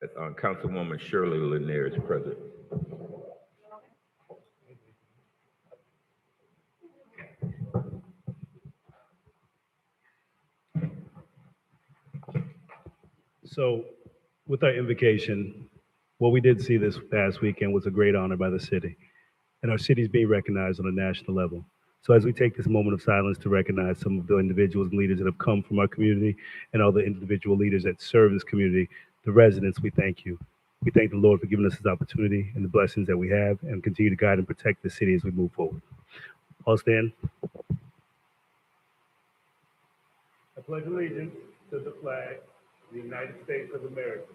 Councilwoman Shirley Lanier is present. So, with our invocation, what we did see this past weekend was a great honor by the city, and our city is being recognized on a national level. So, as we take this moment of silence to recognize some of the individuals and leaders that have come from our community and all the individual leaders that serve this community, the residents, we thank you. We thank the Lord for giving us this opportunity and the blessings that we have, and continue to guide and protect the city as we move forward. All stand. I pledge allegiance to the flag of the United States of America,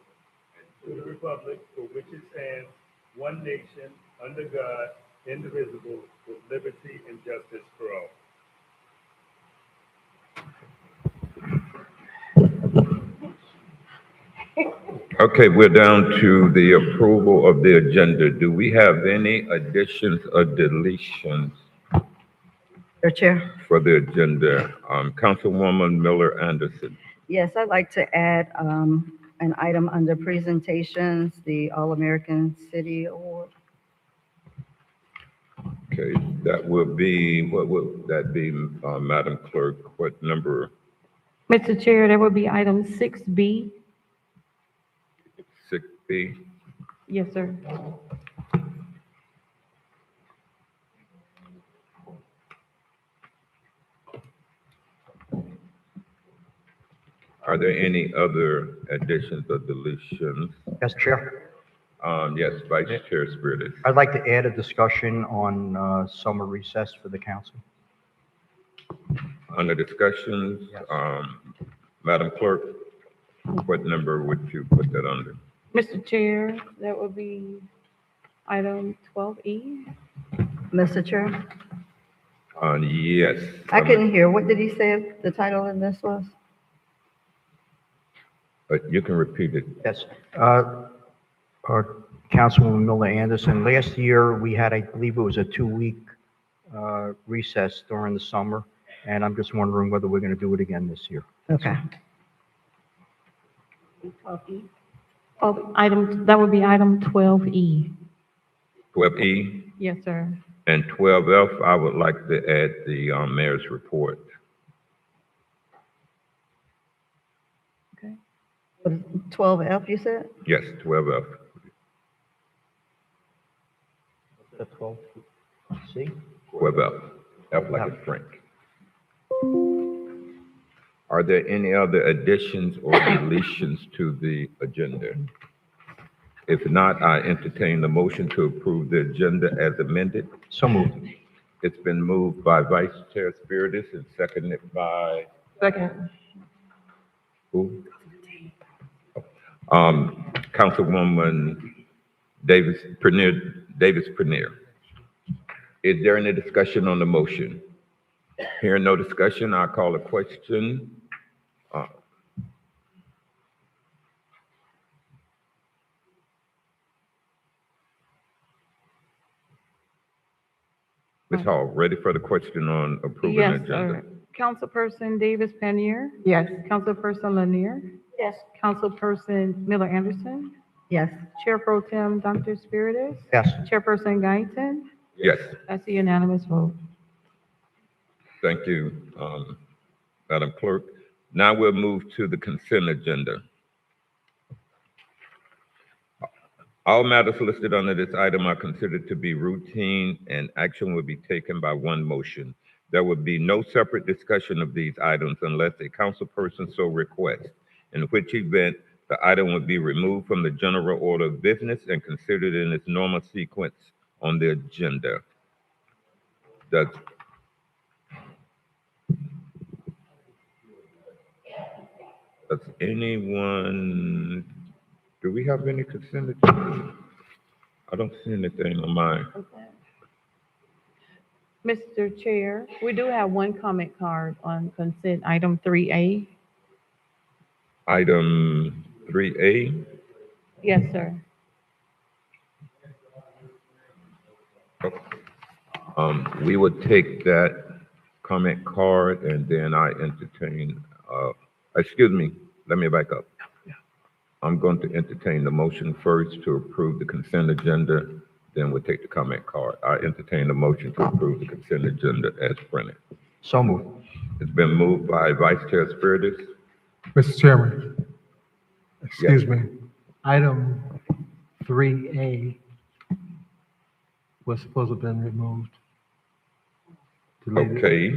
to the republic for which it stands, one nation, under God, indivisible, with liberty and justice for all. Okay, we're down to the approval of the agenda. Do we have any additions or deletions Mr. Chair. for the agenda? Councilwoman Miller Anderson. Yes, I'd like to add an item under presentations, the All-American City Award. Okay, that will be, what would that be, Madam Clerk? What number? Mr. Chair, that would be item 6B. 6B? Yes, sir. Are there any other additions or deletions? Yes, Chair. Yes, Vice Chair Spiritus. I'd like to add a discussion on summer recess for the council. Under discussions, Yes. Madam Clerk, what number would you put that under? Mr. Chair, that would be item 12E. Mr. Chair, Yes. I couldn't hear. What did he say the title of this was? But you can repeat it. Yes. Councilwoman Miller Anderson, last year we had, I believe it was a 2-week recess during the summer, and I'm just wondering whether we're going to do it again this year. Okay. That would be item 12E. 12E Yes, sir. and 12F, I would like to add the mayor's report. Okay. 12F, you said? Yes, 12F. The 12C? 12F. F like a Frank. Are there any other additions or deletions to the agenda? If not, I entertain the motion to approve the agenda as amended. So moved. It's been moved by Vice Chair Spiritus and seconded by Second. who? Councilwoman Davis Premier. Is there any discussion on the motion? Hearing no discussion, I'll call a question. Ms. Hall, ready for the question on approving the Yes, agenda? sir. Councilperson Davis Panier? Yes. Councilperson Lanier? Yes. Councilperson Miller Anderson? Yes. Chair Pro Tem Dr. Spiritus? Yes. Chairperson Guyton? Yes, That's a unanimous vote. thank you, Madam Clerk. Now we'll move to the consent agenda. All matters listed under this item are considered to be routine and action will be taken by one motion. There will be no separate discussion of these items unless a councilperson so requests, in which event the item would be removed from the general order of business and considered in its normal sequence on the agenda. Does anyone, do we have any consent agenda? I don't see anything on mine. Mr. Chair, we do have one comment card on consent item 3A. Item 3A, Yes, sir. we would take that comment card and then I entertain, excuse me, let me back up. I'm going to entertain the motion first to approve the consent agenda, then we'll take the comment card. I entertain the motion to approve the consent agenda as printed. So moved. It's been moved by Vice Chair Spiritus. Mr. Chairman, excuse me, item 3A was supposed to have been removed. Deleted. Okay,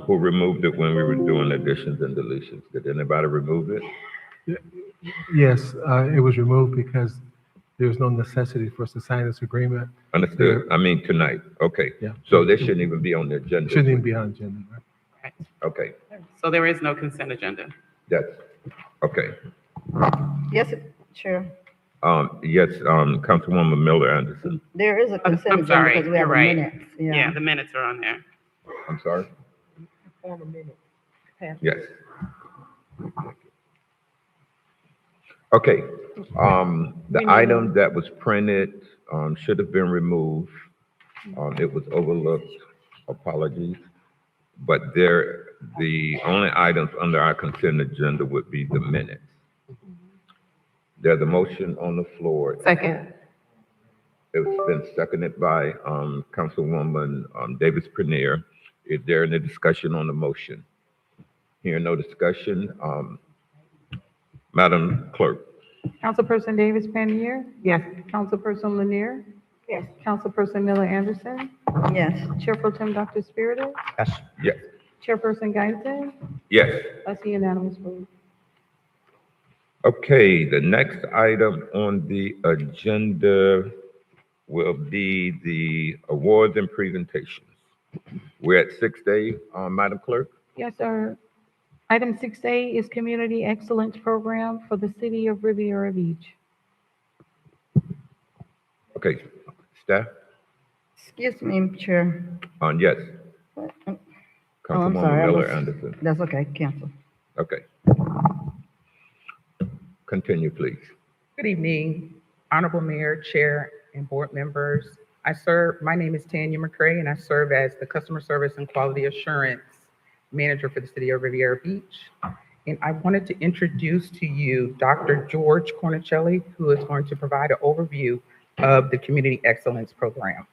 who removed it when we were doing additions and deletions? Did anybody remove it? Yes, it was removed because there was no necessity for us to sign this agreement. Understood. I mean, tonight. Okay. Yeah. So this shouldn't even be on the It agenda. shouldn't even be on agenda. Right? Okay, So there is no consent agenda. that's, okay. Yes, Chair. Yes, Councilwoman Miller Anderson. There is a consent I'm agenda sorry, because we have you're the right. minutes. Yeah, the minutes are on there. I'm sorry? Yes. Okay, the item that was printed, should have been removed. It was overlooked, apologies. But the only items under our consent agenda would be the minutes. There's a motion on the floor. Second. It's been seconded by, Councilwoman, Davis Premier. Is there any discussion on the motion? Hearing no discussion, Madam Clerk. Councilperson Davis Pannier? Yes. Councilperson Lanier? Yes. Councilperson Miller Anderson? Yes. Chair Pro Tem Dr. Spiritus? Yes. Yes. Chairperson Guynton? Yes. That's a unanimous vote. Okay, the next item on the agenda will be the awards and presentations. We're at 6A, Madam Clerk. Yes, sir. Item 6A is Community Excellence Program for the City of Riviera Beach. Okay, staff? Excuse me, Chair. Yes. Oh, I'm Councilwoman sorry, I Miller was- Anderson. That's okay, cancel. Okay. Continue, please. Good evening, Honorable Mayor, Chair, and board members. My name is Tanya McCray, and I serve as the Customer Service and Quality Assurance Manager for the City of Riviera Beach. And I wanted to introduce to you Dr. George Cornicelli, who is going to provide an overview of the Community Excellence Program.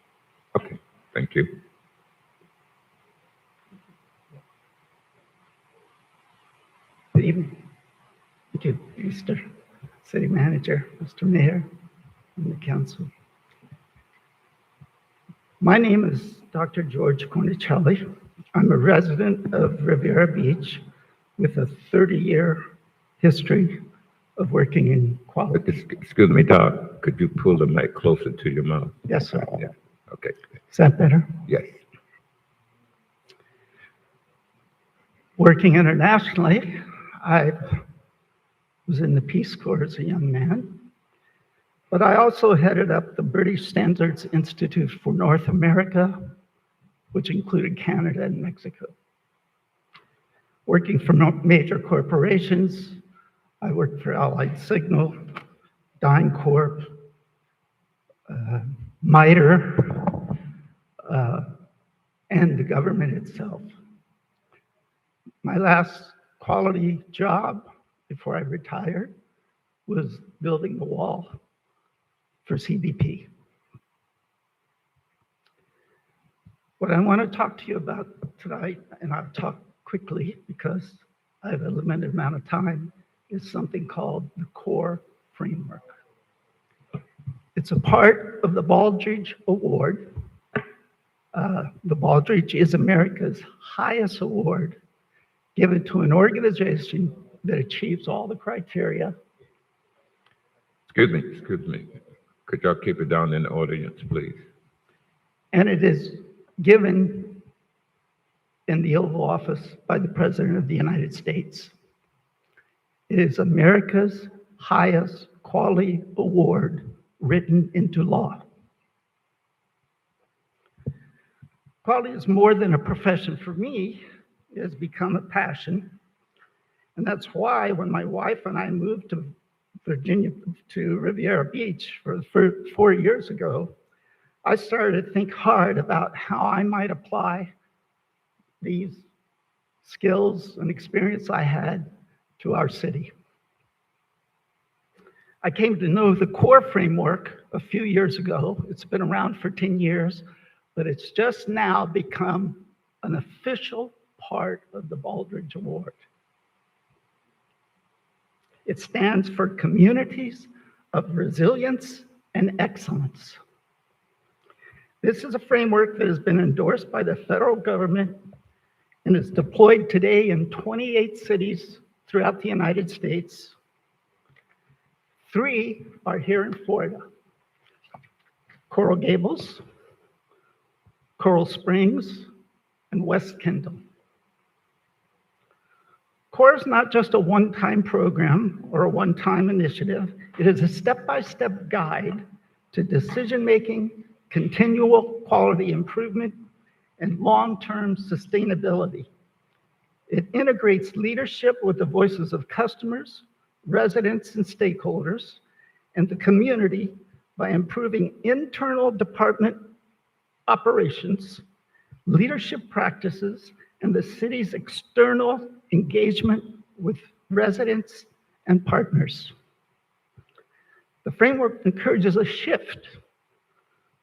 Okay, thank you. Good evening. Thank you, Mr. City Manager, Mr. Mayor, and the council. My name is Dr. George Cornicelli. I'm a resident of Riviera Beach with a 30-year history of working in quality. Excuse me, Doc, could you pull the mic closer to your mouth? Yes, sir. Yeah, okay, Is that better? yes. Working internationally, I was in the Peace Corps as a young man, but I also headed up the British Standards Institute for North America, which included Canada and Mexico. Working for major corporations, I worked for Allied Signal, DynCorp, MITRE, and the government itself. My last quality job before I retired was building the wall for CBP. What I want to talk to you about tonight, and I'll talk quickly because I have a limited amount of time, is something called the CORE Framework. It's a part of the Baldrige Award. The Baldrige is America's highest award given to an organization that achieves all the criteria. Excuse me. Could y'all keep it down in the audience, please? And it is given in the Oval Office by the President of the United States. It is America's highest quality award written into law. Quality is more than a profession for me. It has become a passion. And that's why when my wife and I moved to Virginia, to Riviera Beach for 4 years ago, I started to think hard about how I might apply these skills and experience I had to our city. I came to know the core framework a few years ago. It's been around for 10 years, but it's just now become an official part of the Baldrige Award. It stands for Communities of Resilience and Excellence. This is a framework that has been endorsed by the federal government and is deployed today in 28 cities throughout the United States. 3 are here in Florida: Coral Gables, Coral Springs, and West Kendall. CORE is not just a one-time program or a one-time initiative. It is a step-by-step guide to decision-making, continual quality improvement, and long-term sustainability. It integrates leadership with the voices of customers, residents, and stakeholders, and the community by improving internal department operations, leadership practices, and the city's external engagement with residents and partners. The framework encourages a shift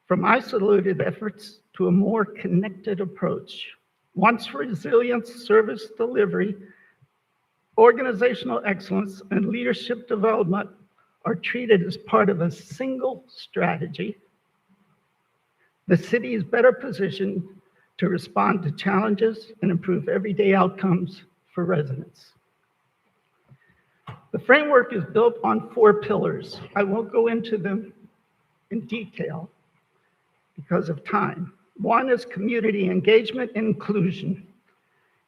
from isolated efforts to a more connected approach. Once resilience, service delivery, organizational excellence, and leadership development are treated as part of a single strategy, the city is better positioned to respond to challenges and improve everyday outcomes for residents. The framework is built on 4 pillars. I won't go into them in detail because of time. 1 is community engagement and inclusion.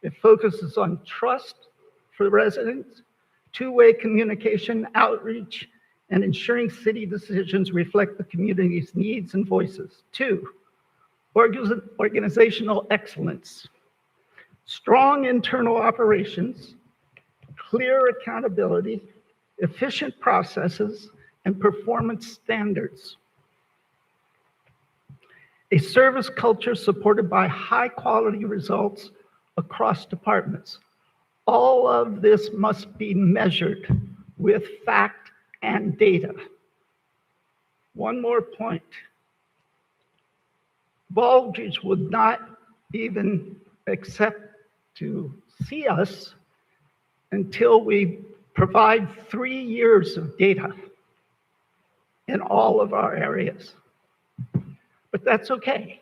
It focuses on trust for residents, two-way communication, outreach, and ensuring city decisions reflect the community's needs and voices. 2, organizational excellence. Strong internal operations, clear accountability, efficient processes, and performance standards. A service culture supported by high-quality results across departments. All of this must be measured with fact and data. One more point. Baldrige would not even accept to see us until we provide 3 years of data in all of our areas. But that's okay,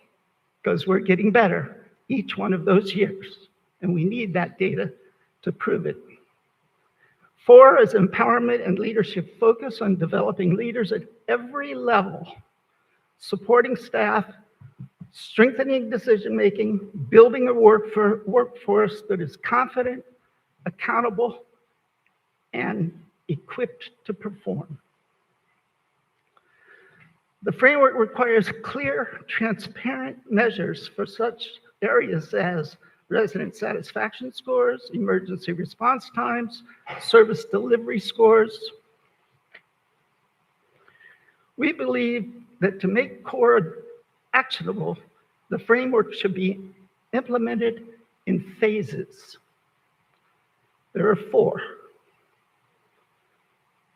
because we're getting better each one of those years, and we need that data to prove it. 4 is empowerment and leadership focus on developing leaders at every level, supporting staff, strengthening decision-making, building a workforce that is confident, accountable, and equipped to perform. The framework requires clear, transparent measures for such areas as resident satisfaction scores, emergency response times, service delivery scores. We believe that to make CORE actionable, the framework should be implemented in phases. There are 4.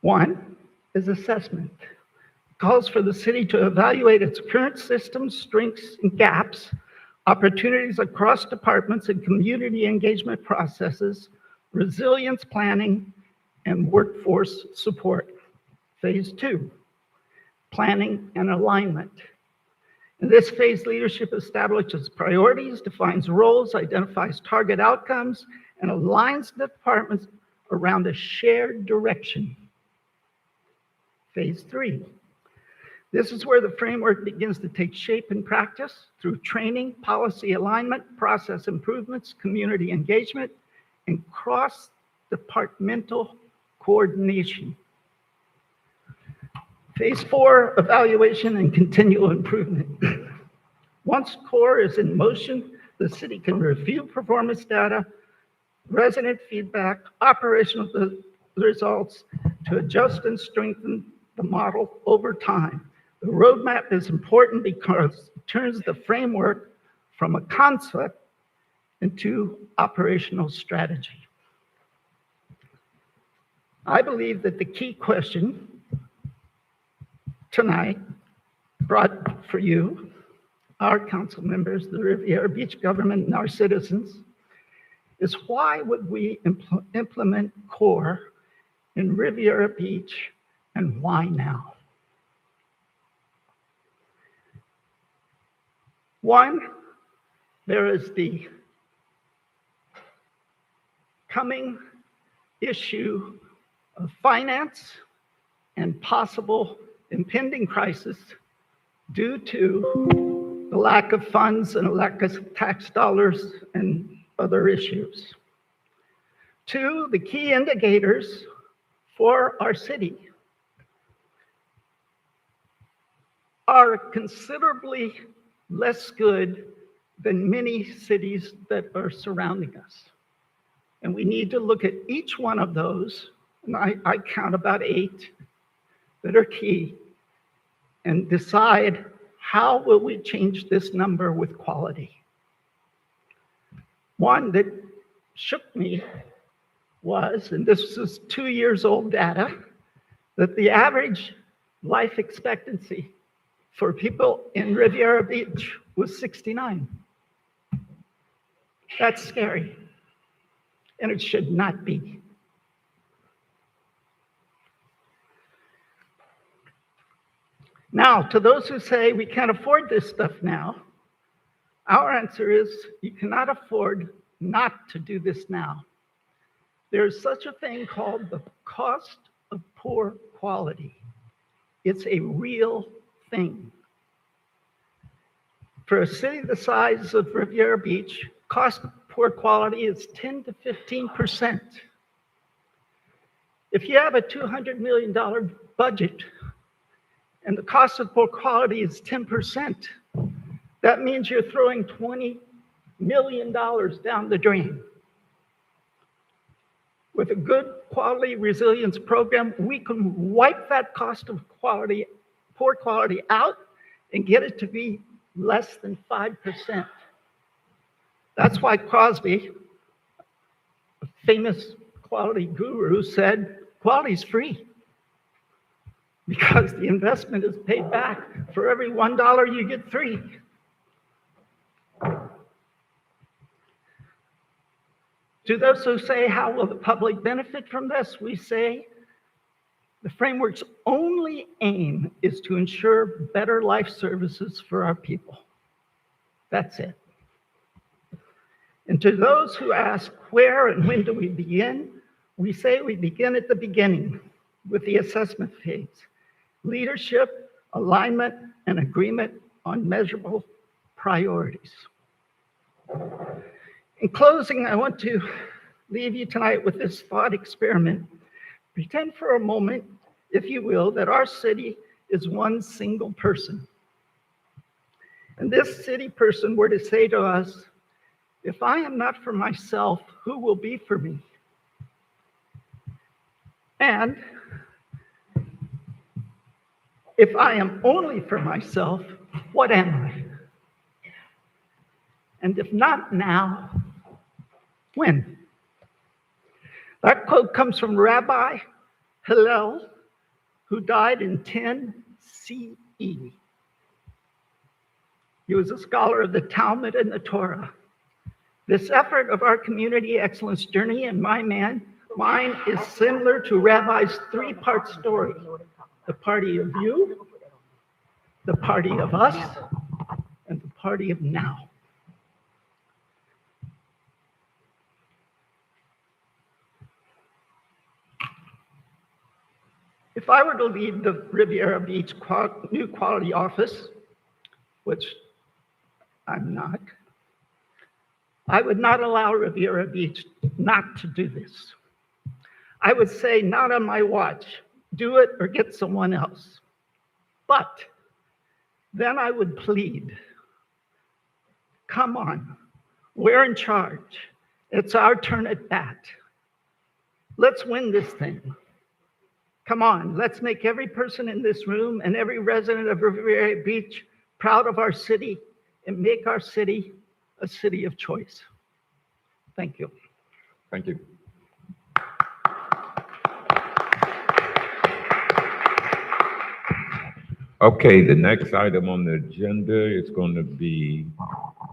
1 is assessment. It calls for the city to evaluate its current system strengths and gaps, opportunities across departments and community engagement processes, resilience planning, and workforce support. Phase 2, planning and alignment. In this phase, leadership establishes priorities, defines roles, identifies target outcomes, and aligns the departments around a shared direction. Phase 3. This is where the framework begins to take shape in practice through training, policy alignment, process improvements, community engagement, and cross-departmental coordination. Phase 4, evaluation and continual improvement. Once CORE is in motion, the city can review performance data, resident feedback, operational results to adjust and strengthen the model over time. The roadmap is important because it turns the framework from a concept into operational strategy. I believe that the key question tonight brought for you, our council members, the Riviera Beach government, and our citizens, is why would we implement CORE in Riviera Beach, and why now? One, there is the coming issue of finance and possible impending crisis due to the lack of funds and a lack of tax dollars and other issues. Two, the key indicators for our city are considerably less good than many cities that are surrounding us. And we need to look at each one of those, and I count about 8 that are key, and decide how will we change this number with quality. One that shook me was, and this is 2 years old data, that the average life expectancy for people in Riviera Beach was 69. That's scary, and it should not be. Now, to those who say we can't afford this stuff now, our answer is you cannot afford not to do this now. There's such a thing called the cost of poor quality. It's a real thing. For a city the size of Riviera Beach, cost of poor quality is 10 to 15%. If you have a $200 million budget and the cost of poor quality is 10%, that means you're throwing $20 million down the drain. With a good quality resilience program, we can wipe that cost of quality, poor quality out and get it to be less than 5%. That's why Crosby, a famous quality guru, said quality is free, because the investment is paid back. For every $1, you get 3. To those who say, how will the public benefit from this? We say the framework's only aim is to ensure better life services for our people. That's it. And to those who ask, where and when do we begin? We say we begin at the beginning with the assessment phase. Leadership, alignment, and agreement on measurable priorities. In closing, I want to leave you tonight with this thought experiment. Pretend for a moment, if you will, that our city is one single person. And this city person were to say to us, if I am not for myself, who will be for me? And if I am only for myself, what am I? And if not now, when? That quote comes from Rabbi Hillel, who died in 10 CE. He was a scholar of the Talmud and the Torah. This effort of our community excellence journey and mine is similar to Rabbi's 3-part story. The party of you, the party of us, and the party of now. If I were to lead the Riviera Beach new quality office, which I'm not, I would not allow Riviera Beach not to do this. I would say, not on my watch, do it or get someone else. But then I would plead, come on, we're in charge. It's our turn at bat. Let's win this thing. Come on, let's make every person in this room and every resident of Riviera Beach proud of our city and make our city a city of choice. Thank you. Thank you. Okay, the next item on the agenda is going to be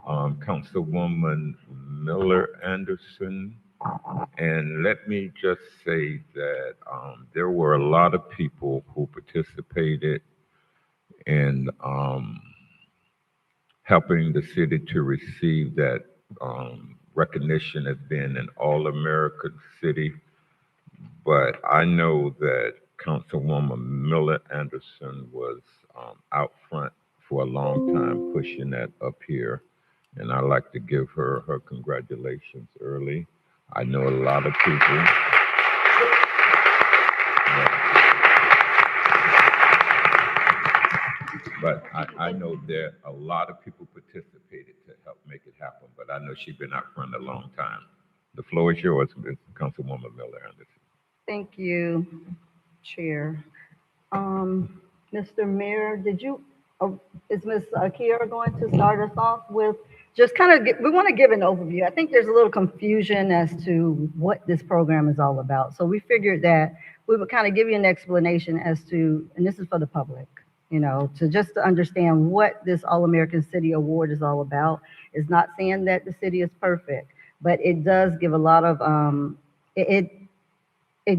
Councilwoman Miller Anderson. And let me just say that there were a lot of people who participated in helping the city to receive that recognition as being an all-American city. But I know that Councilwoman Miller Anderson was out front for a long time pushing that up here. And I'd like to give her her congratulations early. I know a lot of people. But I know that a lot of people participated to help make it happen, but I know she's been out front a long time. The floor is yours, Councilwoman Miller Anderson. Thank you, Chair. Mr. Mayor, is Ms. Kiera going to start us off with just we want to give an overview. I think there's a little confusion as to what this program is all about. So we figured that we would kind of give you an explanation as to, and this is for the public, to understand what this All-American City Award is all about. It's not saying that the city is perfect, but it does give a lot of, it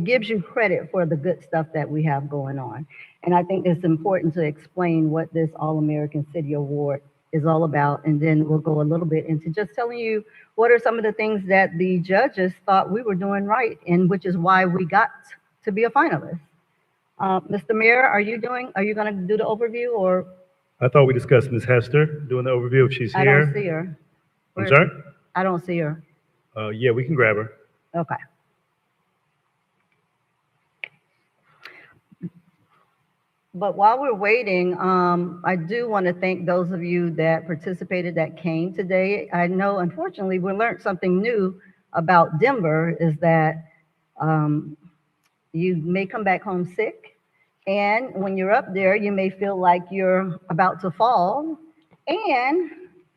gives you credit for the good stuff that we have going on. And I think it's important to explain what this All-American City Award is all about. And then we'll go a little bit into just telling you what are some of the things that the judges thought we were doing right, and which is why we got to be a finalist. Mr. Mayor, are you going to do the overview, or? I thought we discussed Ms. Hester doing the overview if she's here. I don't see her. I'm sorry? I don't see her. Yeah, we can grab her. Okay. But while we're waiting, I do want to thank those of you that participated, that came today. I know, unfortunately, we learned something new about Denver, is that you may come back home sick. And when you're up there, you may feel like you're about to fall and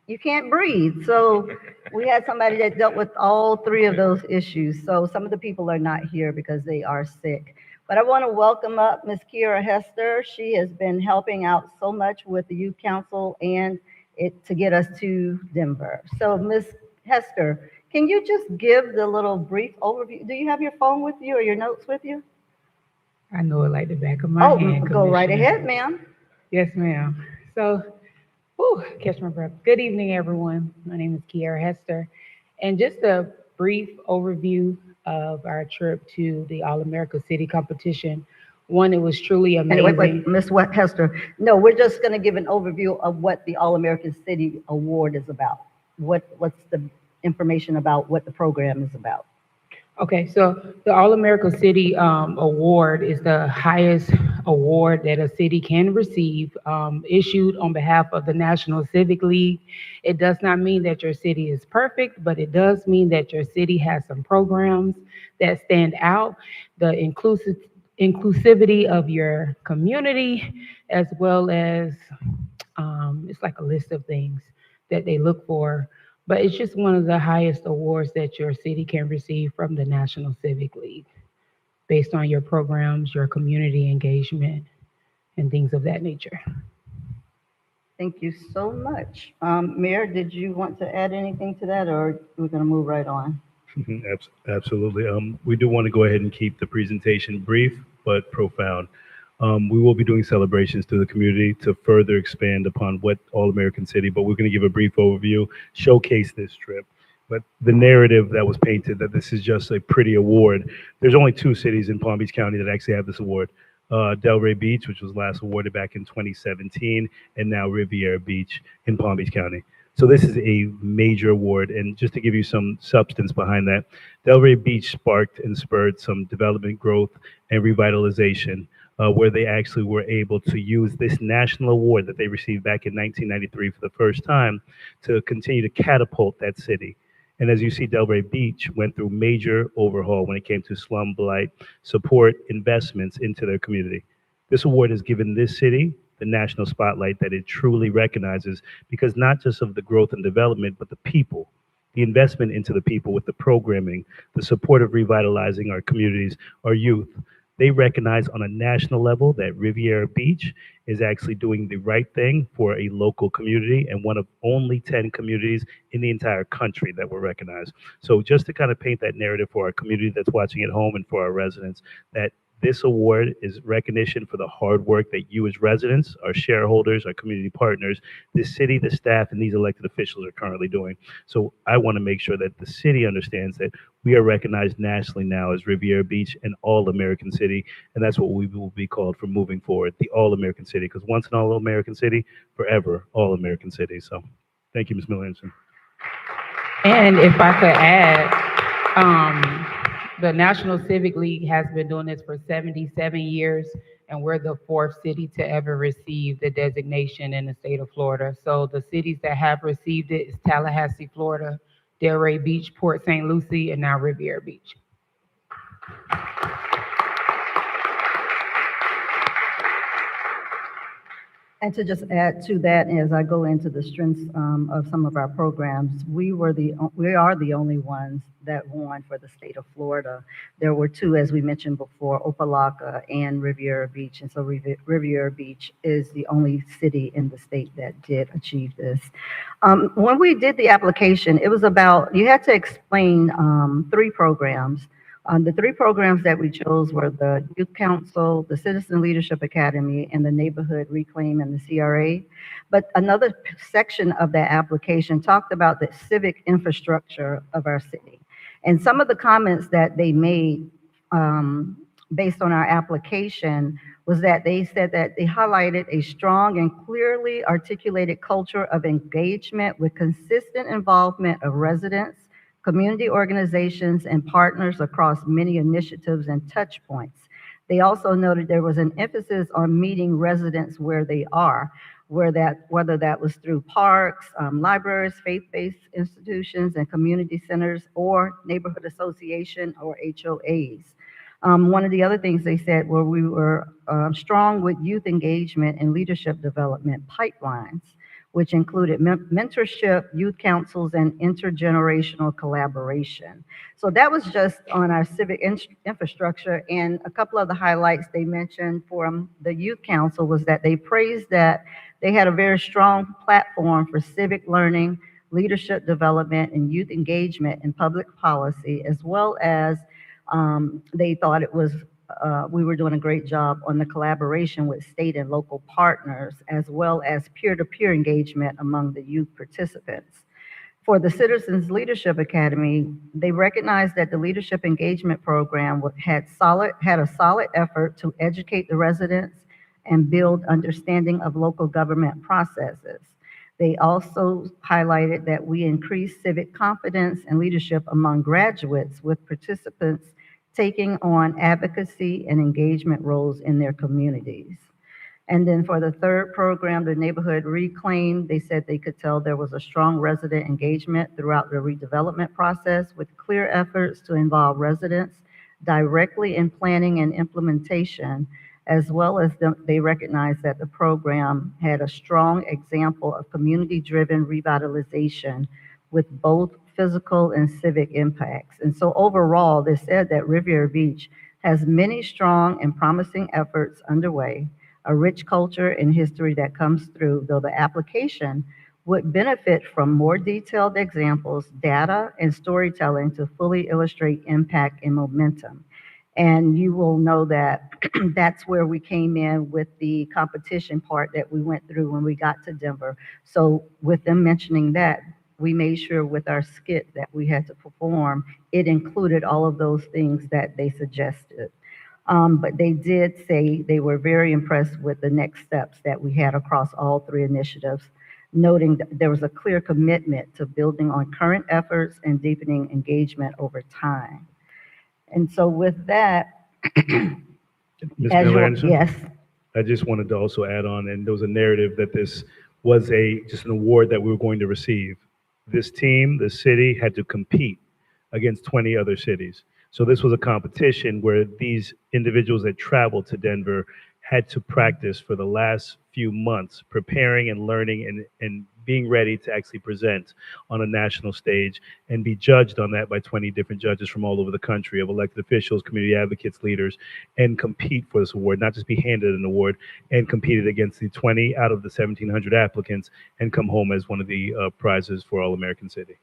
you can't breathe. So we had somebody that dealt with all three of those issues. So some of the people are not here because they are sick. But I want to welcome up Ms. Kiera Hester. She has been helping out so much with the Youth Council and to get us to Denver. So Ms. Hester, can you just give the little brief overview? Do you have your phone with you or your notes with you? I know it like the back of my hand. Go right Commissioner. ahead, ma'am. Yes, ma'am. So, catch my breath. Good evening, everyone. My name is Kiera Hester. And just a brief overview of our trip to the All-America City competition. One, it was truly amazing. And wait, Ms. Hester. No, we're just going to give an overview of what the All-American City Award is about. What's the information about what the program is about? Okay, so the All-America City Award is the highest award that a city can receive, issued on behalf of the National Civic League. It does not mean that your city is perfect, but it does mean that your city has some programs that stand out, the inclusivity of your community, as well as it's like a list of things that they look for. But it's just one of the highest awards that your city can receive from the National Civic League, based on your programs, your community engagement, and things of that nature. Thank you so much. Mayor, did you want to add anything to that, or we're going to move right on? Absolutely. We do want to go ahead and keep the presentation brief but profound. We will be doing celebrations to the community to further expand upon what All-American City, but we're going to give a brief overview, showcase this trip. But the narrative that was painted that this is just a pretty award, there's only 2 cities in Palm Beach County that actually have this award. Delray Beach, which was last awarded back in 2017, and now Riviera Beach in Palm Beach County. So this is a major award, and just to give you some substance behind that, Delray Beach sparked and spurred some development, growth, and revitalization, where they actually were able to use this national award that they received back in 1993 for the first time to continue to catapult that city. And as you see, Delray Beach went through major overhaul when it came to slum blight, support, investments into their community. This award has given this city the national spotlight that it truly recognizes, because not just of the growth and development, but the people, the investment into the people with the programming, the support of revitalizing our communities, our youth, They recognize on a national level that Riviera Beach is actually doing the right thing for a local community and one of only 10 communities in the entire country that were recognized. So just to kind of paint that narrative for our community that's watching at home and for our residents, that this award is recognition for the hard work that you as residents, our shareholders, our community partners, the city, the staff, and these elected officials are currently doing. So I want to make sure that the city understands that we are recognized nationally now as Riviera Beach, an all-American city, and that's what we will be called from moving forward, the all-American city, because once an all-American city, forever all-American city. So thank you, Ms. Miller-Anderson. And if I could add, the National Civic League has been doing this for 77 years, and we're the 4th city to ever receive the designation in the state of Florida. So the cities that have received it is Tallahassee, Florida, Delray Beach, Port St. Lucie, and now Riviera Beach. And to just add to that, as I go into the strengths of some of our programs, we are the only ones that won for the state of Florida. There were 2, as we mentioned before, Opa-locka and Riviera Beach. And so Riviera Beach is the only city in the state that did achieve this. When we did the application, it was about, you had to explain 3 programs. The 3 programs that we chose were the Youth Council, the Citizen Leadership Academy, and the Neighborhood Reclaim and the CRA. But another section of that application talked about the civic infrastructure of our city. And some of the comments that they made based on our application was that they said that they highlighted a strong and clearly articulated culture of engagement with consistent involvement of residents, community organizations, and partners across many initiatives and touch points. They also noted there was an emphasis on meeting residents where they are, whether that was through parks, libraries, faith-based institutions, and community centers, or neighborhood association or HOAs. One of the other things they said were we were strong with youth engagement and leadership development pipelines, which included mentorship, youth councils, and intergenerational collaboration. So that was just on our civic infrastructure. And a couple of the highlights they mentioned from the youth council was that they praised that they had a very strong platform for civic learning, leadership development, and youth engagement in public policy, as well as they thought it was we were doing a great job on the collaboration with state and local partners, as well as peer-to-peer engagement among the youth participants. For the Citizens Leadership Academy, they recognized that the leadership engagement program had a solid effort to educate the residents and build understanding of local government processes. They also highlighted that we increased civic confidence and leadership among graduates, with participants taking on advocacy and engagement roles in their communities. And then for the 3rd program, the Neighborhood Reclaim, they said they could tell there was a strong resident engagement throughout the redevelopment process, with clear efforts to involve residents directly in planning and implementation, as well as they recognized that the program had a strong example of community-driven revitalization with both physical and civic impacts. And so overall, they said that Riviera Beach has many strong and promising efforts underway, a rich culture and history that comes through, though the application would benefit from more detailed examples, data, and storytelling to fully illustrate impact and momentum. And you will know that that's where we came in with the competition part that we went through when we got to Denver. So with them mentioning that, we made sure with our skit that we had to perform, it included all of those things that they suggested. But they did say they were very impressed with the next steps that we had across all 3 initiatives, noting that there was a clear commitment to building on current efforts and deepening engagement over time. And so with that, Ms. Miller-Anderson? yes, I just wanted to also add on, and there was a narrative that this was just an award that we were going to receive. This team, the city, had to compete against 20 other cities. So this was a competition where these individuals that traveled to Denver had to practice for the last few months, preparing and learning and being ready to actually present on a national stage and be judged on that by 20 different judges from all over the country, of elected officials, community advocates, leaders, and compete for this award, not just be handed an award, and competed against the 20 out of the 1,700 applicants and come home as one of the prizes for All-American City.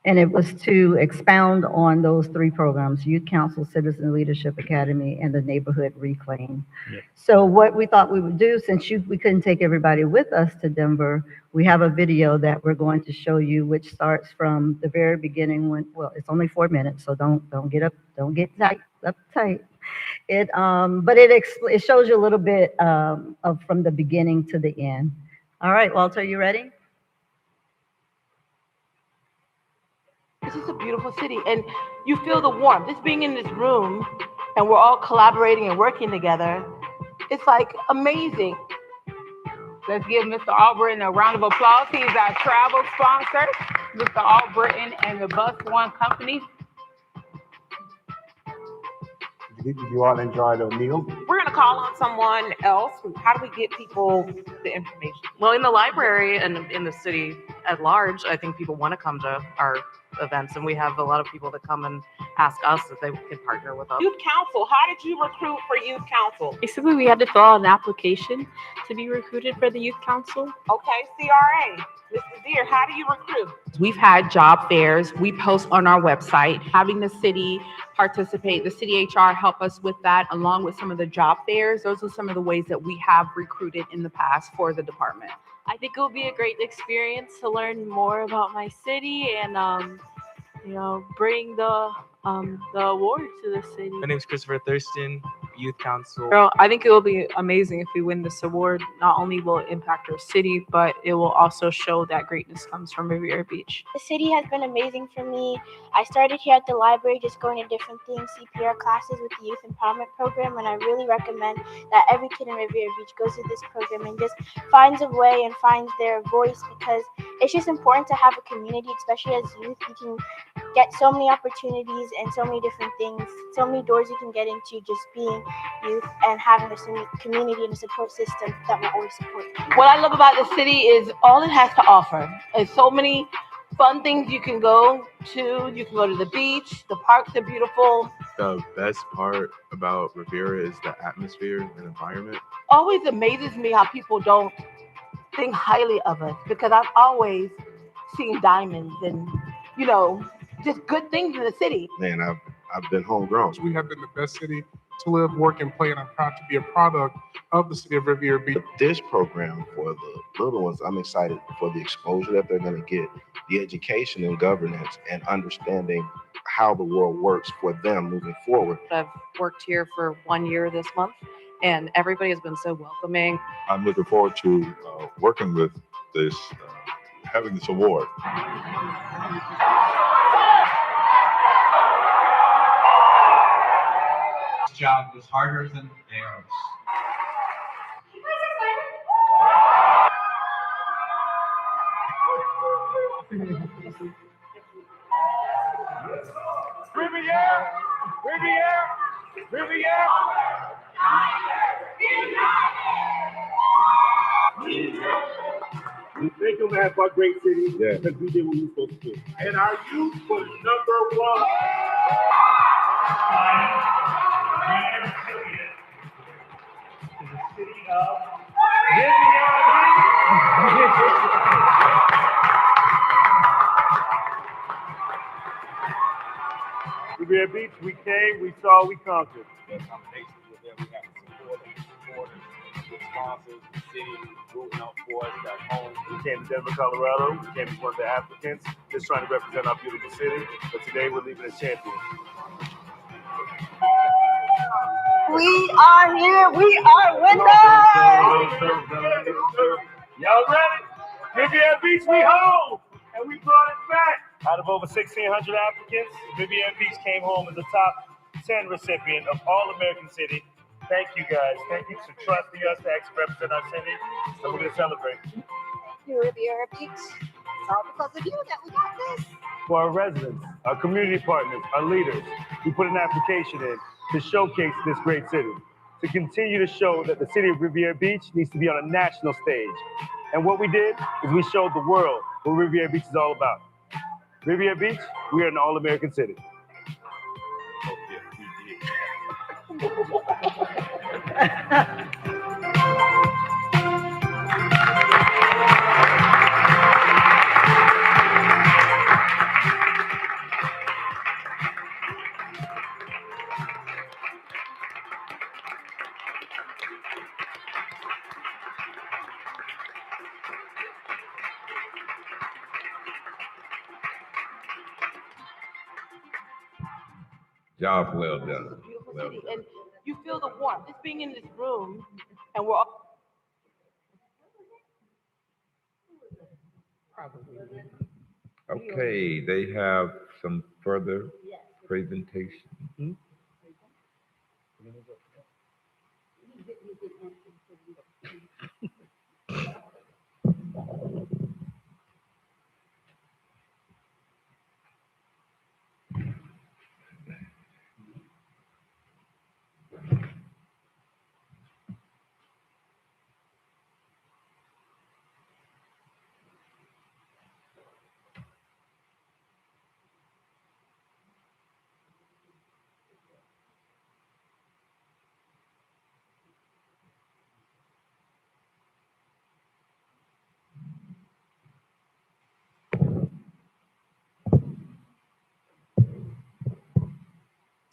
And it was to expound on those three programs: Youth Council, Citizen Leadership Academy, and the Neighborhood Reclaim. Yeah. So what we thought we would do, since we couldn't take everybody with us to Denver, we have a video that we're going to show you, which starts from the very beginning when, well, it's only 4 minutes, so don't get uptight. But it shows you a little bit of from the beginning to the end. All right, Walter, you ready? This is a beautiful city, and you feel the warmth. Just being in this room, and we're all collaborating and working together, it's like amazing. Let's give Mr. Albritton a round of applause. He's our travel sponsor, Mr. Albritton and the Bus One Company. Did you all enjoy the meal? We're going to call on someone else. How do we get people the information? Well, in the library and in the city at large, I think people want to come to our events, and we have a lot of people that come and ask us if they could partner with us. Youth Council, how did you recruit for Youth Council? Basically, we had to fill out an application to be recruited for the Youth Council. Okay, CRA. Mr. Deere, how do you recruit? We've had job fairs. We post on our website. Having the city participate, the city HR help us with that, along with some of the job fairs. Those are some of the ways that we have recruited in the past for the department. I think it will be a great experience to learn more about my city and, bring the award to the city. My name is Christopher Thurston, Youth Council. Girl, I think it will be amazing if we win this award. Not only will it impact our city, but it will also show that greatness comes from Riviera Beach. The city has been amazing for me. I started here at the library, just going to different things, CPR classes with the Youth Empowerment Program, and I really recommend that every kid in Riviera Beach goes to this program and just finds a way and finds their voice, because it's just important to have a community, especially as youth. You can get so many opportunities and so many different things, so many doors you can get into just being youth and having a community and a support system that will always support you. What I love about the city is all it has to offer. There's so many fun things you can go to. You can go to the beach. The parks are beautiful. The best part about Riviera is the atmosphere and environment. Always amazes me how people don't think highly of us, because I've always seen diamonds and, just good things in the city. Man, I've been homegrown. We have been the best city to live, work, and play, and I'm proud to be a product of the city of Riviera Beach. This program for the little ones, I'm excited for the exposure that they're going to get, the education and governance, and understanding how the world works for them moving forward. I've worked here for 1 year this month, and everybody has been so welcoming. I'm looking forward to working with this, having this award. This job was harder than theirs. Riviera. We thank you on behalf of our great city, because we did what we were supposed to do. And our youth was number one. To the city of Riviera Beach, we came, we saw, we conquered. The accommodations were there. We got the supporters, the sponsors, the city rooting out for us at home. We came to Denver, Colorado. We came as one of the applicants, just trying to represent our beautiful city. But today we're leaving as champions. We are here. We are winners. Y'all ready? Riviera Beach, we home, and we brought it back. Out of over 1,600 applicants, Riviera Beach came home as the top 10 recipient of All-American City. Thank you, guys. Thank you for trusting us to actually represent our city. So we're going to celebrate. Riviera Beach, it's all because of you that we got this. For our residents, our community partners, our leaders, we put an application in to showcase this great city. to continue to show that the city of Riviera Beach needs to be on a national stage. And what we did is we showed the world what Riviera Beach is all about. Riviera Beach, we are an all-American city. Job well done. Beautiful Well city, done. and you feel the warmth. Just being in this room, and we're all. Okay, they have some further presentation.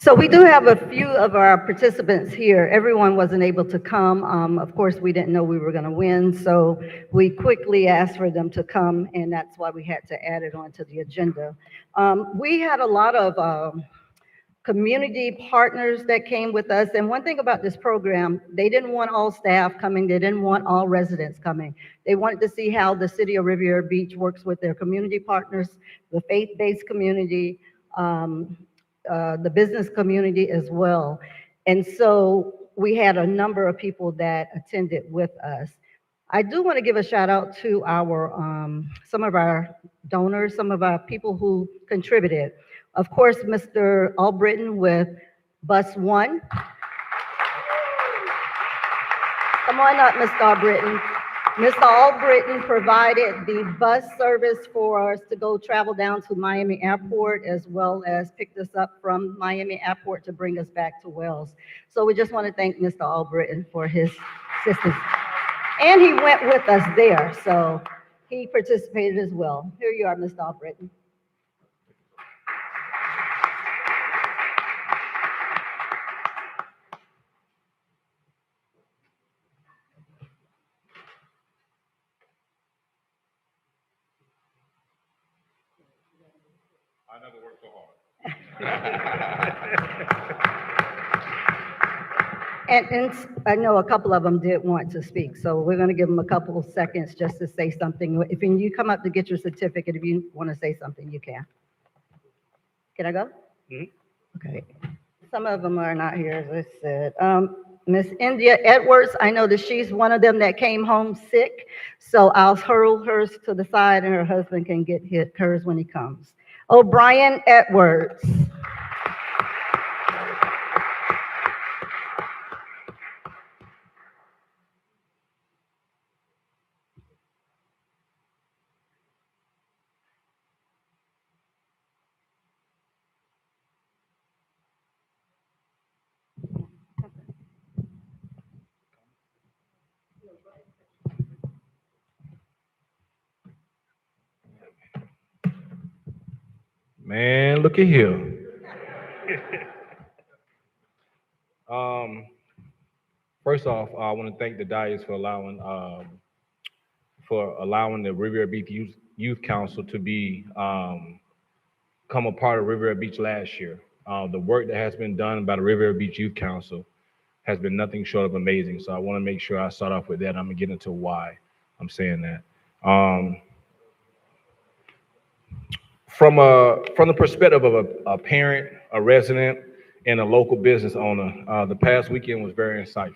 So we do have a few of our participants here. Everyone wasn't able to come. Of course, we didn't know we were going to win, so we quickly asked for them to come, and that's why we had to add it onto the agenda. We had a lot of community partners that came with us, and one thing about this program, they didn't want all staff coming, they didn't want all residents coming. They wanted to see how the city of Riviera Beach works with their community partners, the faith-based community, the business community as well. And so we had a number of people that attended with us. I do want to give a shout out to our some of our donors, some of our people who contributed. Of course, Mr. Albritton with Bus One. Come on up, Mr. Albritton. Mr. Albritton provided the bus service for us to go travel down to Miami Airport, as well as picked us up from Miami Airport to bring us back to Wells. So we just want to thank Mr. Albritton for his assistance. And he went with us there, so he participated as well. Here you are, Mr. Albritton. I never worked so hard. And I know a couple of them did want to speak, so we're going to give them a couple of seconds just to say something. If you come up to get your certificate, if you want to say something, you can. Can I go? Okay. Some of them are not here, as I said. Miss India Edwards, I know that she's one of them that came home sick, so I'll hurl hers to the side and her husband can get hers when he comes. O'Brien Edwards. Man, look at here. First off, I want to thank the Dias for allowing the Riviera Beach Youth Council to become a part of Riviera Beach last year. The work that has been done by the Riviera Beach Youth Council has been nothing short of amazing. So I want to make sure I start off with that. I'm gonna get into why I'm saying that. From the perspective of a parent, a resident, and a local business owner, the past weekend was very insightful.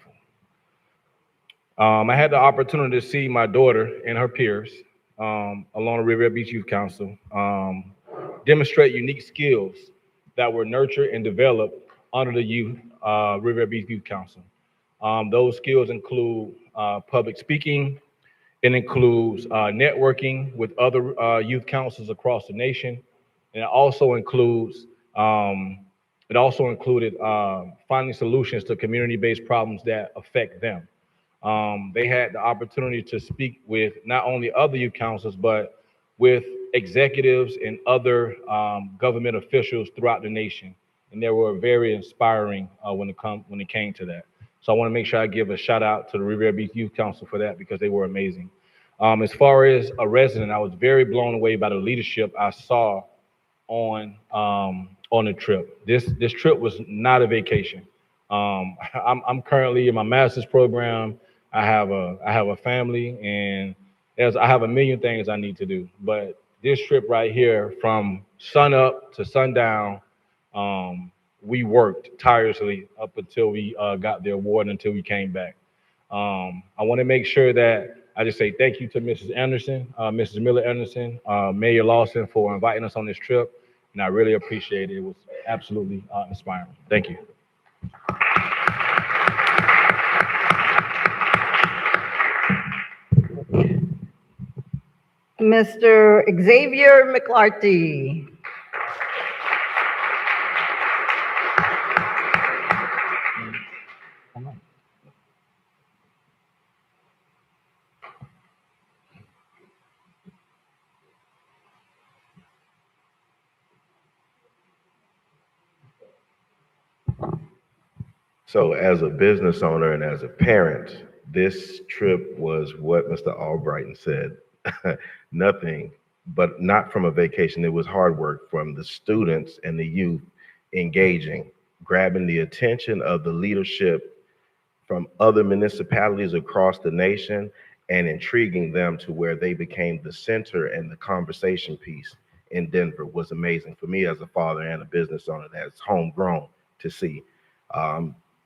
I had the opportunity to see my daughter and her peers along the Riviera Beach Youth Council demonstrate unique skills that were nurtured and developed under the Riviera Beach Youth Council. Those skills include public speaking. It includes networking with other youth councils across the nation. And it also included finding solutions to community-based problems that affect them. They had the opportunity to speak with not only other youth councils, but with executives and other government officials throughout the nation. And they were very inspiring when it came to that. So I want to make sure I give a shout out to the Riviera Beach Youth Council for that because they were amazing. As far as a resident, I was very blown away by the leadership I saw on the trip. This trip was not a vacation. I'm currently in my master's program. I have a family, and I have a million things I need to do. But this trip right here, from sun up to sundown, we worked tirelessly up until we got the award, until we came back. I want to make sure that I just say thank you to Mrs. Anderson, Mrs. Miller Anderson, Mayor Lawson for inviting us on this trip, and I really appreciate it. It was absolutely inspiring. Thank you. Mr. Xavier McLarty. So as a business owner and as a parent, this trip was what Mr. Albrighton said. Nothing, but not from a vacation. It was hard work from the students and the youth engaging, grabbing the attention of the leadership from other municipalities across the nation and intriguing them to where they became the center and the conversation piece in Denver was amazing for me as a father and a business owner that's homegrown to see.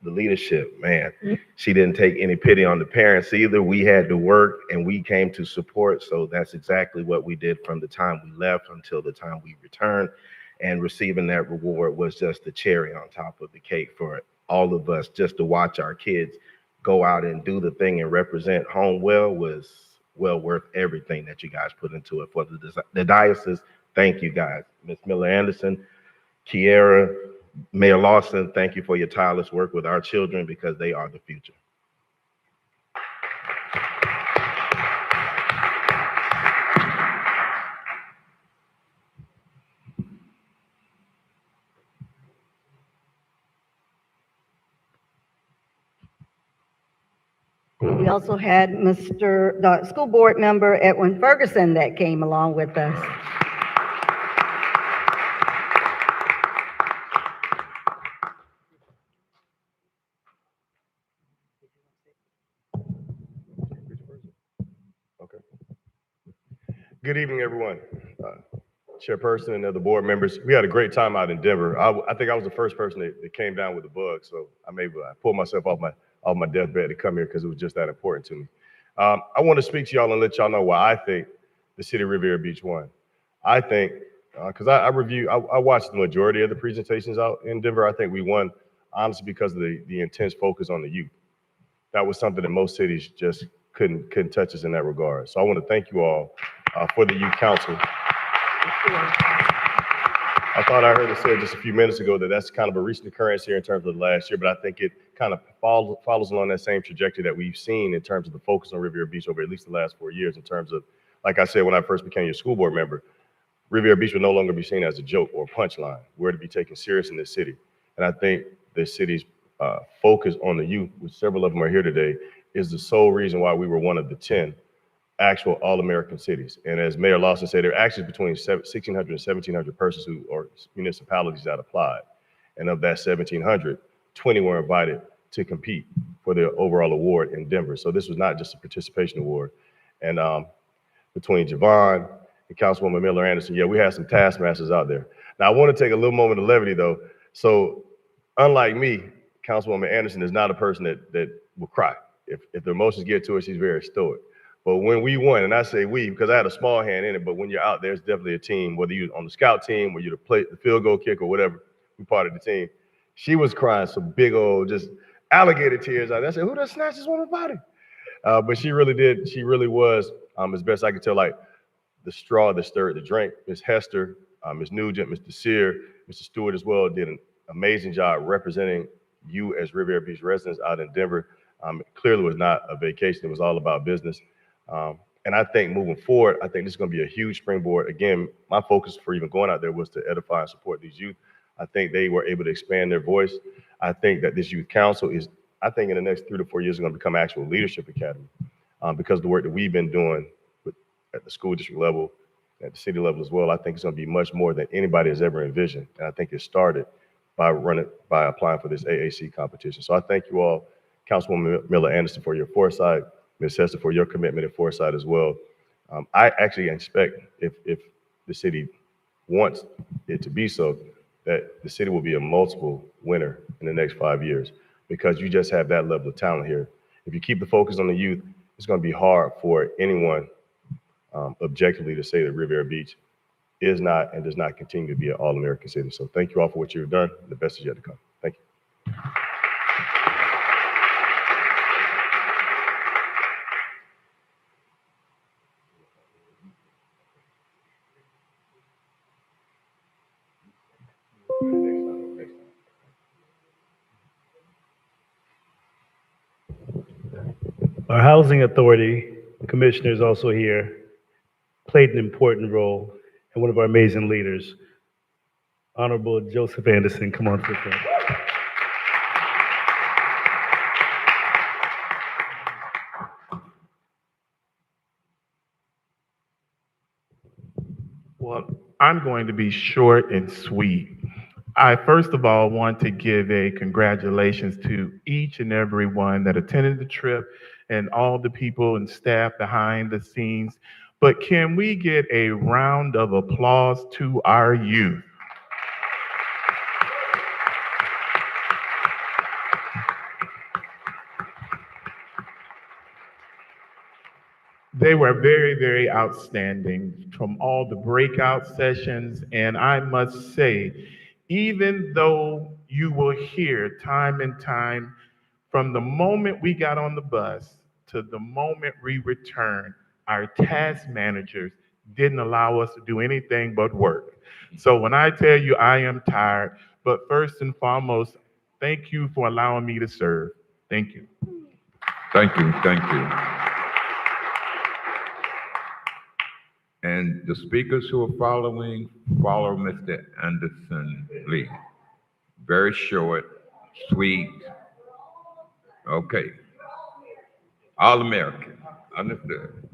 The leadership, man, she didn't take any pity on the parents either. We had to work and we came to support. So that's exactly what we did from the time we left until the time we returned. And receiving that reward was just the cherry on top of the cake for all of us. Just to watch our kids go out and do the thing and represent home well was well worth everything that you guys put into it. For the diocese, thank you guys. Ms. Miller Anderson, Kiera, Mayor Lawson, thank you for your tireless work with our children because they are the future. We also had the school board member Edwin Ferguson that came along with us. Good evening, everyone. Chairperson and other board members. We had a great time out in Denver. I think I was the first person that came down with the bug, so I pulled myself off my deathbed to come here because it was just that important to me. I want to speak to y'all and let y'all know why I think the city of Riviera Beach won. I think, because I watched the majority of the presentations out in Denver. I think we won, honestly, because of the intense focus on the youth. That was something that most cities just couldn't touch us in that regard. So I want to thank you all for the youth council. I thought I heard it said just a few minutes ago that that's kind of a recent occurrence here in terms of the last year, but I think it kind of follows along that same trajectory that we've seen in terms of the focus on Riviera Beach over at least the last 4 years in terms of, like I said, when I first became your school board member, Riviera Beach would no longer be seen as a joke or a punchline. We're to be taken serious in this city. And I think the city's focus on the youth, which several of them are here today, is the sole reason why we were one of the 10 actual all-American cities. And as Mayor Lawson said, there are actually between 1,600 and 1,700 persons or municipalities that applied. And of that 1,700, 20 were invited to compete for the overall award in Denver. So this was not just a participation award. And between Javon and Councilwoman Miller Anderson, yeah, we had some taskmasters out there. Now I want to take a little moment of levity though. So unlike me, Councilwoman Anderson is not a person that will cry. If the emotions get to her, she's very stoic. But when we won, and I say we because I had a small hand in it, but when you're out there, it's definitely a team, whether you're on the scout team or you're the field goal kicker or whatever, we part of the team. She was crying some big old, just alligator tears out. I said, who does snatch this woman's body? But she really did. She really was, as best I could tell, like the straw that stirred the drink. Ms. Hester, Ms. Nugent, Mr. Sear, Mr. Stewart as well did an amazing job representing you as Riviera Beach residents out in Denver. It clearly was not a vacation. It was all about business. And I think moving forward, I think this is going to be a huge springboard. Again, my focus for even going out there was to edify and support these youth. I think they were able to expand their voice. I think that this youth council is, I think in the next 3 to 4 years, is going to become an actual leadership academy because of the work that we've been doing at the school district level, at the city level as well. I think it's going to be much more than anybody has ever envisioned. And I think it started by applying for this AAC competition. So I thank you all, Councilwoman Miller Anderson, for your foresight, Ms. Hester, for your commitment and foresight as well. I actually expect if the city wants it to be so, that the city will be a multiple winner in the next 5 years because you just have that level of talent here. If you keep the focus on the youth, it's going to be hard for anyone objectively to say that Riviera Beach is not and does not continue to be an all-American city. So thank you all for what you've done. The best is yet to come. Thank you. Our Housing Authority Commissioner is also here, played an important role, and one of our amazing leaders, Honorable Joseph Anderson. Come on to the front. Well, I'm going to be short and sweet. I first of all want to give a congratulations to each and every one that attended the trip and all the people and staff behind the scenes. But can we get a round of applause to our youth? They were very, very outstanding from all the breakout sessions. And I must say, even though you will hear time and time from the moment we got on the bus to the moment we returned, our task managers didn't allow us to do anything but work. So when I tell you I am tired, but first and foremost, thank you for allowing me to serve. Thank you. Thank you, thank you. And the speakers who are following, follow Mr. Anderson Lee. Very short, sweet. Okay. All American, understood.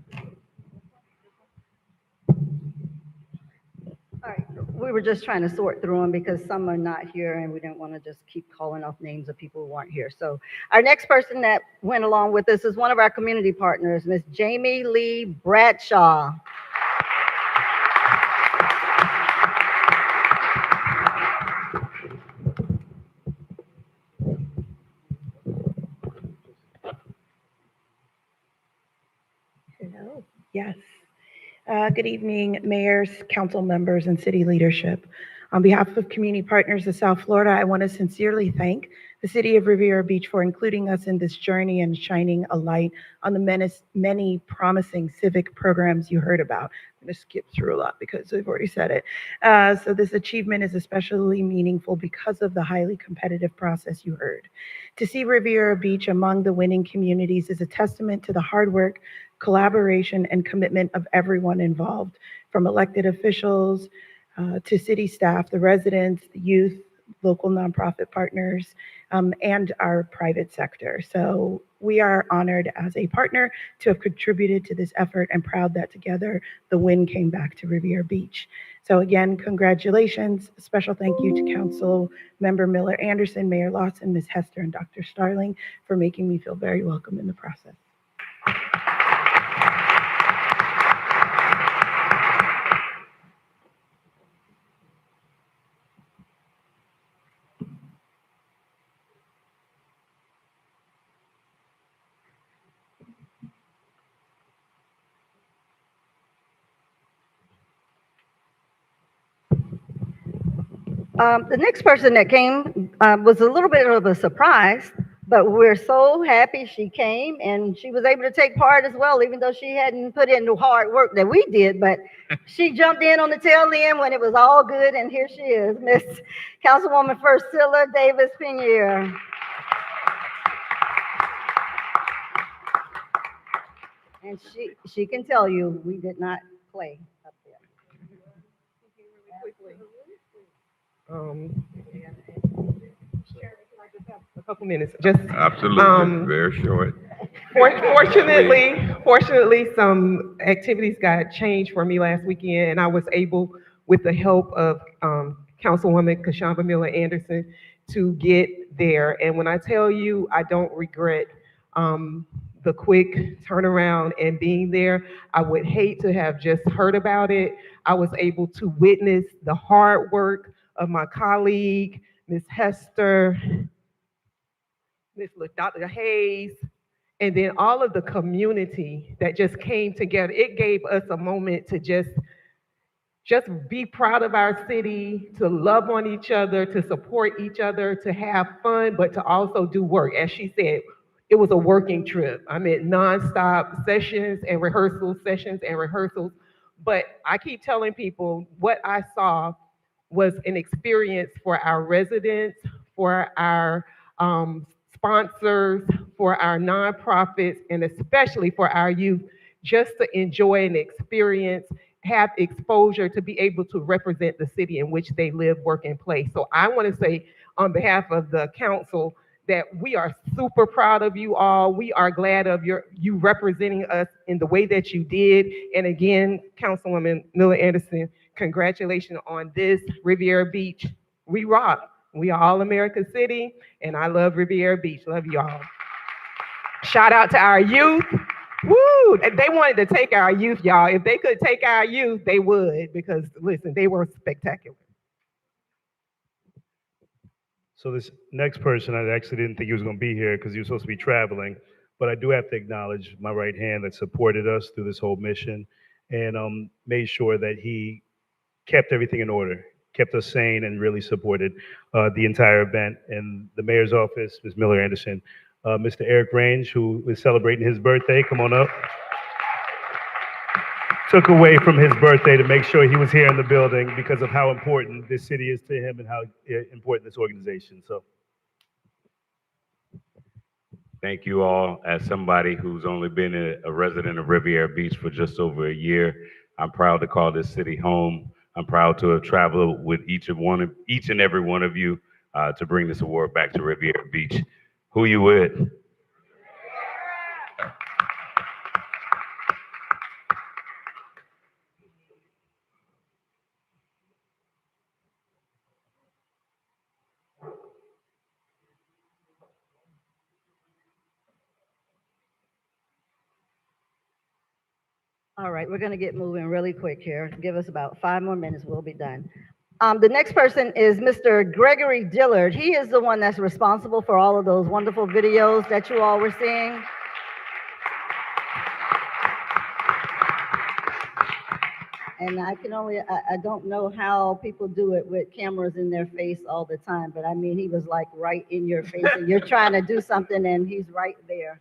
All right, we were just trying to sort through them because some are not here and we didn't want to just keep calling off names of people who weren't here. So our next person that went along with us is one of our community partners, Ms. Jamie Lee Bradshaw. Hello. Yes. Good evening, mayors, council members, and city leadership. On behalf of Community Partners of South Florida, I want to sincerely thank the City of Riviera Beach for including us in this journey and shining a light on the many promising civic programs you heard about. I'm going to skip through a lot because we've already said it. So this achievement is especially meaningful because of the highly competitive process you heard. To see Riviera Beach among the winning communities is a testament to the hard work, collaboration, and commitment of everyone involved, from elected officials to city staff, the residents, the youth, local nonprofit partners, and our private sector. So we are honored as a partner to have contributed to this effort and proud that together the win came back to Riviera Beach. So again, congratulations. A special thank you to Council Member Miller Anderson, Mayor Lawson, Ms. Hester, and Dr. Starling for making me feel very welcome in the process. The next person that came was a little bit of a surprise. But we're so happy she came and she was able to take part as well, even though she hadn't put in the hard work that we did. But she jumped in on the tail end when it was all good, and here she is, Miss Councilwoman Priscilla Davis Pinier. And she can tell you we did not play up there. A couple minutes, just Absolutely, very short. Fortunately, some activities got changed for me last weekend, and I was able, with the help of Councilwoman Kashamba Miller Anderson, to get there. And when I tell you, I don't regret the quick turnaround and being there. I would hate to have just heard about it. I was able to witness the hard work of my colleague, Ms. Hester, Dr. Hayes, and then all of the community that just came together. It gave us a moment to just be proud of our city, to love on each other, to support each other, to have fun, but to also do work. As she said, it was a working trip. I mean, nonstop sessions and rehearsals. But I keep telling people what I saw was an experience for our residents, for our sponsors, for our nonprofits, and especially for our youth, just to enjoy and experience, have exposure to be able to represent the city in which they live, work, and play. So I want to say on behalf of the council that we are super proud of you all. We are glad of you representing us in the way that you did. And again, Councilwoman Miller Anderson, congratulations on this. Riviera Beach, we rock. We are all America City, and I love Riviera Beach. Love you all. Shout out to our youth. Woo! They wanted to take our youth, y'all. If they could take our youth, they would, because listen, they were spectacular. So this next person, I actually didn't think he was going to be here because he was supposed to be traveling, but I do have to acknowledge my right hand that supported us through this whole mission and made sure that he kept everything in order, kept us sane, and really supported the entire event. And the mayor's office, Ms. Miller Anderson, Mr. Eric Range, who is celebrating his birthday, come on up. Took away from his birthday to make sure he was here in the building because of how important this city is to him and how important this organization. So, thank you all. As somebody who's only been a resident of Riviera Beach for just over a year, I'm proud to call this city home. I'm proud to have traveled with each and every one of you to bring this award back to Riviera Beach. Who you with? All right, we're going to get moving really quick here. Give us about 5 more minutes, we'll be done. The next person is Mr. Gregory Dillard. He is the one that's responsible for all of those wonderful videos that you all were seeing. And I don't know how people do it with cameras in their face all the time, but I mean, he was like right in your face and you're trying to do something and he's right there.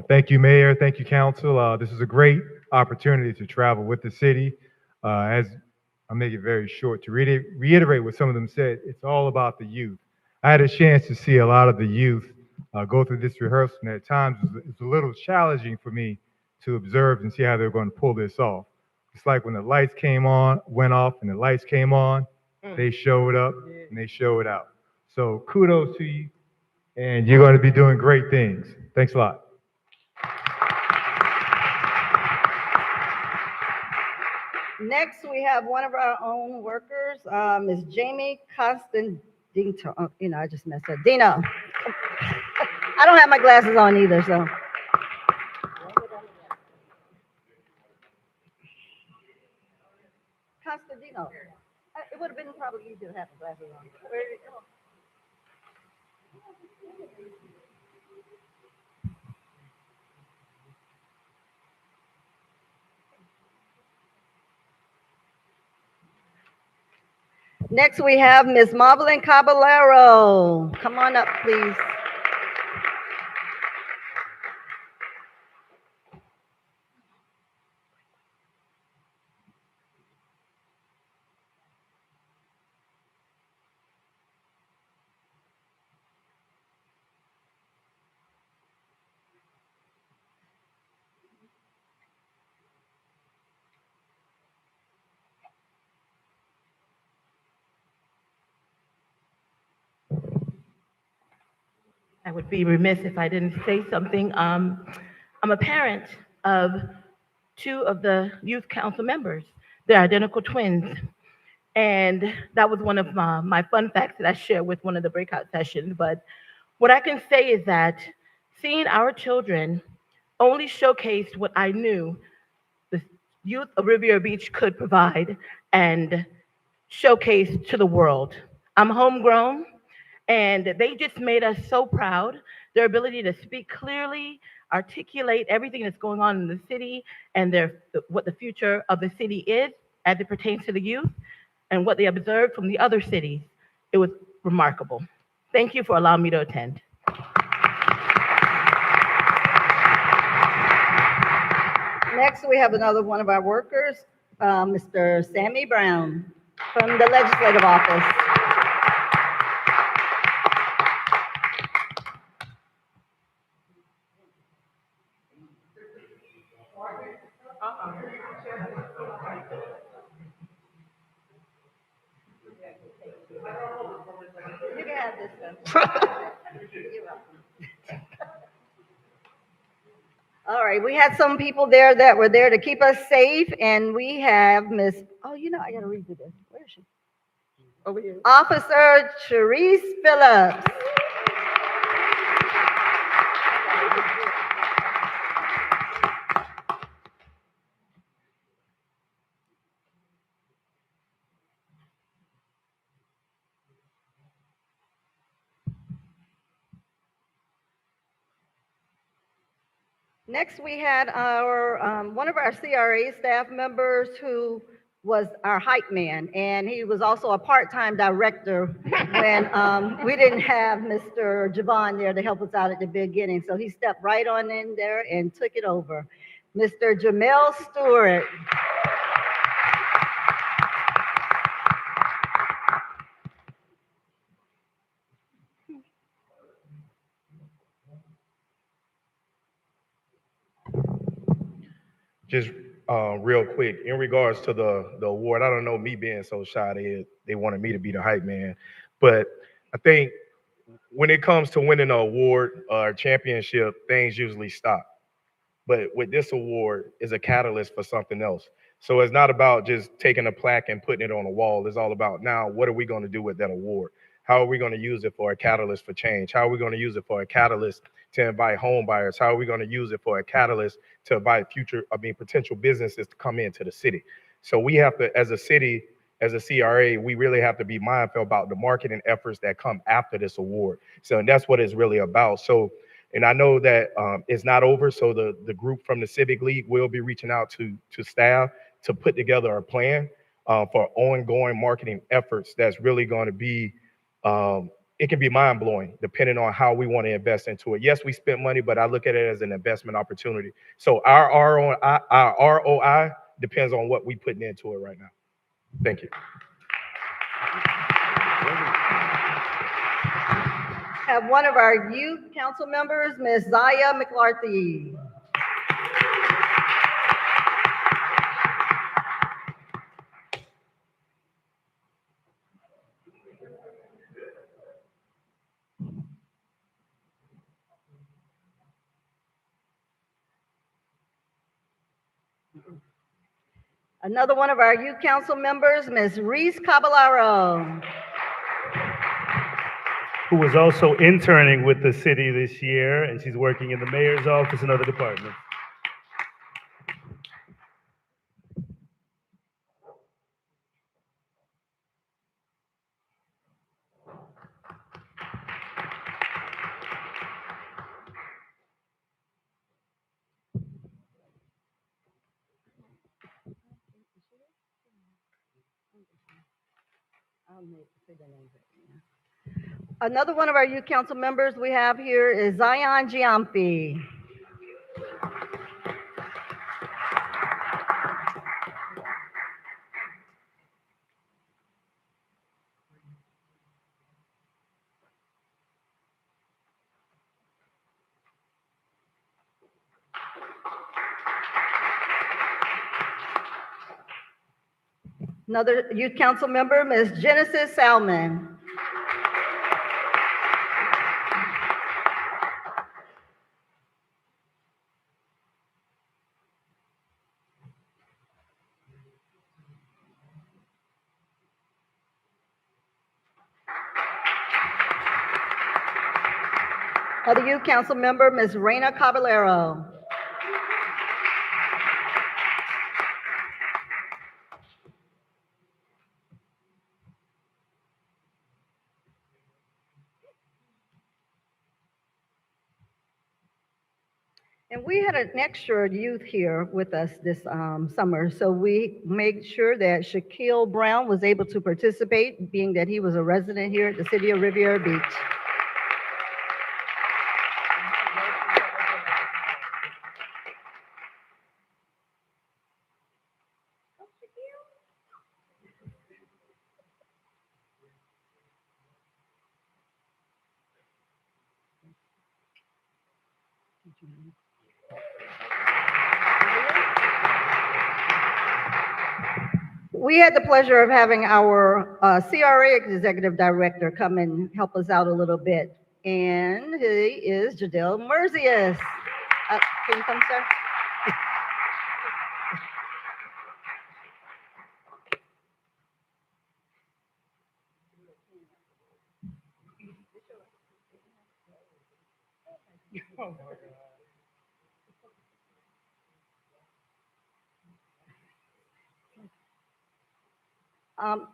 Thank you, Mayor. Thank you, Council. This is a great opportunity to travel with the city. As I'll make it very short, to reiterate what some of them said, it's all about the youth. I had a chance to see a lot of the youth go through this rehearsal, and at times it's a little challenging for me to observe and see how they're going to pull this off. It's like when the lights went off and the lights came on, they showed up and they showed out. So kudos to you, and you're going to be doing great things. Thanks a lot. Next, we have one of our own workers, Ms. Jamie Costantino. I just messed up. Dino. I don't have my glasses on either, so. Costantino. It would have been probably easier to have the glasses on. Where did it go? Next, we have Ms. Marvelyn Caballero. Come on up, please. I would be remiss if I didn't say something. I'm a parent of two of the youth council members. They're identical twins. And that was one of my fun facts that I shared with one of the breakout sessions. But what I can say is that seeing our children only showcased what I knew the youth of Riviera Beach could provide and showcase to the world. I'm homegrown, and they just made us so proud. Their ability to speak clearly, articulate everything that's going on in the city, and what the future of the city is as it pertains to the youth, and what they observed from the other cities. It was remarkable. Thank you for allowing me to attend. Next, we have another one of our workers, Mr. Sammy Brown from the Legislative Office. You can have this one. You're welcome. All right, we had some people there that were there to keep us safe, and we have Miss, oh, you know, I gotta read this. Where is she? Over here. Officer Cherise Phillips. Next, we had our one of our CRA staff members who was our hype man, and he was also a part-time director when we didn't have Mr. Javon there to help us out at the beginning. So he stepped right on in there and took it over. Mr. Jamel Stewart. Just real quick, in regards to the award, I don't know, me being so shy, they wanted me to be the hype man. But I think when it comes to winning an award or championship, things usually stop. But with this award is a catalyst for something else. So it's not about just taking a plaque and putting it on a wall. It's all about now, what are we going to do with that award? How are we going to use it for a catalyst for change? How are we going to use it for a catalyst to invite home buyers? How are we going to use it for a catalyst to invite potential businesses to come into the city? So we have to, as a city, as a CRA, we really have to be mindful about the marketing efforts that come after this award. So and that's what it's really about. So, and I know that it's not over. So the group from the Civic League will be reaching out to staff to put together a plan for ongoing marketing efforts that's really going to be, it can be mind-blowing depending on how we want to invest into it. Yes, we spent money, but I look at it as an investment opportunity. So our ROI depends on what we're putting into it right now. Thank you. Have one of our youth council members, Ms. Zaya McClarty. Another one of our youth council members, Ms. Reese Caballero. Who was also interning with the city this year, and she's working in the mayor's office and other departments. Another one of our youth council members we have here is Zion Giampi. Another youth council member, Ms. Genesis Salmon. Other youth council member, Ms. Reina Caballero. And we had an extra youth here with us this summer, so we made sure that Shaquille Brown was able to participate, being that he was a resident here at the city of Riviera Beach. We had the pleasure of having our CRA executive director come and help us out a little bit. And he is Jadel Merzius. Can you come, sir?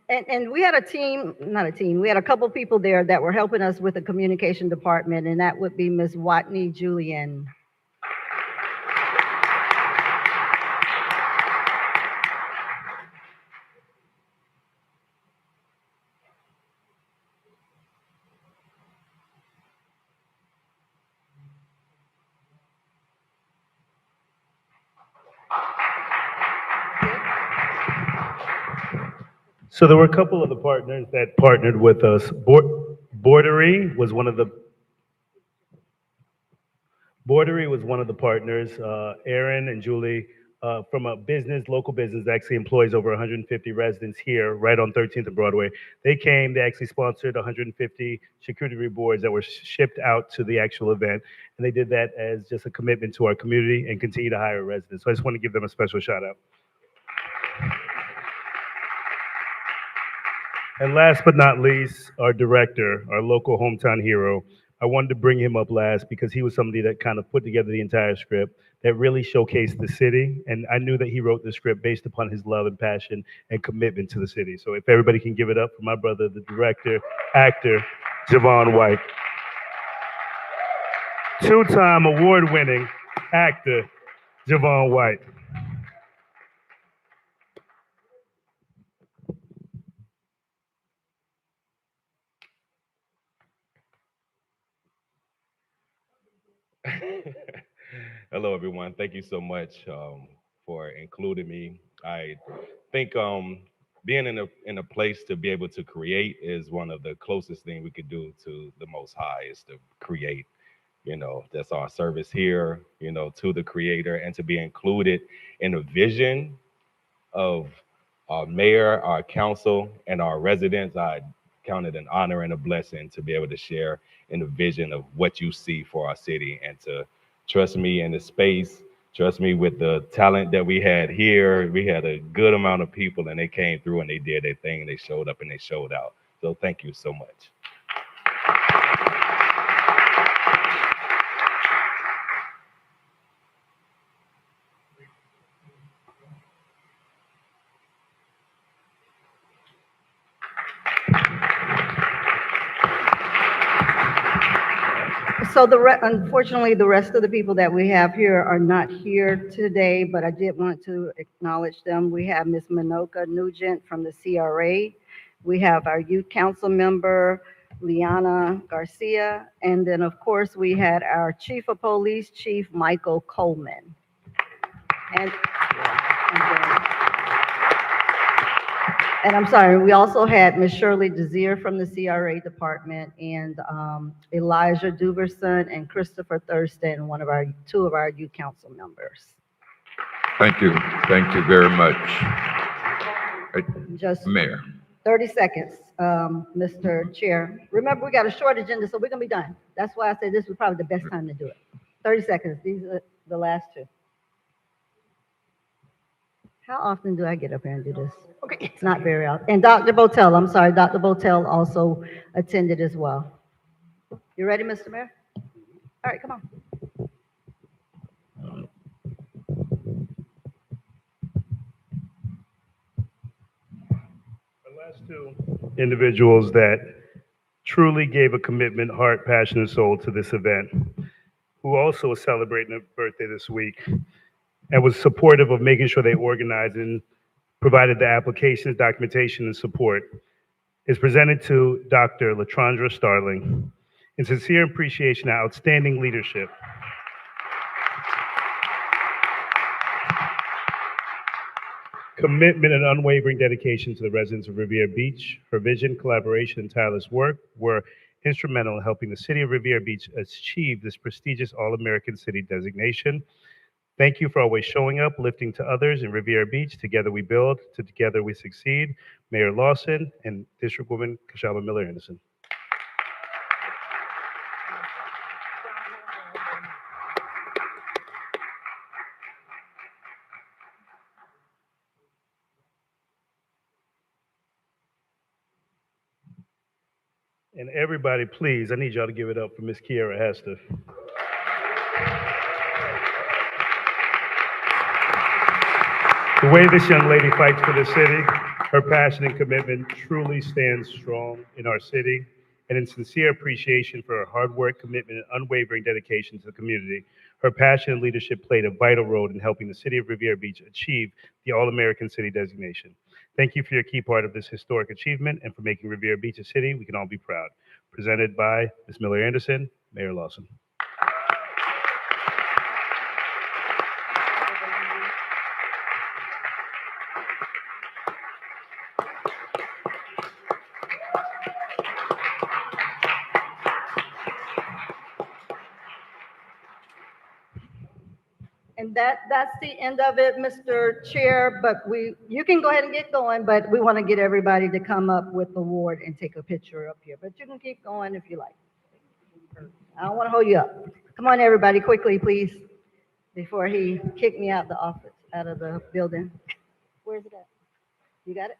And we had a team, not a team, we had a couple people there that were helping us with the communication department, and that would be Ms. Watney Julian. So there were a couple of the partners that partnered with us. Bordery was one of the partners. Aaron and Julie from a local business, actually employs over 150 residents here, right on 13th and Broadway. They came, they actually sponsored 150 charcuterie boards that were shipped out to the actual event. And they did that as just a commitment to our community and continue to hire residents. So I just want to give them a special shout out. And last but not least, our director, our local hometown hero. I wanted to bring him up last because he was somebody that kind of put together the entire script that really showcased the city. And I knew that he wrote the script based upon his love and passion and commitment to the city. So if everybody can give it up for my brother, the director, actor, Javon White. Two-time award-winning actor, Javon White. Hello, everyone. Thank you so much for including me. I think being in a place to be able to create is one of the closest things we could do to the Most High, is to create. You know, that's our service here, you know, to the Creator, and to be included in a vision of our mayor, our council, and our residents. I count it an honor and a blessing to be able to share in the vision of what you see for our city, and to trust me in the space, trust me with the talent that we had here. We had a good amount of people, and they came through and they did their thing, and they showed up and they showed out. So thank you so much. So unfortunately, the rest of the people that we have here are not here today, but I did want to acknowledge them. We have Ms. Minoka Nugent from the CRA, We have our youth council member, Liana Garcia, and then, of course, we had our chief of police, Chief Michael Coleman. And I'm sorry, we also had Ms. Shirley Desir from the CRA department, and Elijah Duverson and Christopher Thurston, two of our youth council members. Thank you very much. Just Mayor. 30 seconds, Mr. Chair. Remember, we got a short agenda, so we're gonna be done. That's why I said this was probably the best time to do it. 30 seconds, these are the last two. How often do I get up here and do this? Okay. It's not very often. And Dr. Botel, I'm sorry, Dr. Botel also attended as well. You ready, Mr. Mayor? All right, come on. The last two individuals that truly gave a commitment, heart, passion, and soul to this event, who also is celebrating a birthday this week, and was supportive of making sure they organized and provided the applications, documentation, and support, is presented to Dr. LaTrondra Starling in sincere appreciation and outstanding leadership. Commitment and unwavering dedication to the residents of Riviera Beach. Her vision, collaboration, and tireless work were instrumental in helping the city of Riviera Beach achieve this prestigious All-American City designation. Thank you for always showing up, lifting to others in Riviera Beach. Together we build, together we succeed. Mayor Lawson and Districtwoman Kashaba Miller Anderson. And everybody, please, I need y'all to give it up for Miss Kiera Hester. The way this young lady fights for the city, her passion and commitment truly stands strong in our city. And in sincere appreciation for her hard work, commitment, and unwavering dedication to the community, her passion and leadership played a vital role in helping the city of Riviera Beach achieve the All-American City designation. Thank you for your key part of this historic achievement and for making Riviera Beach a city we can all be proud. Presented by Ms. Miller Anderson, Mayor Lawson. And that's the end of it, Mr. Chair, but you can go ahead and get going, but we want to get everybody to come up with the award and take a picture up here, but you can keep going if you like. I don't want to hold you up. Come on, everybody, quickly, please, before he kicked me out the office, out of the building. Where's it at? You got it?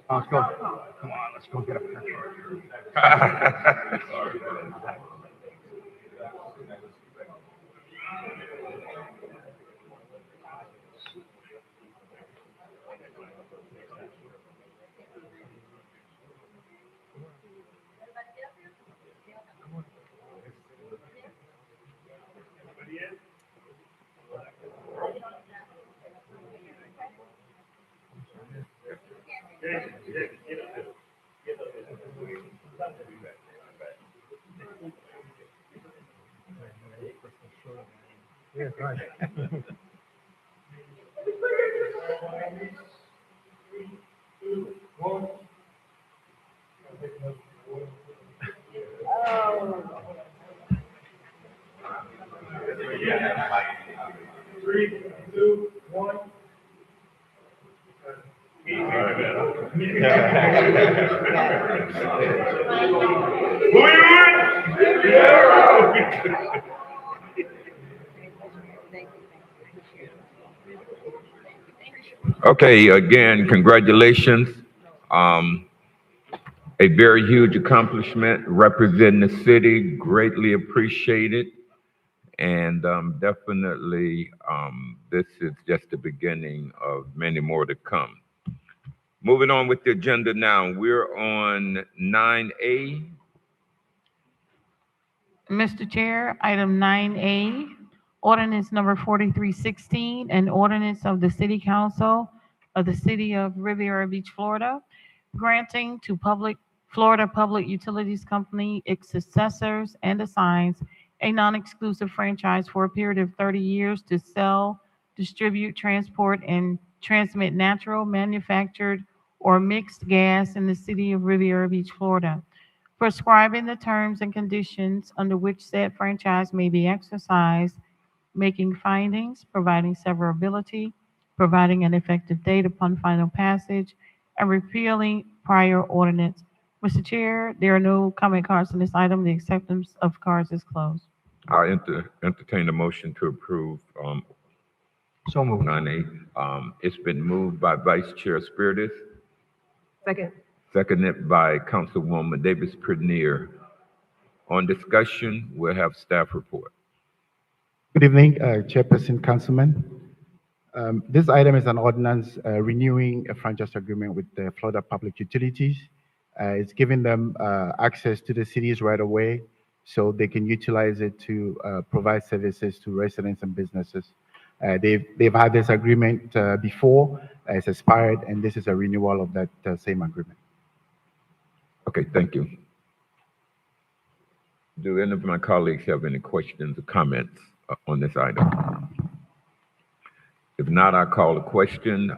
Let's go. Come on, let's go get a picture. Yeah, right. Three, two, one. Okay, again, congratulations. A very huge accomplishment, representing the city, greatly appreciated. And definitely, this is just the beginning of many more to come. Moving on with the agenda now, we're on 9A. Mr. Chair, item 9A, ordinance number 4316, an ordinance of the City Council of the City of Riviera Beach, Florida, granting to Florida Public Utilities Company, its successors and assigns a non-exclusive franchise for a period of 30 years to sell, distribute, transport, and transmit natural, manufactured, or mixed gas in the City of Riviera Beach, Florida, prescribing the terms and conditions under which said franchise may be exercised, making findings, providing severability, providing an effective date upon final passage, and repealing prior ordinance. Mr. Chair, there are no comment cards on this item. The acceptance of cards is closed. I entertain a motion to approve. So moved. 9A. It's been moved by Vice Chair Spiritus, Second. seconded by Councilwoman Davis Prenier. On discussion, we'll have staff report. Good evening, Chairperson, Councilman. This item is an ordinance renewing a franchise agreement with the Florida Public Utilities. It's giving them access to the cities right away so they can utilize it to provide services to residents and businesses. They've had this agreement before, it's expired, and this is a renewal of that same agreement. Okay, thank you. Do any of my colleagues have any questions or comments on this item? If not, I call the question.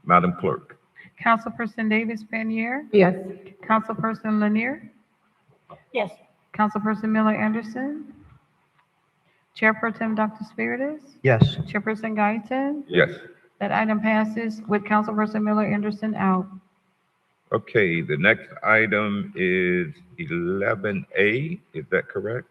Madam Clerk. Councilperson Davis Panier? Yes. Councilperson Lanier? Yes. Councilperson Miller Anderson? Chair Pro Tem Dr. Spiritus? Yes. Chairperson Guyton? Yes. That item passes with Councilperson Miller Anderson out. Okay, the next item is 11A. Is that correct?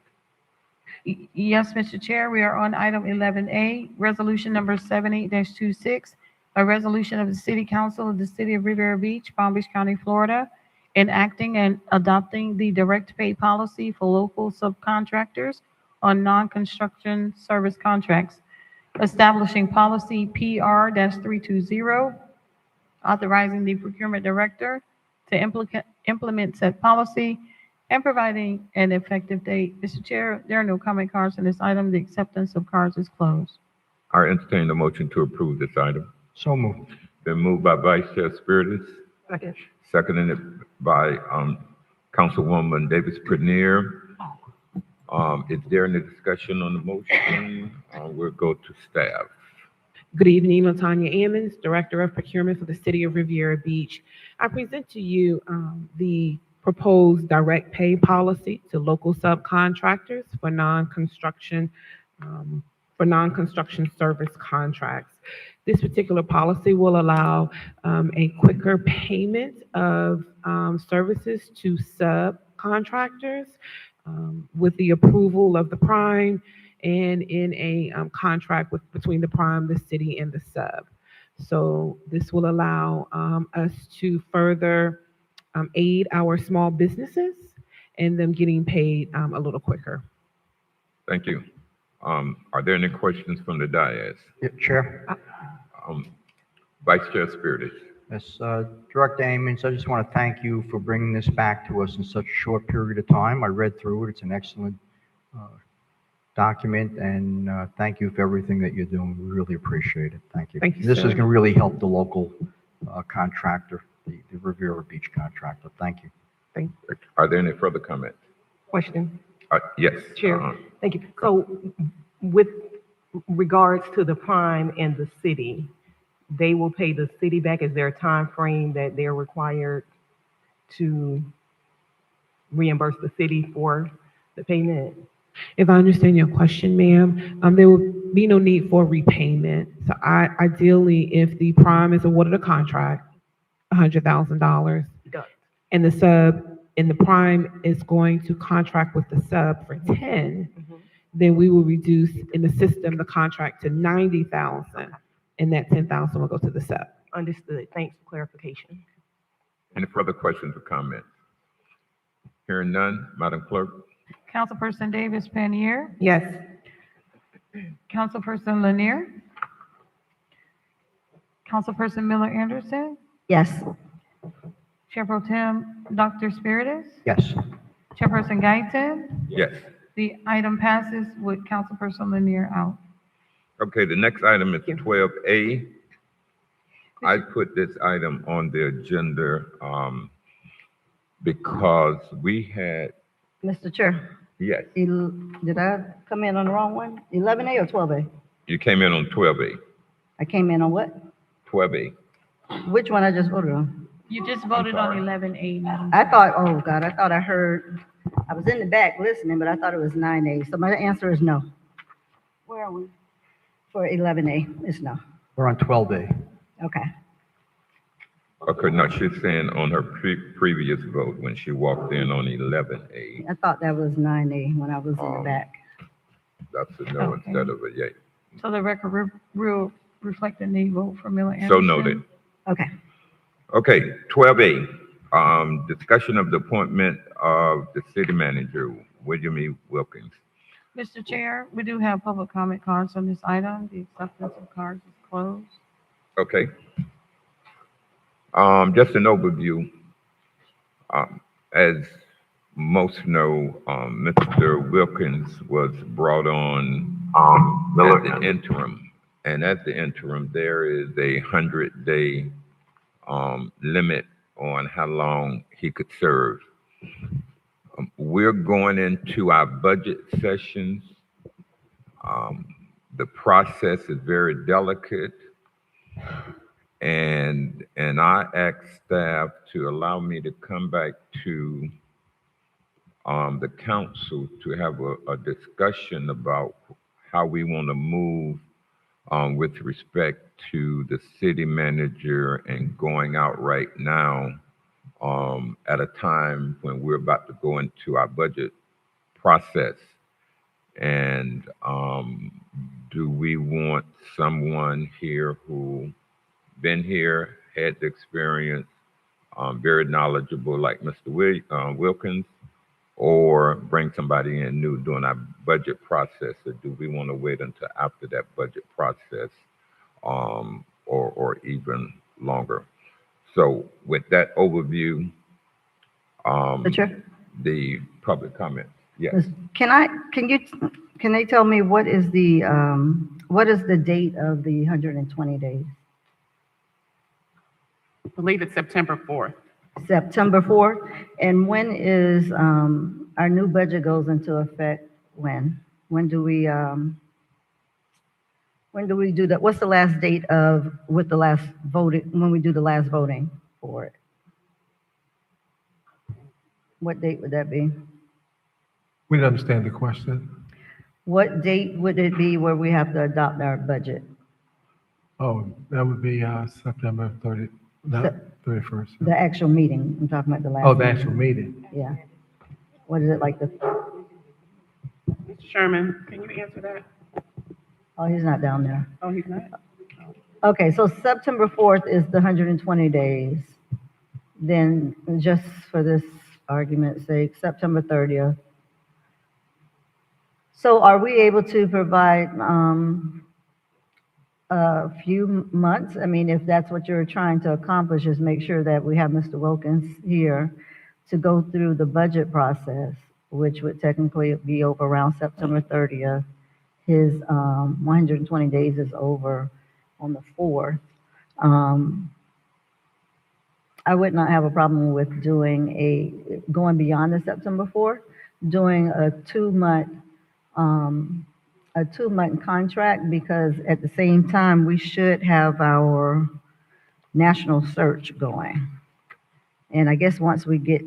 Yes, Mr. Chair, we are on item 11A, resolution number 78-26, a resolution of the City Council of the City of Riviera Beach, Palm Beach County, Florida, enacting and adopting the direct pay policy for local subcontractors on non-construction service contracts, establishing policy PR-320, authorizing the procurement director to implement said policy, and providing an effective date. Mr. Chair, there are no comment cards on this item. The acceptance of cards is closed. I entertain the motion to approve this item. So moved. Been moved by Vice Chair Spiritus, Second. seconded by Councilwoman Davis Prenier. Is there any discussion on the motion? We'll go to staff. Good evening, Latanya Ammons, Director of Procurement for the City of Riviera Beach. I present to you the proposed direct pay policy to local subcontractors for non-construction service contracts. This particular policy will allow a quicker payment of services to subcontractors with the approval of the prime and in a contract between the prime, the city, and the sub. So this will allow us to further aid our small businesses and them getting paid a little quicker. Thank you. Are there any questions from the dais? Chair. Vice Chair Spiritus. Yes, Director Ammons, I just want to thank you for bringing this back to us in such a short period of time. I read through it. It's an excellent document, and thank you for everything that you're doing. We really appreciate it. Thank you. Thank you, This is sir. going to really help the local contractor, the Riviera Beach contractor. Thank you. Thank you. Are there any further comments? Question, Yes. Chair. Thank you. So with regards to the prime and the city, they will pay the city back. Is there a time frame that they're required to reimburse the city for the payment? If I understand your question, ma'am, there will be no need for repayment. So ideally, if the prime is awarded a contract, $100,000, and the sub and the prime is going to contract with the sub for 10, then we will reduce in the system the contract to 90,000, and that 10,000 will go to the sub. Understood. Thanks for clarification. Any further questions or comments? Hearing none, Madam Clerk? Councilperson Davis Panier, Yes. Councilperson Lanier, Councilperson Miller Anderson, Yes. Chair Pro Tem Dr. Spiritus, Yes. Chairperson Guyton. Yes. The item passes with Councilperson Lanier out. Okay, the next item is 12A. I put this item on the agenda because we had, Mr. Chair, yes, did I come in on the wrong one? 11A or 12A? you came in on 12A. I came in on what? 12A. Which one I just voted on? You just voted on 11A, Madam. I thought, oh God, I thought I heard, I was in the back listening, but I thought it was 9A. So my answer is no. Where are we? For 11A, it's no. We're on 12A. Okay. Okay, no, she's saying on her previous vote when she walked in on 11A. I thought that was 9A when I was in the back. That's a no Okay. instead of a yay. So the record will reflect a nay vote for Miller Anderson. So noted. Okay. Okay, 12A, discussion of the appointment of the city manager, William E. Wilkins. Mr. Chair, we do have public comment cards on this item. The acceptance of cards is closed. Okay. Just an overview. As most know, Mr. Wilkins was brought on as the interim. And at the interim, there is a 100-day limit on how long he could serve. We're going into our budget sessions. The process is very delicate. And I asked staff to allow me to come back to the council to have a discussion about how we want to move with respect to the city manager and going out right now at a time when we're about to go into our budget process. And do we want someone here who been here, had the experience, very knowledgeable like Mr. Wilkins, or bring somebody in new during our budget process, or do we want to wait until after that budget process, or even longer? So with that overview, the public comment. Yes. Can they tell me what is the date of the 120 days? I believe it's September 4th. September 4th? And when is, our new budget goes into effect when? When do we do that? What's the last date with the last voting, when we do the last voting for it? What date would that be? We didn't understand the question. What date would it be where we have to adopt our budget? Oh, that would be September 31st. The actual meeting, I'm talking about the last. Oh, the actual meeting. Yeah. What is it like Mr. Sherman, can you answer that? Oh, he's not down there. Oh, he's not? Okay, so September 4th is the 120 days. Then, just for this argument's sake, September 30th. So are we able to provide a few months? I mean, if that's what you're trying to accomplish, is make sure that we have Mr. Wilkins here to go through the budget process, which would technically be over around September 30th. His 120 days is over on the 4th. I would not have a problem with going beyond the September 4th, doing a two-month contract, because at the same time, we should have our national search going. And I guess once we get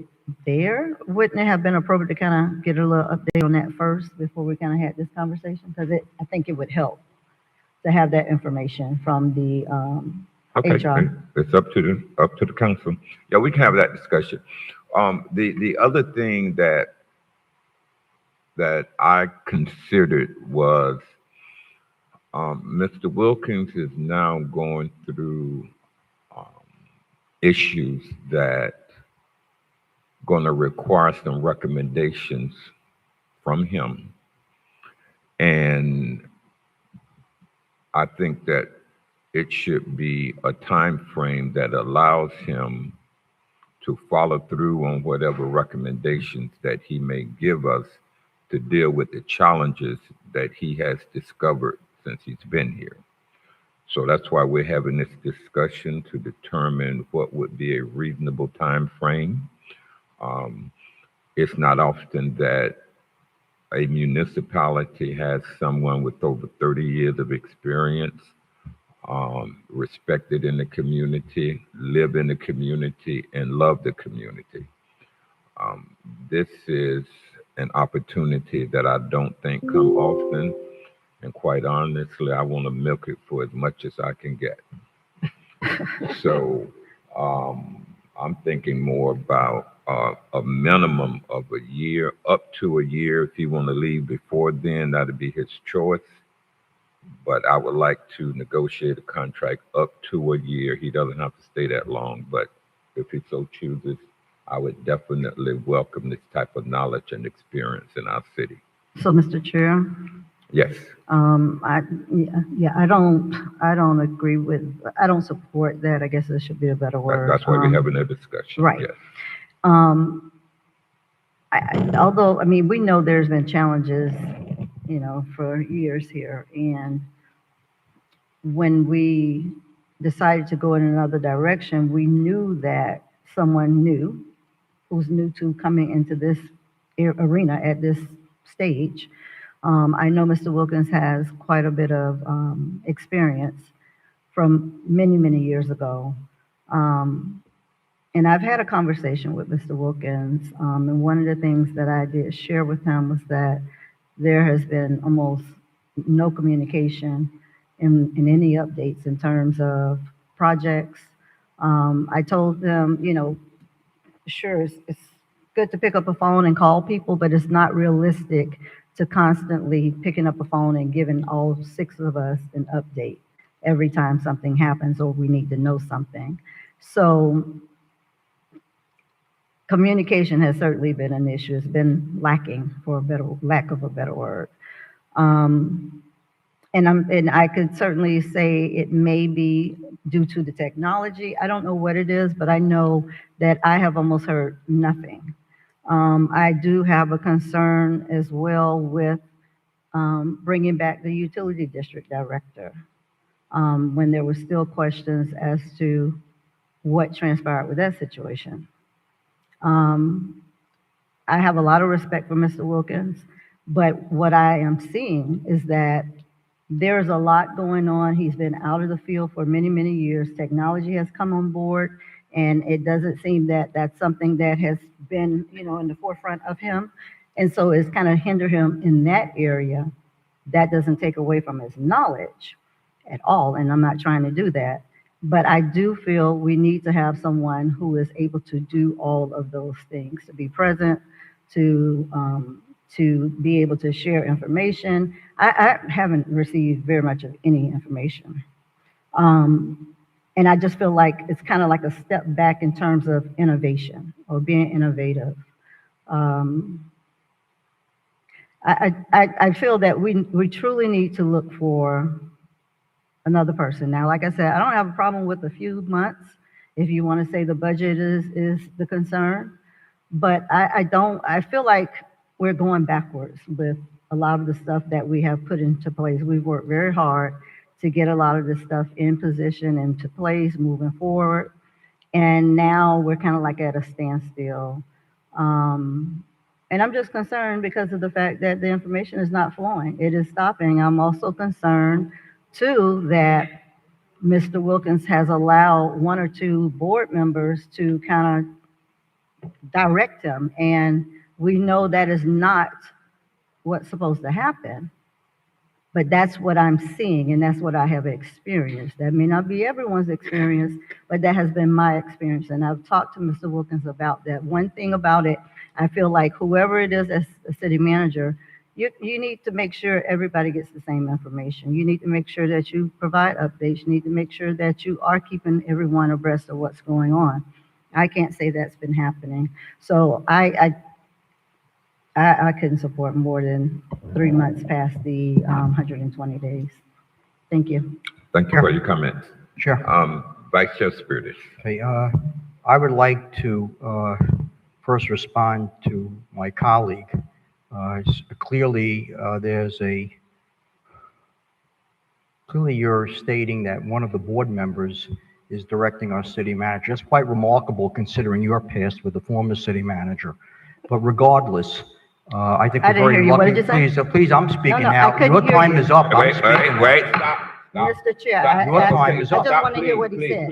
there, wouldn't it have been appropriate to kind of get a little update on that first before we kind of had this conversation? Because I think it would help to have that information from the Okay, HR. it's up to the council. Yeah, we can have that discussion. The other thing that I considered was Mr. Wilkins is now going through issues that going to require some recommendations from him. And I think that it should be a time frame that allows him to follow through on whatever recommendations that he may give us to deal with the challenges that he has discovered since he's been here. So that's why we're having this discussion to determine what would be a reasonable time frame. It's not often that a municipality has someone with over 30 years of experience, respected in the community, live in the community, and love the community. This is an opportunity that I don't think come often, and quite honestly, I want to milk it for as much as I can get. So I'm thinking more about a minimum of a year, up to a year. If he want to leave before then, that'd be his choice. But I would like to negotiate a contract up to a year. He doesn't have to stay that long, but if he so chooses, I would definitely welcome this type of knowledge and experience in our city. So, Mr. Chair, Yes. I don't agree with, I don't support that. I guess there should be a better word. That's why we're having a discussion. Right. Yes. Although, I mean, we know there's been challenges, you know, for years here. And when we decided to go in another direction, we knew that someone new, who's new to coming into this arena at this stage. I know Mr. Wilkins has quite a bit of experience from many, many years ago. And I've had a conversation with Mr. Wilkins, and one of the things that I did share with him was that there has been almost no communication in any updates in terms of projects. I told them, you know, sure, it's good to pick up a phone and call people, but it's not realistic to constantly picking up a phone and giving all 6 of us an update every time something happens or we need to know something. So communication has certainly been an issue. It's been lacking, for a better lack of a better word. And I could certainly say it may be due to the technology. I don't know what it is, but I know that I have almost heard nothing. I do have a concern as well with bringing back the utility district director, when there were still questions as to what transpired with that situation. I have a lot of respect for Mr. Wilkins, but what I am seeing is that there's a lot going on. He's been out of the field for many, many years. Technology has come on board, and it doesn't seem that that's something that has been, you know, in the forefront of him. And so it's kind of hindered him in that area. That doesn't take away from his knowledge at all, and I'm not trying to do that. But I do feel we need to have someone who is able to do all of those things, to be present, to be able to share information. I haven't received very much of any information. And I just feel like it's kind of like a step back in terms of innovation or being innovative. I feel that we truly need to look for another person. Now, like I said, I don't have a problem with a few months if you want to say the budget is the concern, but I feel like we're going backwards with a lot of the stuff that we have put into place. We've worked very hard to get a lot of this stuff in position and to place moving forward. And now we're kind of like at a standstill. And I'm just concerned because of the fact that the information is not flowing. It is stopping. I'm also concerned too that Mr. Wilkins has allowed 1 or 2 board members to kind of direct him. And we know that is not what's supposed to happen. But that's what I'm seeing, and that's what I have experienced. That may not be everyone's experience, but that has been my experience. And I've talked to Mr. Wilkins about that. One thing about it, I feel like whoever it is as a city manager, You need to make sure everybody gets the same information. You need to make sure that you provide updates. You need to make sure that you are keeping everyone abreast of what's going on. I can't say that's been happening. So I couldn't support more than 3 months past the 120 days. Thank you. Thank you for your comments. Sure. Vice Chair Spiritus. Okay, I would like to first respond to my colleague. Clearly, clearly you're stating that one of the board members is directing our city manager. That's quite remarkable considering your past with the former city manager. But regardless, I think I we're didn't hear very you. What lucky. did you say? Please, I'm speaking No, I now. couldn't Your hear time you. is up. I'm Wait, speaking. stop. Mr. Chair, Stop. Your time is I up. just want to hear what he Please, said.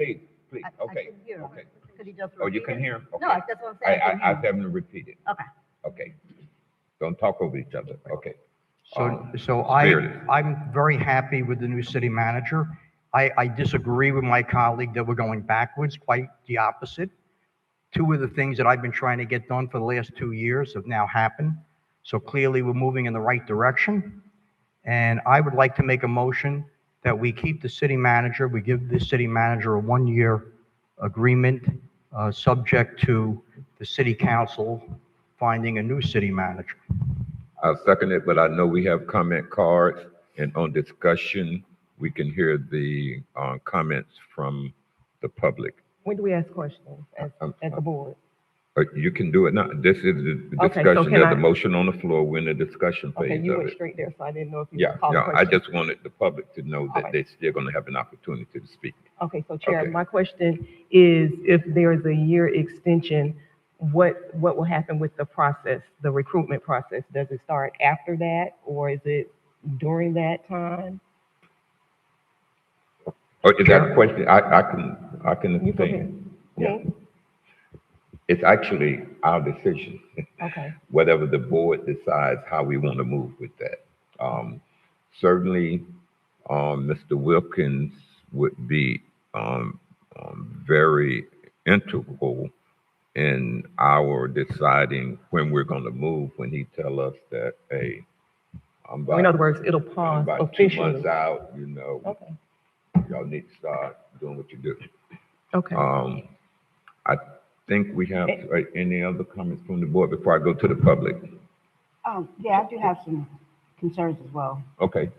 please. I Okay. couldn't hear him. Okay. Could he just Oh, you repeat can it? hear him? No, Okay. that's what I'm saying. I couldn't I hear have him. him to repeat it. Okay. Okay. Don't talk over each other. Okay. So Spiritus. I'm very happy with the new city manager. I disagree with my colleague that we're going backwards, quite the opposite. Two of the things that I've been trying to get done for the last 2 years have now happened. So clearly we're moving in the right direction. And I would like to make a motion that we keep the city manager, we give the city manager a 1-year agreement, subject to the city council finding a new city manager. I'll second it, but I know we have comment cards, and on discussion, we can hear the comments from the public. When do we ask questions as a board? You can do it now. This is the Okay, so discussion. can There's I- a motion on the floor. We're in the discussion Okay, phase you of went it. straight there, so I didn't know if you Yeah, called a yeah. I question. just wanted the public to know that right. they're still going to have an opportunity to speak. Okay, so Chair, Okay. my question is, if there is a year extension, what will happen with the process, the recruitment process? Does it start after that, or is it during that time? Oh, is that a question? I can You go think. ahead. Yeah. It's actually our decision. Okay. Whatever the board decides how we want to move with that. Certainly, Mr. Wilkins would be very integral in our deciding when we're going to move, when he tell us that, hey, I'm So in other about, words, it'll I'm pause about 2 officially. months out, Okay. y'all need to start doing what you do. Okay. I think we have any other comments from the board before I go to the public. Yeah, I do have some concerns as well. Okay.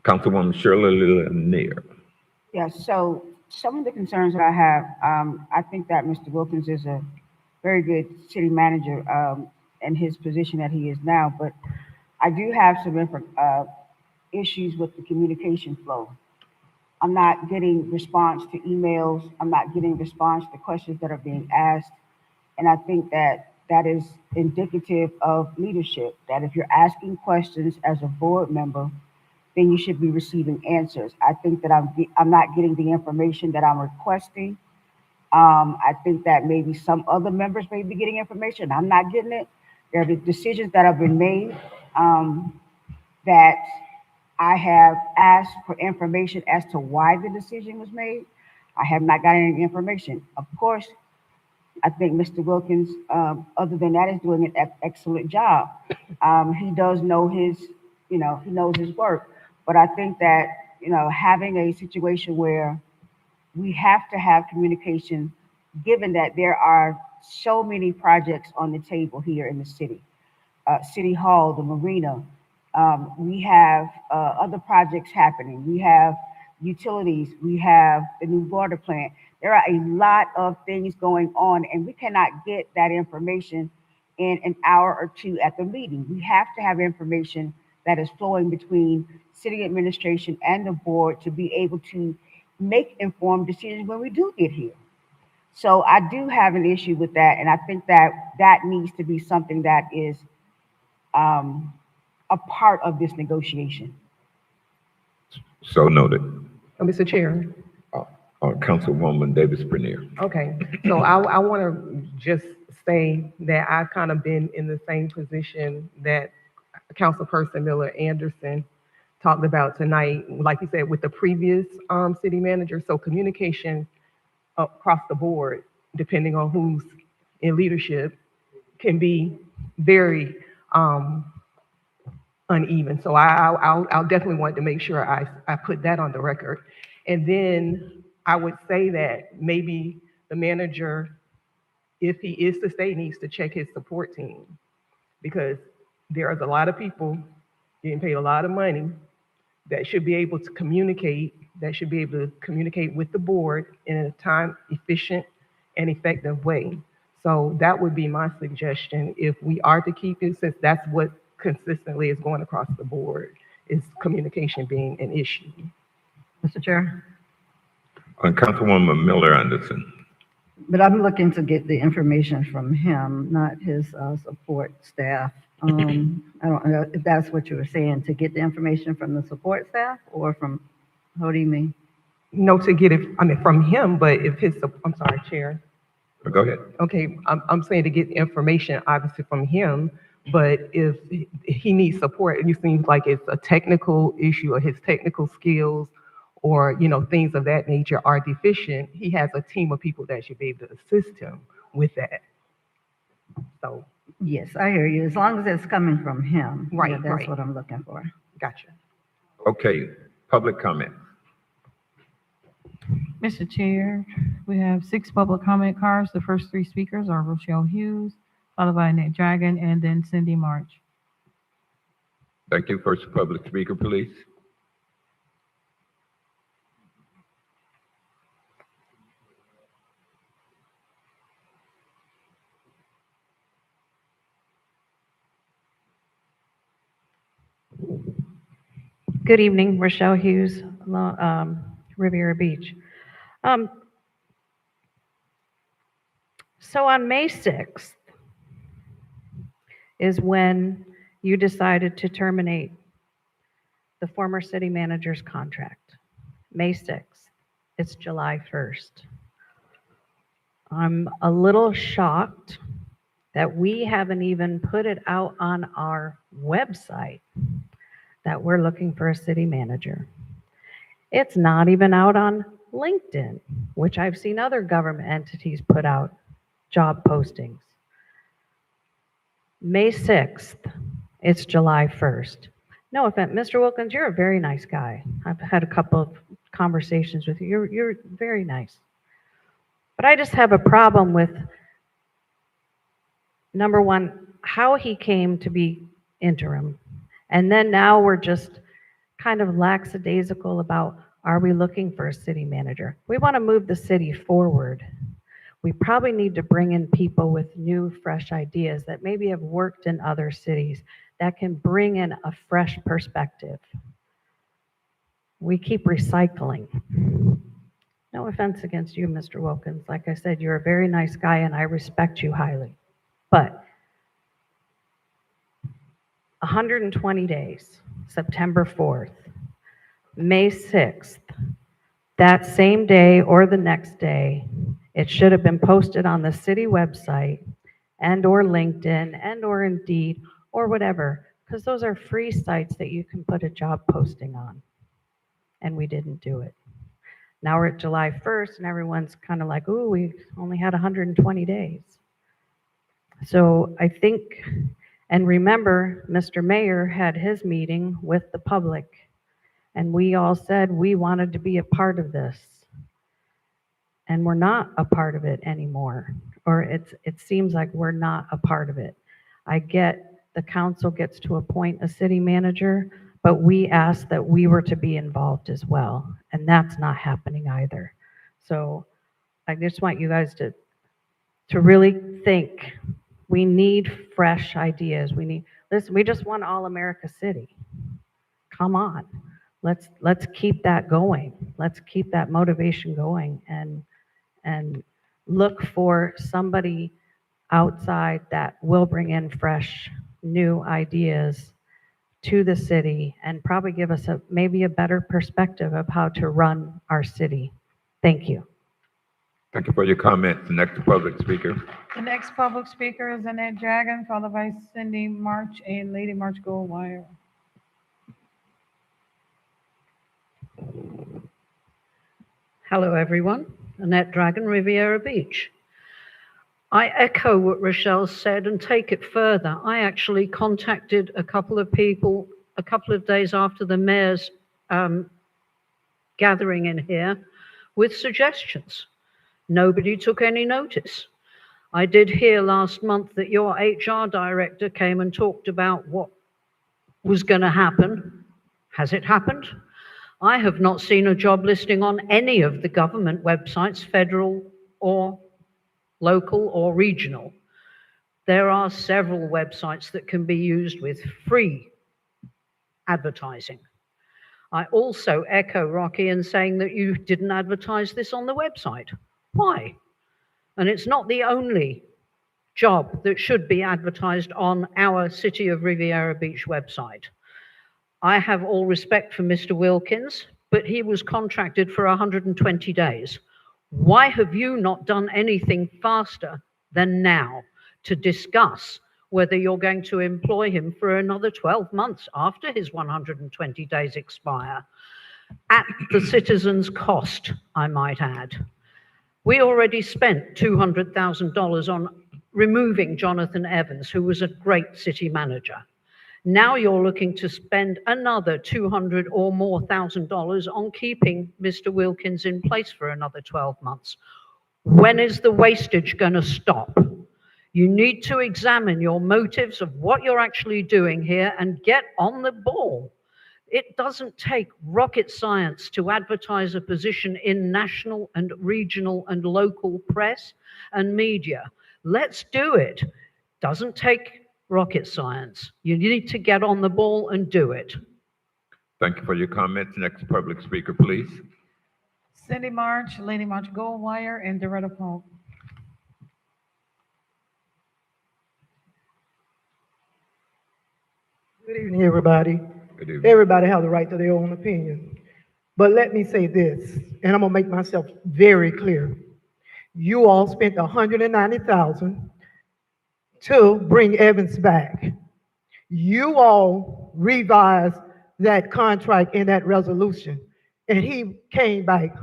Councilwoman Shirley Lanier. Yeah, so some of the concerns that I have, I think that Mr. Wilkins is a very good city manager in his position that he is now, but I do have some issues with the communication flow. I'm not getting response to emails. I'm not getting response to questions that are being asked. And I think that that is indicative of leadership, that if you're asking questions as a board member, then you should be receiving answers. I think that I'm not getting the information that I'm requesting. I think that maybe some other members may be getting information. I'm not getting it. There are the decisions that have been made that I have asked for information as to why the decision was made. I have not gotten any information. Of course, I think Mr. Wilkins, other than that, is doing an excellent job. He does know his, he knows his work. But I think that, having a situation where we have to have communication, given that there are so many projects on the table here in the city, City Hall, the marina, we have other projects happening. We have utilities. We have the new water plant. There are a lot of things going on, and we cannot get that information in an hour or two at the meeting. We have to have information that is flowing between city administration and the board to be able to make informed decisions when we do get here. So I do have an issue with that, and I think that that needs to be something that is a part of this negotiation. So noted. Mr. Chair. Councilwoman Davis Bernier. Okay, so I want to just say that I've kind of been in the same position that Councilperson Miller Anderson talked about tonight, like you said, with the previous city manager. So communication across the board, depending on who's in leadership, can be very uneven. So I'll definitely want to make sure I put that on the record. And then I would say that maybe the manager, if he is to stay, needs to check his support team, because there's a lot of people getting paid a lot of money that should be able to communicate, with the board in a time efficient and effective way. So that would be my suggestion if we are to keep it, since that's what consistently is going across the board, is communication being an issue. Mr. Chair, Councilwoman Miller Anderson. but I'm looking to get the information from him, not his support staff. I don't know if that's what you were saying, to get the information from the support staff or from, what do you mean? No, to get it, I mean, from him, but if his, I'm sorry, Chair. Go ahead. Okay, I'm saying to get information, obviously from him, but if he needs support, and it seems like it's a technical issue or his technical skills or, things of that nature are deficient, he has a team of people that should be able to assist him with that. So. Yes, I hear you. As long as it's coming from him. Right, Yeah, that's right. what I'm looking for. Gotcha. Okay, public comment. Mr. Chair, we have 6 public comment cards. The first 3 speakers are Rochelle Hughes, followed by Annette Dragon, and then Cindy March. Thank you. First public speaker, please. Good evening, Rochelle Hughes, Riviera Beach. So on May 6th is when you decided to terminate the former city manager's contract. May 6th. It's July 1st. I'm a little shocked that we haven't even put it out on our website that we're looking for a city manager. It's not even out on LinkedIn, which I've seen other government entities put out job postings. May 6th, it's July 1st. No offense, Mr. Wilkins, you're a very nice guy. I've had a couple of conversations with you. You're very nice. But I just have a problem with, number one, how he came to be interim. And then now we're just kind of lackadaisical about, are we looking for a city manager? We want to move the city forward. We probably need to bring in people with new, fresh ideas that maybe have worked in other cities that can bring in a fresh perspective. We keep recycling. No offense against you, Mr. Wilkins. Like I said, you're a very nice guy and I respect you highly. But 120 days, September 4th, May 6th, that same day or the next day, it should have been posted on the city website and or LinkedIn and or Indeed or whatever, because those are free sites that you can put a job posting on. And we didn't do it. Now we're at July 1st and everyone's kind of like, ooh, we only had 120 days. So I think, and remember, Mr. Mayor had his meeting with the public and we all said we wanted to be a part of this. And we're not a part of it anymore, or it seems like we're not a part of it. I get the council gets to appoint a city manager, but we asked that we were to be involved as well, and that's not happening either. So I just want you guys to really think. We need fresh ideas. Listen, we just want All America City. Come on, let's keep that going. Let's keep that motivation going and look for somebody outside that will bring in fresh, new ideas to the city and probably give us maybe a better perspective of how to run our city. Thank you. Thank you for your comments. The next public speaker. The next public speaker is Annette Dragon, followed by Cindy March and Lady March Goldwire. Hello, everyone. Annette Dragon, Riviera Beach. I echo what Rochelle said and take it further. I actually contacted a couple of people a couple of days after the mayor's gathering in here with suggestions. Nobody took any notice. I did hear last month that your HR director came and talked about what was going to happen. Has it happened? I have not seen a job listing on any of the government websites, federal or local or regional. There are several websites that can be used with free advertising. I also echo Rocky in saying that you didn't advertise this on the website. Why? And it's not the only job that should be advertised on our City of Riviera Beach website. I have all respect for Mr. Wilkins, but he was contracted for 120 days. Why have you not done anything faster than now to discuss whether you're going to employ him for another 12 months after his 120 days expire? At the citizens' cost, I might add. We already spent $200,000 on removing Jonathan Evans, who was a great city manager. Now you're looking to spend another $200,000 or more on keeping Mr. Wilkins in place for another 12 months. When is the wastage going to stop? You need to examine your motives of what you're actually doing here and get on the ball. It doesn't take rocket science to advertise a position in national and regional and local press and media. Let's do it. Doesn't take rocket science. You need to get on the ball and do it. Thank you for your comments. Next public speaker, please. Cindy March, Lady March Goldwire, and Doretta Paul. Good evening, everybody. Good evening. Everybody has the right to their own opinion. But let me say this, and I'm gonna make myself very clear. You all spent $190,000 to bring Evans back. You all revised that contract in that resolution, and he came back.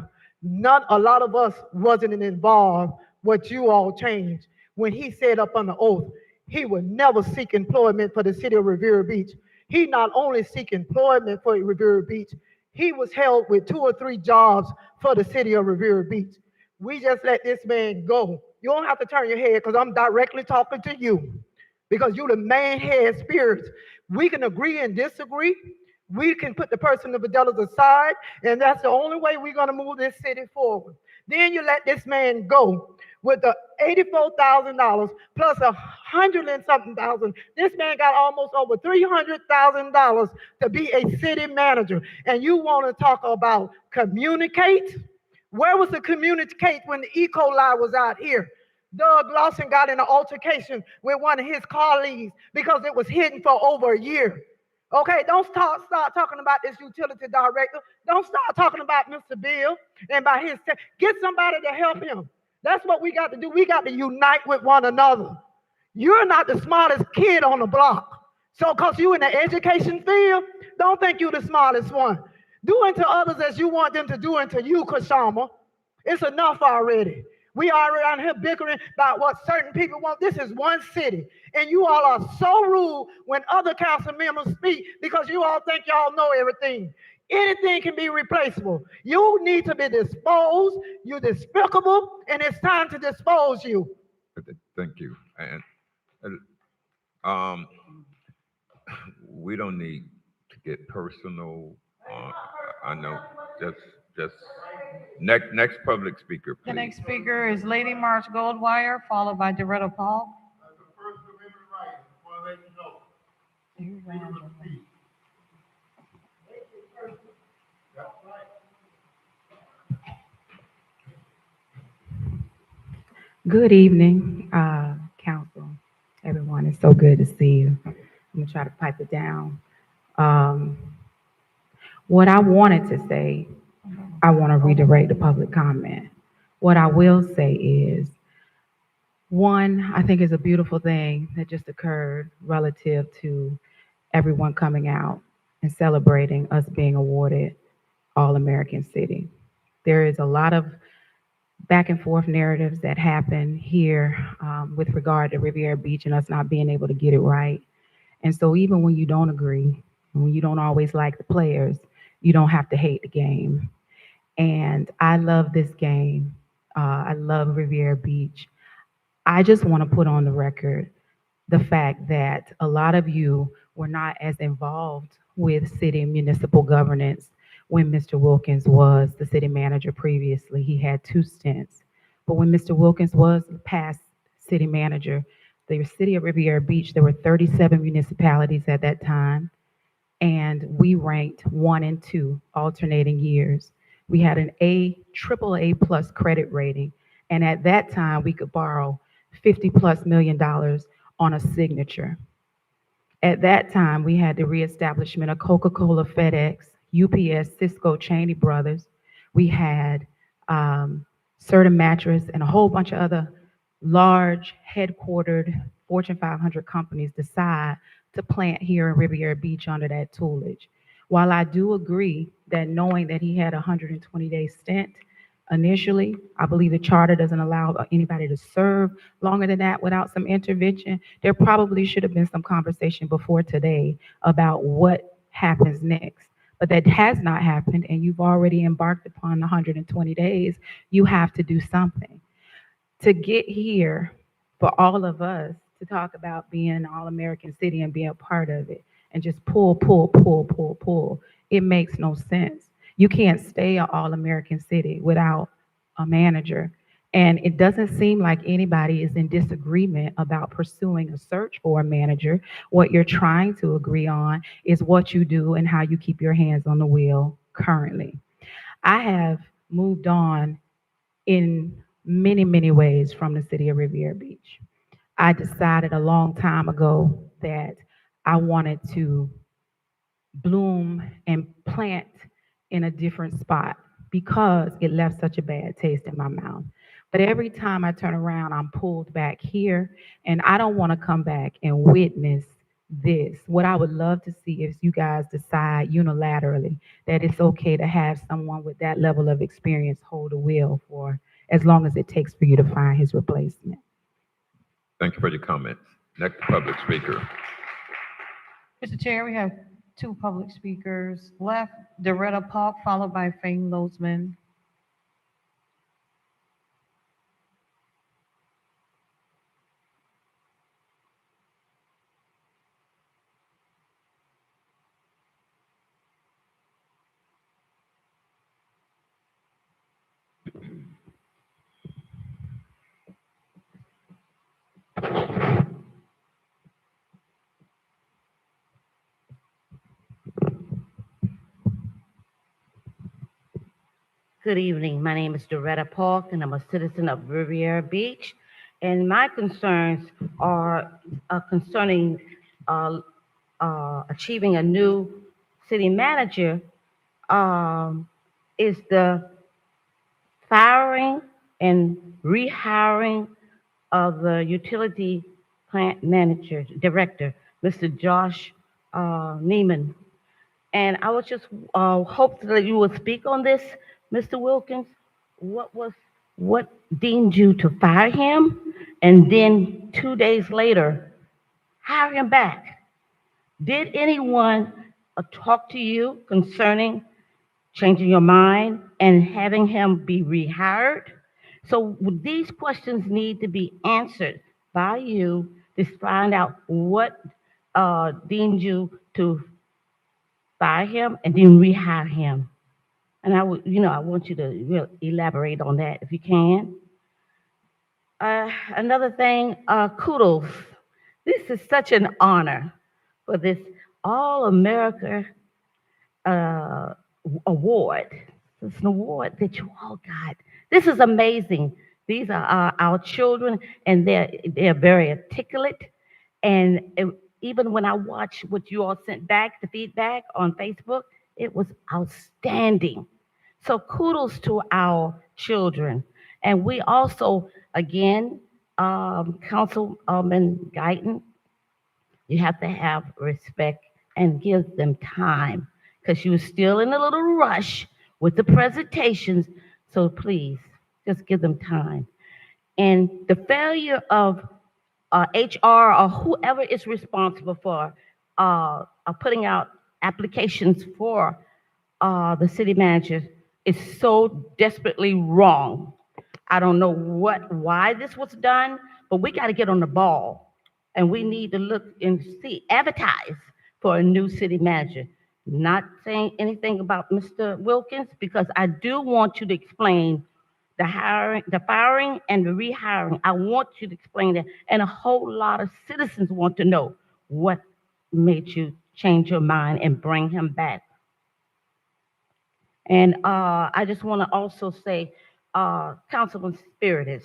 A lot of us wasn't involved what you all changed. When he said up on the oath, he would never seek employment for the city of Riviera Beach. He not only seek employment for Riviera Beach, he was held with 2 or 3 jobs for the city of Riviera Beach. We just let this man go. You don't have to turn your head because I'm directly talking to you because you're the main head spirits. We can agree and disagree. We can put the person of Fidelis aside, and that's the only way we're going to move this city forward. Then you let this man go with the $84,000 plus $100 and something thousand. This man got almost over $300,000 to be a city manager. And you want to talk about communicate? Where was the communicate when the E. coli was out here? Doug Lawson got in an altercation with one of his colleagues because it was hidden for over a year. Okay, don't start talking about this utility director. Don't start talking about Mr. Bill and about his. Get somebody to help him. That's what we got to do. We got to unite with one another. You're not the smartest kid on the block. So because you're in the education field, don't think you're the smartest one. Do unto others as you want them to do unto you, Kashama. It's enough already. We are around here bickering about what certain people want. This is one city. And you all are so rude when other council members speak because you all think y'all know everything. Anything can be replaceable. You need to be disposed. You're despicable, and it's time to dispose you. Thank you. And we don't need to get personal. I know. Just next public speaker, please. The next speaker is Lady March Goldwire, followed by Doretta Paul. Good evening, council. Everyone, it's so good to see you. I'm gonna try to pipe it down. What I wanted to say, I want to redirect the public comment. What I will say is, one, I think it's a beautiful thing that just occurred relative to everyone coming out and celebrating us being awarded All-American City. There is a lot of back and forth narratives that happen here with regard to Riviera Beach and us not being able to get it right. And so even when you don't agree, and when you don't always like the players, you don't have to hate the game. And I love this game. I love Riviera Beach. I just want to put on the record the fact that a lot of you were not as involved with city and municipal governance when Mr. Wilkins was the city manager previously. He had 2 stints. But when Mr. Wilkins was the past city manager, the city of Riviera Beach, there were 37 municipalities at that time, and we ranked 1 and 2 alternating years. We had an triple A plus credit rating, and at that time we could borrow $50+ million on a signature. At that time, we had the reestablishment of Coca-Cola, FedEx, UPS, Cisco, Cheney Brothers. We had Serta Mattress and a whole bunch of other large headquartered Fortune 500 companies decide to plant here in Riviera Beach under that tutelage. While I do agree that knowing that he had a 120-day stint initially, I believe the charter doesn't allow anybody to serve longer than that without some intervention. There probably should have been some conversation before today about what happens next. But that has not happened, and you've already embarked upon the 120 days. You have to do something. To get here, for all of us to talk about being an all-American city and being a part of it, and just pull, it makes no sense. You can't stay an all-American city without a manager. And it doesn't seem like anybody is in disagreement about pursuing a search for a manager. What you're trying to agree on is what you do and how you keep your hands on the wheel currently. I have moved on in many, many ways from the city of Riviera Beach. I decided a long time ago that I wanted to bloom and plant in a different spot because it left such a bad taste in my mouth. But every time I turn around, I'm pulled back here, and I don't want to come back and witness this. What I would love to see is you guys decide unilaterally that it's okay to have someone with that level of experience hold the wheel for as long as it takes for you to find his replacement. Thank you for your comments. Next public speaker. Mr. Chair, we have 2 public speakers left. Doretta Park, followed by Fame Lozman. Good evening. My name is Doretta Park, and I'm a citizen of Riviera Beach. And my concerns are concerning achieving a new city manager is the firing and rehiring of the utility plant manager, director, Mr. Josh Neiman. And I was just hope that you would speak on this, Mr. Wilkins. What deemed you to fire him and then 2 days later hire him back? Did anyone talk to you concerning changing your mind and having him be rehired? So these questions need to be answered by you to find out what deemed you to fire him and then rehire him. And I want you to elaborate on that if you can. Another thing, kudos. This is such an honor for this All-America award. It's an award that you all got. This is amazing. These are our children, and they're very articulate. And even when I watch what you all sent back, the feedback on Facebook, it was outstanding. So kudos to our children. And we also, again, Councilman Guyton, you have to have respect and give them time because you were still in a little rush with the presentations. So please Just give them time. And the failure of HR or whoever is responsible for putting out applications for the city manager is so desperately wrong. I don't know why this was done, but we got to get on the ball, and we need to look and advertise for a new city manager. Not saying anything about Mr. Wilkins, because I do want you to explain the hiring, the firing, and the rehiring. I want you to explain that, and a whole lot of citizens want to know what made you change your mind and bring him back. And I just want to also say, Councilman Spiritus,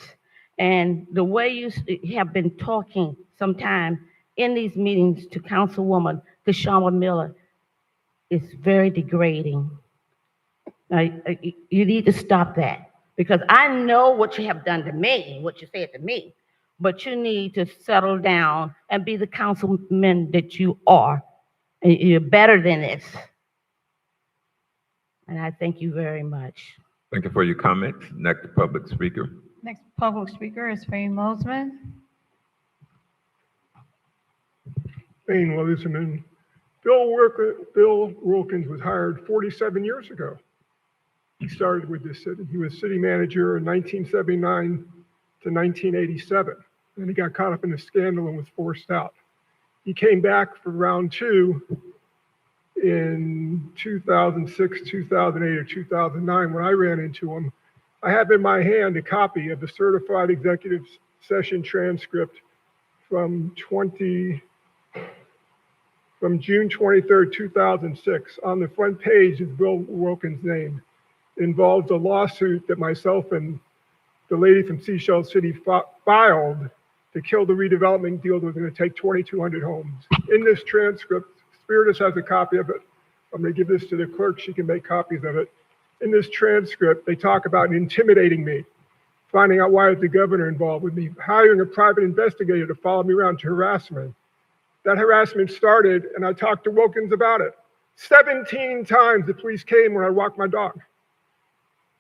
and the way you have been talking sometime in these meetings to Councilwoman Kashama Miller is very degrading. You need to stop that, because I know what you have done to me, what you said to me, but you need to settle down and be the councilman that you are. You're better than this. And I thank you very much. Thank you for your comments. Next public speaker. Next public speaker is Fane Mosman. Fane Mosman. Bill Wilkins was hired 47 years ago. He started with this city. He was city manager in 1979 to 1987. Then he got caught up in a scandal and was forced out. He came back for round two in 2006, 2008, or 2009 when I ran into him. I have in my hand a copy of the certified executive session transcript from June 23rd, 2006. On the front page is Bill Wilkins' name. It involves a lawsuit that myself and the lady from Seashell City filed to kill the redevelopment deal that was going to take 2,200 homes. In this transcript, Spiritus has a copy of it. I'm going to give this to the clerk. She can make copies of it. In this transcript, they talk about intimidating me, finding out why is the governor involved with me, hiring a private investigator to follow me around to harass me. That harassment started, and I talked to Wilkins about it. 17 times the police came when I walked my dog.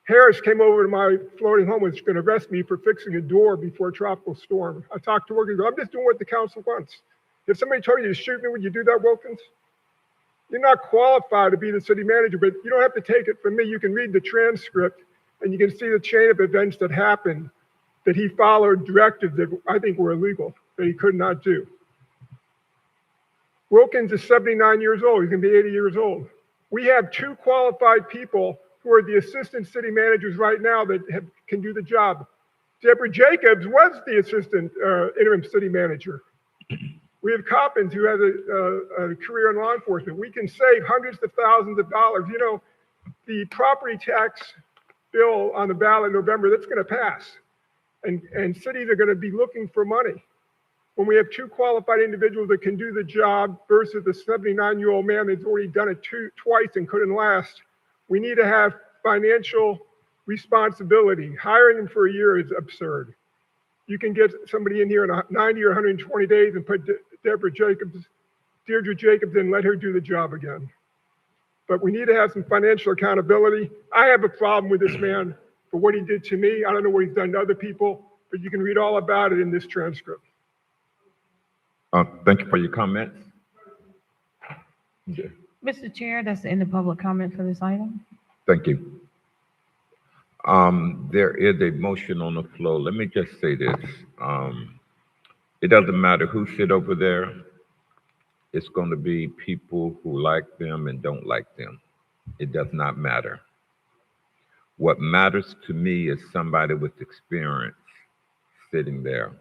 Harris came over to my floating home, was going to arrest me for fixing a door before a tropical storm. I talked to Wilkins. I'm just doing what the council wants. If somebody told you to shoot me, would you do that, Wilkins? You're not qualified to be the city manager, but you don't have to take it from me. You can read the transcript, and you can see the chain of events that happened, that he followed directives that I think were illegal, that he could not do. Wilkins is 79 years old. He's going to be 80 years old. We have two qualified people who are the assistant city managers right now that can do the job. Deborah Jacobs was the assistant interim city manager. We have Coppins, who has a career in law enforcement. We can save hundreds of thousands of dollars. You know, the property tax bill on the ballot in November, that's going to pass. And cities are going to be looking for money. When we have two qualified individuals that can do the job versus the 79-year-old man that's already done it twice and couldn't last, we need to have financial responsibility. Hiring them for a year is absurd. You can get somebody in here in 90 or 120 days and put Deirdre Jacobs in, let her do the job again. But we need to have some financial accountability. I have a problem with this man for what he did to me. I don't know what he's done to other people, but you can read all about it in this transcript. Thank you for your comments. Okay. Mr. Chair, that's the end of public comment for this item. Thank you. There is a motion on the floor. Let me just say this. It doesn't matter who sit over there. It's going to be people who like them and don't like them. It does not matter. What matters to me is somebody with experience sitting there.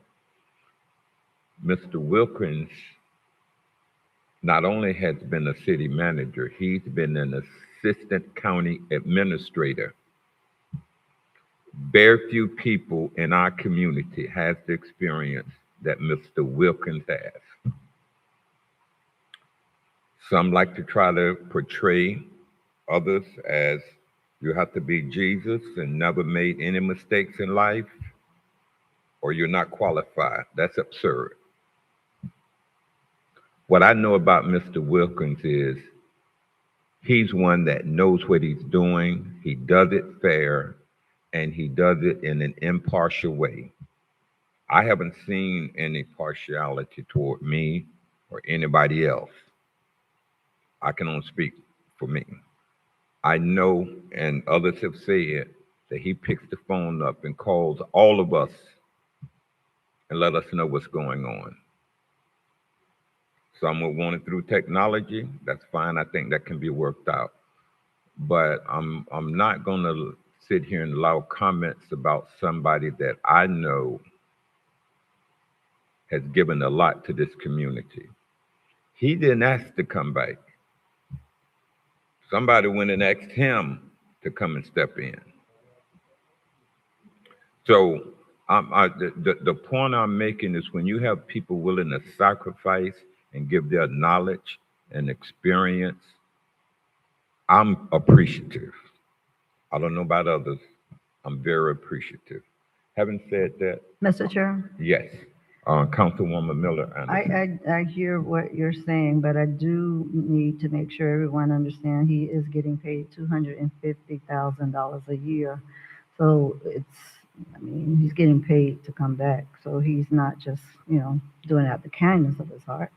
Mr. Wilkins not only has been a city manager, he's been an assistant county administrator. Very few people in our community has the experience that Mr. Wilkins has. Some like to try to portray others as you have to be Jesus and never made any mistakes in life, or you're not qualified. That's absurd. What I know about Mr. Wilkins is he's one that knows what he's doing. He does it fair, and he does it in an impartial way. I haven't seen any partiality toward me or anybody else. I can only speak for me. I know, and others have said, that he picks the phone up and calls all of us and let us know what's going on. Some will want it through technology. That's fine. I think that can be worked out. But I'm not going to sit here and allow comments about somebody that I know has given a lot to this community. He didn't ask to come back. Somebody went and asked him to come and step in. So the point I'm making is when you have people willing to sacrifice and give their knowledge and experience, I'm appreciative. I don't know about others. I'm very appreciative. Having said that, Mr. Chair, yes, Councilwoman Miller Anderson. I hear what you're saying, but I do need to make sure everyone understands he is getting paid $250,000 a year. So he's getting paid to come back. So he's not just, doing it out the kindness of his heart.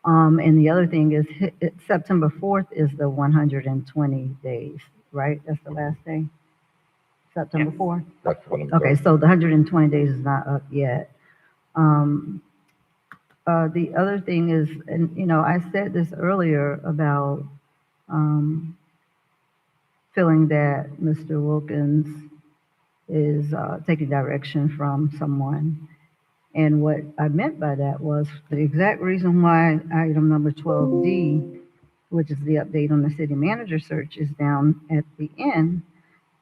And the other thing is September 4th is the 120 days, right? That's the last day? September 4th? That's what I'm Okay, talking. so the 120 days is not up yet. The other thing is, and I said this earlier about feeling that Mr. Wilkins is taking direction from someone. And what I meant by that was the exact reason why item number 12D, which is the update on the city manager search, is down at the end,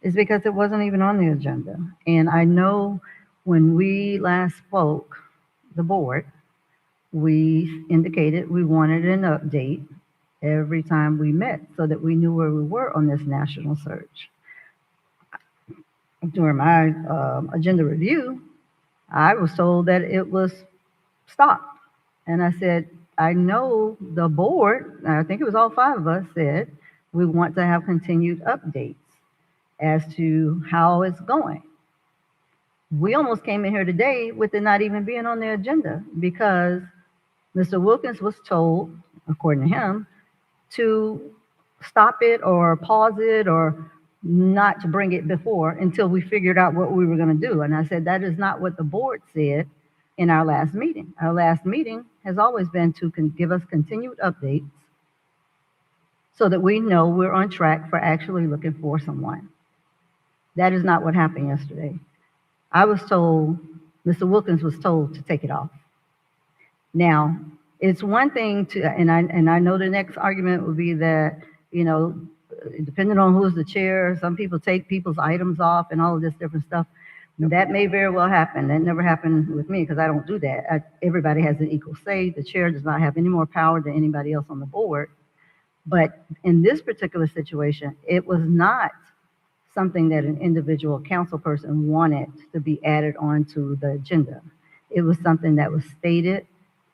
is because it wasn't even on the agenda. And I know when we last spoke, the board, we indicated we wanted an update every time we met so that we knew where we were on this national search. During my agenda review, I was told that it was stopped. And I said, I know the board, I think it was all 5 of us, said we want to have continued updates as to how it's going. We almost came in here today with it not even being on the agenda because Mr. Wilkins was told, according to him, to stop it or pause it or not to bring it before until we figured out what we were going to do. And I said, that is not what the board said in our last meeting. Our last meeting has always been to give us continued updates so that we know we're on track for actually looking for someone. That is not what happened yesterday. I was told, Mr. Wilkins was told to take it off. Now, it's one thing to, and I know the next argument would be that, depending on who's the chair, some people take people's items off and all of this different stuff. That may very well happen. That never happened with me because I don't do that. Everybody has an equal say. The chair does not have any more power than anybody else on the board. But in this particular situation, it was not something that an individual council person wanted to be added onto the agenda. It was something that was stated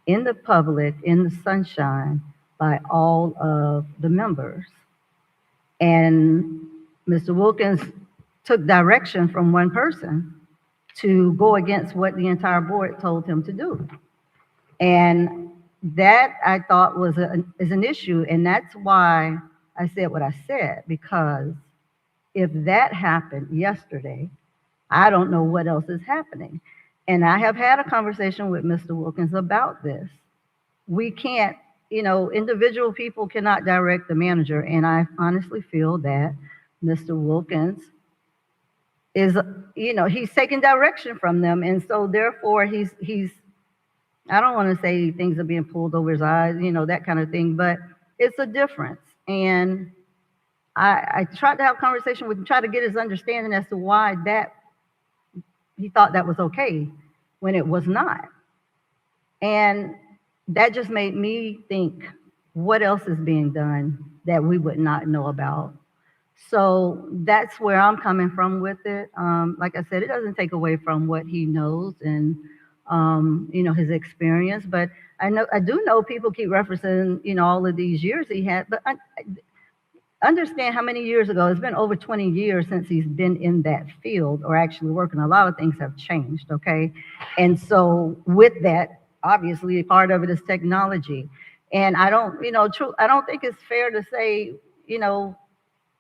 in the public, in the sunshine, by all of the members. And Mr. Wilkins took direction from one person to go against what the entire board told him to do. And that I thought is an issue. And that's why I said what I said, because if that happened yesterday, I don't know what else is happening. And I have had a conversation with Mr. Wilkins about this. We can't, individual people cannot direct the manager. And I honestly feel that Mr. Wilkins is, he's taking direction from them. And so therefore he's, I don't want to say things are being pulled over his eyes, that kind of thing, but it's a difference. And I tried to have a conversation with him, try to get his understanding as to why he thought that was okay when it was not. And that just made me think, what else is being done that we would not know about? So that's where I'm coming from with it. Like I said, it doesn't take away from what he knows and, his experience, but I do know people keep referencing, all of these years he had, but understand how many years ago, it's been over 20 years since he's been in that field or actually working. A lot of things have changed, okay? And so with that, obviously, part of it is technology. And I don't, I don't think it's fair to say,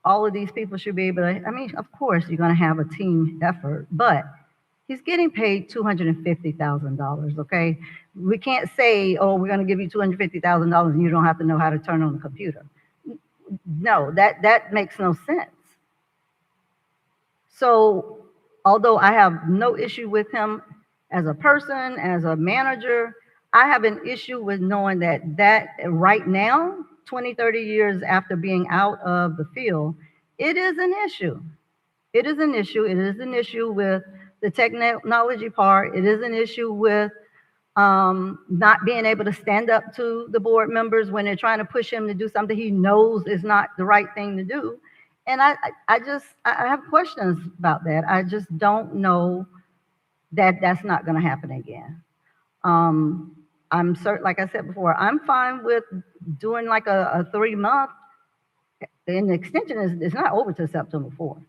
all of these people should be able to, I mean, of course, you're going to have a team effort, but he's getting paid $250,000, okay? We can't say, oh, we're going to give you $250,000 and you don't have to know how to turn on the computer. No, that makes no sense. So, although I have no issue with him as a person, as a manager, I have an issue with knowing that right now, 20, 30 years after being out of the field, it is an issue. It is an issue. It is an issue with the technology part. It is an issue with not being able to stand up to the board members when they're trying to push him to do something he knows is not the right thing to do. And I have questions about that. I just don't know that that's not going to happen again. I'm certain, like I said before, I'm fine with doing like a 3-month, and the extension is not over till September 4th.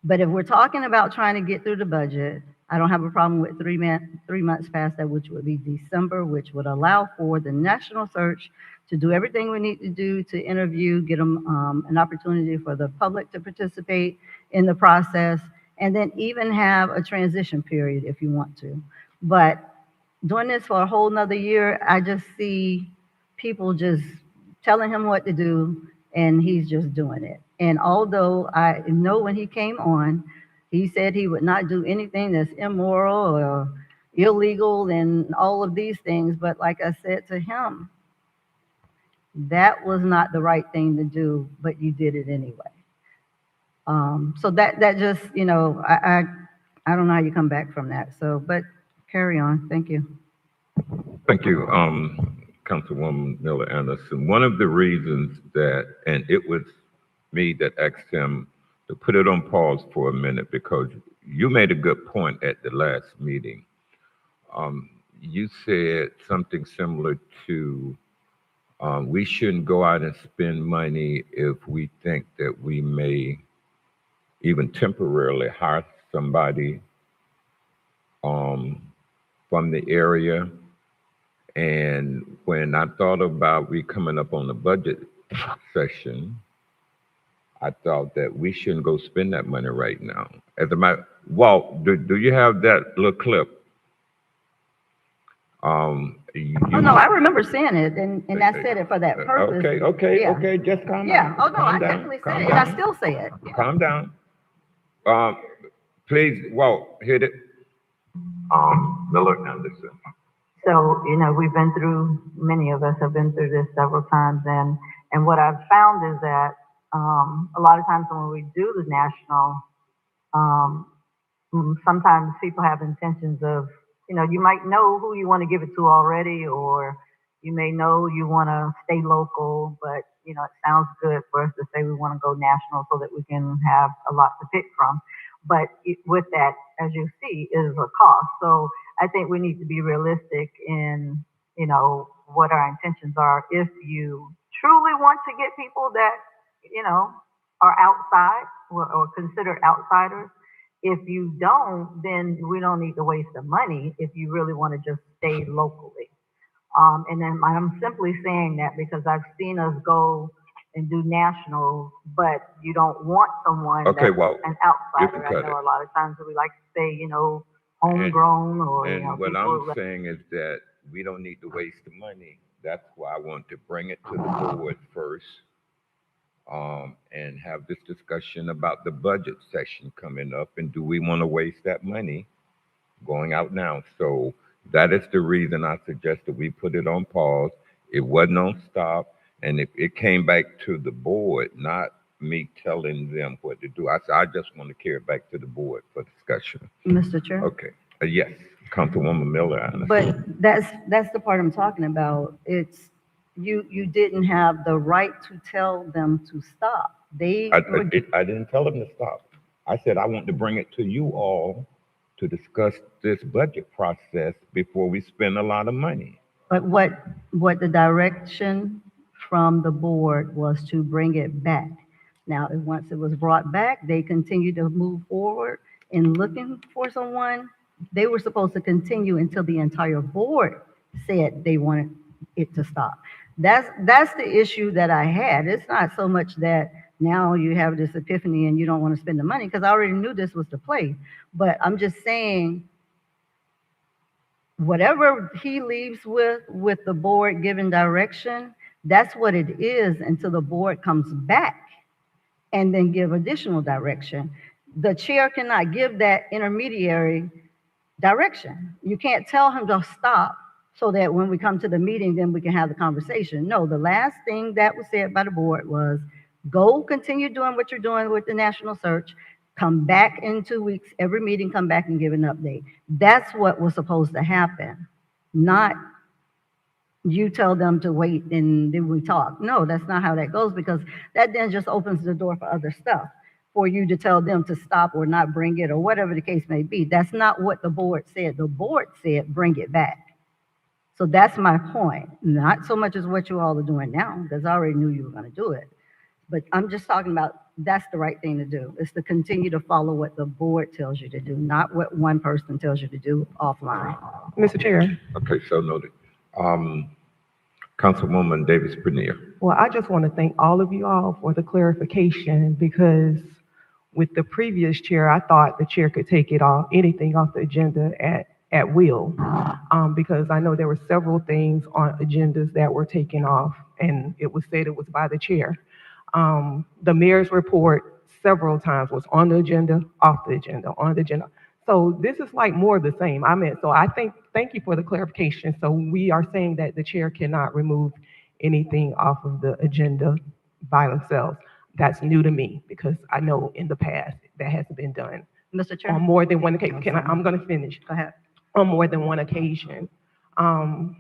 But if we're talking about trying to get through the budget, I don't have a problem with 3 months past that, which would be December, which would allow for the national search to do everything we need to do to interview, get them an opportunity for the public to participate in the process, and then even have a transition period if you want to. But doing this for a whole nother year, I just see people just telling him what to do, and he's just doing it. And although I know when he came on, he said he would not do anything that's immoral or illegal and all of these things. But like I said to him, that was not the right thing to do, but you did it anyway. So that just, I don't know how you come back from that. So, but carry on. Thank you. Thank you, Councilwoman Miller Anderson. One of the reasons that, and it was me that asked him to put it on pause for a minute, because you made a good point at the last meeting. You said something similar to, we shouldn't go out and spend money if we think that we may even temporarily hire somebody from the area. And when I thought about we coming up on the budget session, I thought that we shouldn't go spend that money right now. As a matter, Walt, do you have that little clip? Oh, no, I remember saying it, and I said it for that purpose. Okay, just calm down. Yeah, oh, no, Calm I down, definitely calm said it, and I still say it. Yeah. Calm down. Please, Walt, hit it. Miller Anderson. So, we've been through, many of us have been through this several times, and what I've found is that a lot of times when we do the national, sometimes people have intentions of, you might know who you want to give it to already, or you may know you want to stay local, but, it sounds good for us to say we want to go national so that we can have a lot to pick from. But with that, as you see, is a cost. So I think we need to be realistic in, what our intentions are. If you truly want to get people that, are outside or considered outsiders, if you don't, then we don't need to waste the money if you really want to just stay locally. And then I'm simply saying that because I've seen us go and do national, but you don't want someone that's an outsider. I know a lot of times we like to say, homegrown or, And what people I'm saying is that we don't need to waste the money. That's why I want to bring it to the board first, and have this discussion about the budget session coming up, and do we want to waste that money going out now? So that is the reason I suggested we put it on pause. It wasn't on stop, and it came back to the board, not me telling them what to do. I said, I just want to carry it back to the board for discussion. Mr. Chair? Okay, yes, Councilwoman Miller Anderson. But that's the part I'm talking about. It's, you didn't have the right to tell them to stop. I didn't tell them to stop. I said I want to bring it to you all to discuss this budget process before we spend a lot of money. But what the direction from the board was to bring it back. Now, once it was brought back, they continued to move forward in looking for someone. They were supposed to continue until the entire board said they wanted it to stop. That's the issue that I had. It's not so much that now you have this epiphany and you don't want to spend the money, because I already knew this was the play. But I'm just saying, whatever he leaves with the board giving direction, that's what it is until the board comes back and then give additional direction. The chair cannot give that intermediary direction. You can't tell him to stop so that when we come to the meeting, then we can have the conversation. No, the last thing that was said by the board was, go continue doing what you're doing with the national search, come back in 2 weeks, every meeting, come back and give an update. That's what was supposed to happen, not you tell them to wait and then we talk. No, that's not how that goes, because that then just opens the door for other stuff, for you to tell them to stop or not bring it or whatever the case may be. That's not what the board said. The board said, bring it back. So that's my point. Not so much as what you all are doing now, because I already knew you were going to do it. But I'm just talking about that's the right thing to do, is to continue to follow what the board tells you to do, not what one person tells you to do offline. Mr. Chair. Okay, so noted. Councilwoman Davis Bernier. Well, I just want to thank all of you all for the clarification, because with the previous chair, I thought the chair could take anything off the agenda at will, because I know there were several things on agendas that were taken off, and it was said it was by the chair. The mayor's report several times was on the agenda, off the agenda, on the agenda. So this is like more of the same. So I thank you for the clarification. So we are saying that the chair cannot remove anything off of the agenda by themselves. That's new to me, because I know in the past that hasn't been done. Mr. Chair? On more than one occasion. I'm going to finish. Go ahead. On more than one occasion. I'll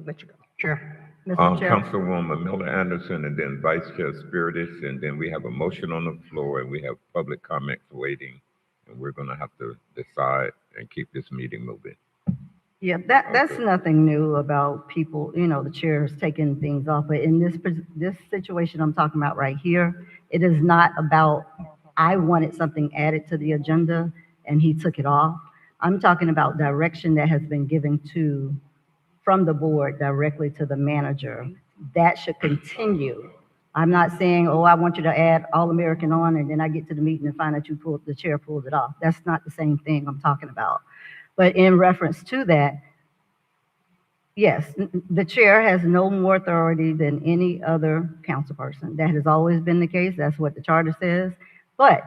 let you go. Chair. Councilwoman Miller Anderson, and then Vice Chair Spiritus, and then we have a motion on the floor, and we have public comments waiting, and we're going to have to decide and keep this meeting moving. Yeah, that's nothing new about people, the chairs taking things off. But in this situation I'm talking about right here, it is not about, I wanted something added to the agenda and he took it off. I'm talking about direction that has been given from the board directly to the manager. That should continue. I'm not saying, oh, I want you to add All-American on, and then I get to the meeting and find out the chair pulled it off. That's not the same thing I'm talking about. But in reference to that, yes, the chair has no more authority than any other council person. That has always been the case. That's what the charter says. But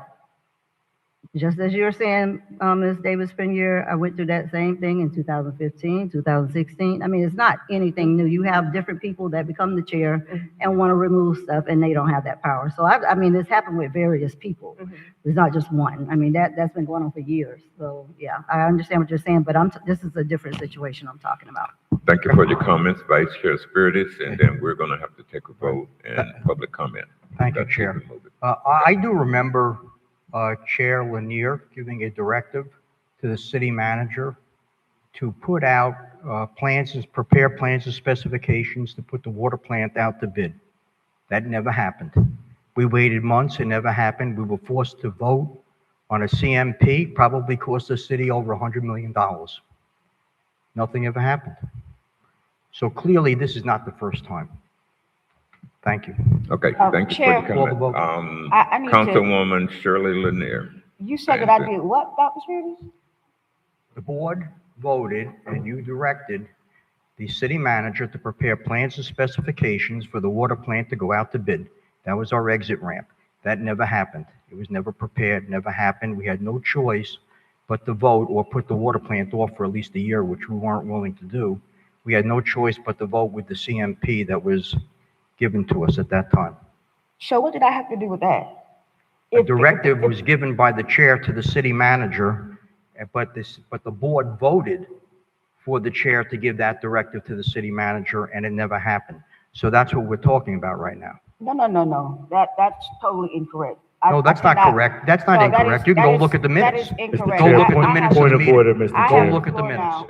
just as you're saying, Ms. Davis-Bernier, I went through that same thing in 2015, 2016. I mean, it's not anything new. You have different people that become the chair and want to remove stuff, and they don't have that power. So, I mean, it's happened with various people. It's not just one. I mean, that's been going on for years. So, yeah, I understand what you're saying, but this is a different situation I'm talking about. Thank you for your comments, Vice Chair Spiritus, and then we're going to have to take a vote and public comment. Thank you, Chair. I do remember Chair Lanier giving a directive to the city manager to put out prepare plans and specifications to put the water plant out to bid. That never happened. We waited months, it never happened. We were forced to vote on a CMP, probably cost the city over $100 million. Nothing ever happened. So clearly, this is not the first time. Thank you. Okay, thank you Chair, for your comment. I need to- Councilwoman Shirley Lanier. You said that I did what, Dr. Spiritus? The board voted and you directed the city manager to prepare plans and specifications for the water plant to go out to bid. That was our exit ramp. That never happened. It was never prepared, never happened. We had no choice but to vote or put the water plant off for at least a year, which we weren't willing to do. We had no choice but to vote with the CMP that was given to us at that time. So what did I have to do with that? A directive was given by the chair to the city manager, but the board voted for the chair to give that directive to the city manager, and it never happened. So that's what we're talking about right now. No. That's totally incorrect. No, that's not cannot- correct. That's not No, that incorrect. is- You can go that look is- at the that minutes. is incorrect. Go look at Chair, the minutes of point the of meeting. order, Mr. I Go have Chair. look the at the floor minutes. now.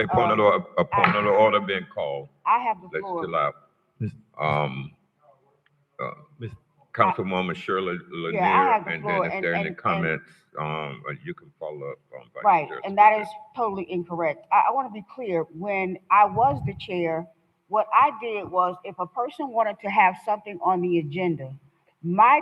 A point of order being called. I have the Let's floor. chill out. Councilwoman Shirley Yeah, I have Lanier, the and floor, then if and- there are any and- comments, you can follow up on Vice Right, Chair. and that is totally incorrect. I want to be clear, when I was the chair, what I did was if a person wanted to have something on the agenda, my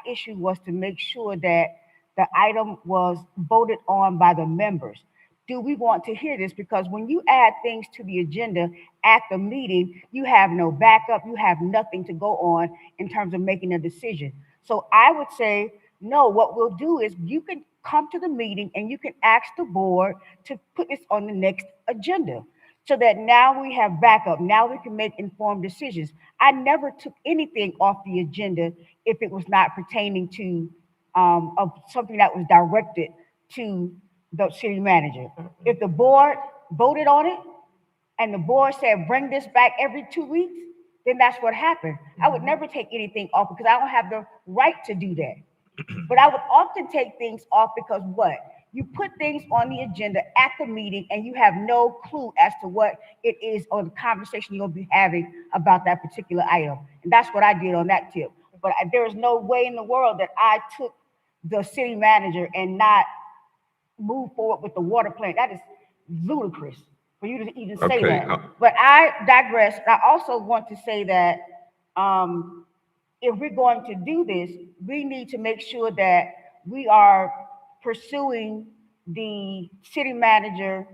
issue was to make sure that the item was voted on by the members. Do we want to hear this? Because when you add things to the agenda at the meeting, you have no backup, you have nothing to go on in terms of making a decision. So I would say, no, what we'll do is you can come to the meeting and you can ask the board to put this on the next agenda so that now we have backup. Now we can make informed decisions. I never took anything off the agenda if it was not pertaining to of something that was directed to the city manager. If the board voted on it and the board said, bring this back every 2 weeks, then that's what happened. I would never take anything off because I don't have the right to do that. But I would often take things off because what? You put things on the agenda at the meeting and you have no clue as to what it is or the conversation you'll be having about that particular item. And that's what I did on that tip. But there is no way in the world that I took the city manager and not move forward with the water plant. That is ludicrous for you to even say Okay, that. But I digress. I also want to say that if we're going to do this, we need to make sure that we are pursuing the city manager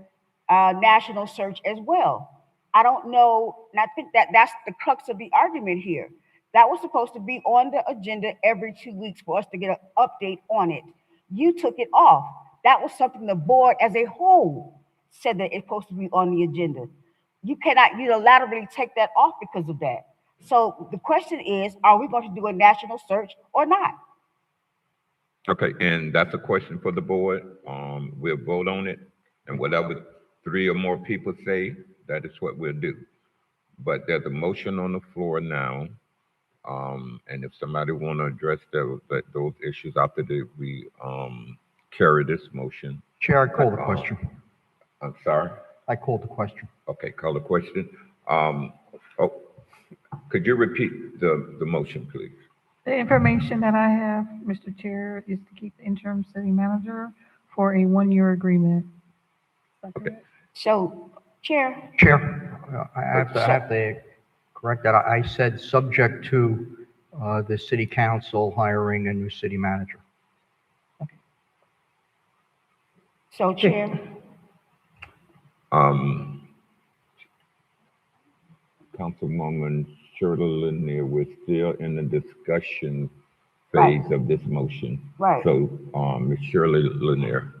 national search as well. I don't know, and I think that that's the crux of the argument here. That was supposed to be on the agenda every 2 weeks for us to get an update on it. You took it off. That was something the board as a whole said that it's supposed to be on the agenda. You cannot unilaterally take that off because of that. So the question is, are we going to do a national search or not? Okay, and that's a question for the board. We'll vote on it, and whatever 3 or more people say, that is what we'll do. But there's a motion on the floor now, and if somebody want to address those issues after we carry this motion. Chair, I call the question. I'm sorry? I called the question. Okay, call the question. Could you repeat the motion, please? The information that I have, Mr. Chair, is to keep the interim city manager for a one-year agreement. Okay. So, Chair. Chair, I have to correct that. I said subject to the city council hiring a new city manager. So, Chair. Councilwoman Shirley Lanier, we're still in the discussion phase of this motion. Right. So, Ms. Shirley Lanier.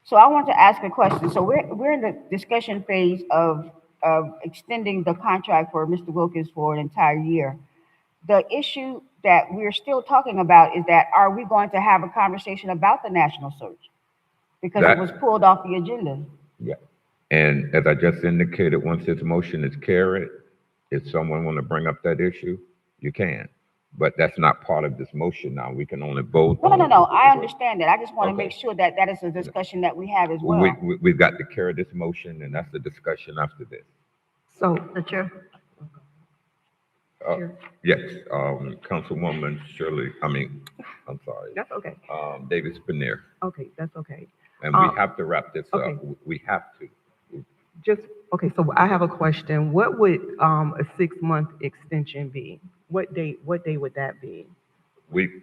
So I want to ask a question. So we're in the discussion phase of extending the contract for Mr. Wilkins for an entire year. The issue that we're still talking about is that, are we going to have a conversation about the national search? Because it was pulled off the agenda. Yeah. And as I just indicated, once this motion is carried, if someone want to bring up that issue, you can. But that's not part of this motion now. We can only vote. No. I understand that. I just want to make sure that that is a discussion that we have as well. We've got to carry this motion, and that's the discussion after this. So, the chair. Yes, Councilwoman Shirley, I'm sorry. That's okay. Davis Paneer. Okay, that's okay. And we have to wrap this up. okay. We have to. Okay, so I have a question. What would a 6-month extension be? What date would that be? We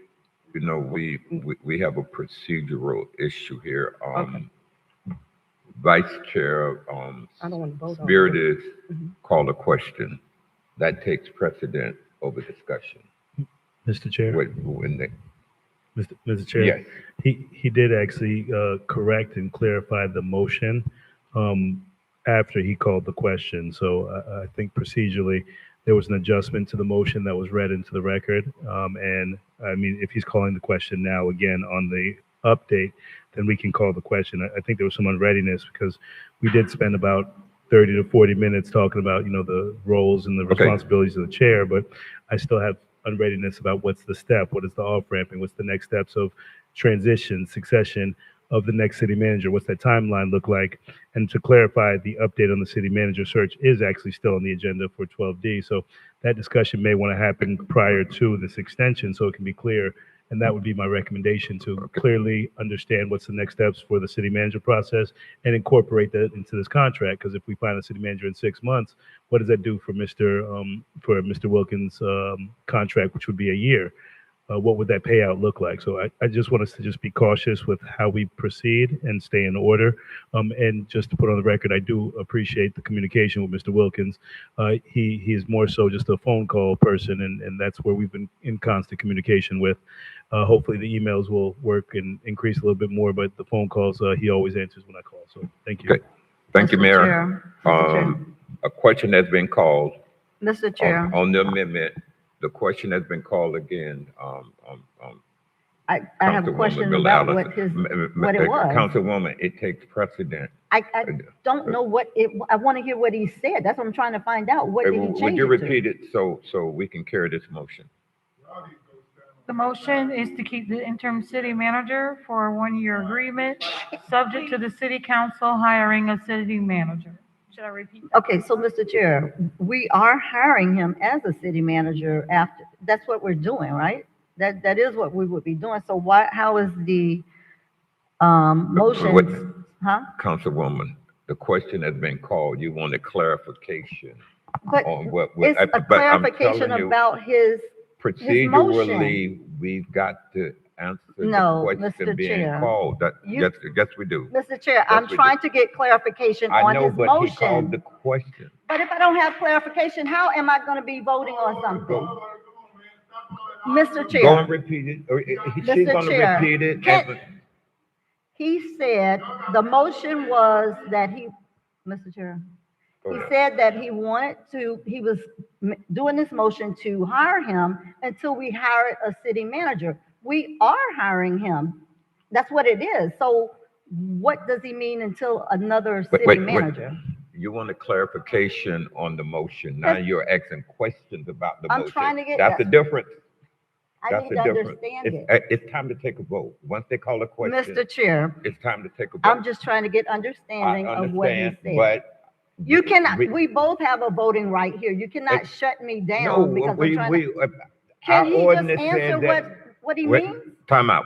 have a procedural issue here. Vice Chair, I don't want to vote on Spirit it. is called a question. That takes precedent over discussion. Mr. Chair. Mr. Chair. Yes. He did actually correct and clarify the motion after he called the question. So I think procedurally, there was an adjustment to the motion that was read into the record. And I mean, if he's calling the question now again on the update, then we can call the question. I think there was some unreadiness because we did spend about 30 to 40 minutes talking about, the roles and the responsibilities of the chair, but I still have unreadiness about what's the step, what is the off-ramping, what's the next steps of transition, succession of the next city manager, what's that timeline look like? And to clarify, the update on the city manager search is actually still on the agenda for 12D. So that discussion may want to happen prior to this extension so it can be clear. And that would be my recommendation, to clearly understand what's the next steps for the city manager process and incorporate that into this contract. Because if we find a city manager in 6 months, what does that do for Mr. Wilkins' contract, which would be a year? What would that payout look like? So I just want us to just be cautious with how we proceed and stay in order. And just to put on the record, I do appreciate the communication with Mr. Wilkins. He is more so just a phone call person, and that's where we've been in constant communication with. Hopefully the emails will work and increase a little bit more, but the phone calls, he always answers when I call. So thank you. Okay. Thank you, Mr. Mayor. Chair. Mr. Chair. A question has been called Mr. Chair, on the amendment. The question has been called again. I have a Councilwoman question Bill about Allison. what it was. Councilwoman, it takes precedent. I don't know I want to hear what he said. That's what I'm trying to find out. What did he Would change you it to? repeat it so we can carry this motion? The motion is to keep the interim city manager for a one-year agreement, subject to the city council hiring a city manager. Should I repeat that? Okay, so Mr. Chair, we are hiring him as a city manager after, that's what we're doing, right? That is what we would be doing. So how is the motion, huh? Councilwoman, the question has been called. You wanted clarification But on what. it's a but I'm clarification telling you, about his motion. procedurally, we've got to answer No, the question Mr. being Chair. called. Yes, we do. Mr. Chair, I'm Yes, we trying to get clarification I on know, his but he called the motion. question. But if I don't have clarification, how am I going to be voting on something? Mr. Go and Chair, repeat it, or she's Mr. gonna Chair, repeat it. can- he said, the motion was that Mr. Chair, he said that he was doing this motion to hire him until we hired a city manager. We are hiring him. That's what it is. So what does he mean until another city Wait. manager? You want a clarification on the motion. Now you're asking questions about the I'm motion. trying to get That's the that. difference. I That's need the to difference. understand It's time to take a vote. Once they call a question. Mr. Chair, It's time to take a vote. I'm just trying to get I understanding of what he understand, said. but. You cannot, we- we both have a voting right here. You cannot shut me No, down because I'm we, trying we, to. our Can he just ordinance answer said that. what he Wait, means? Time out.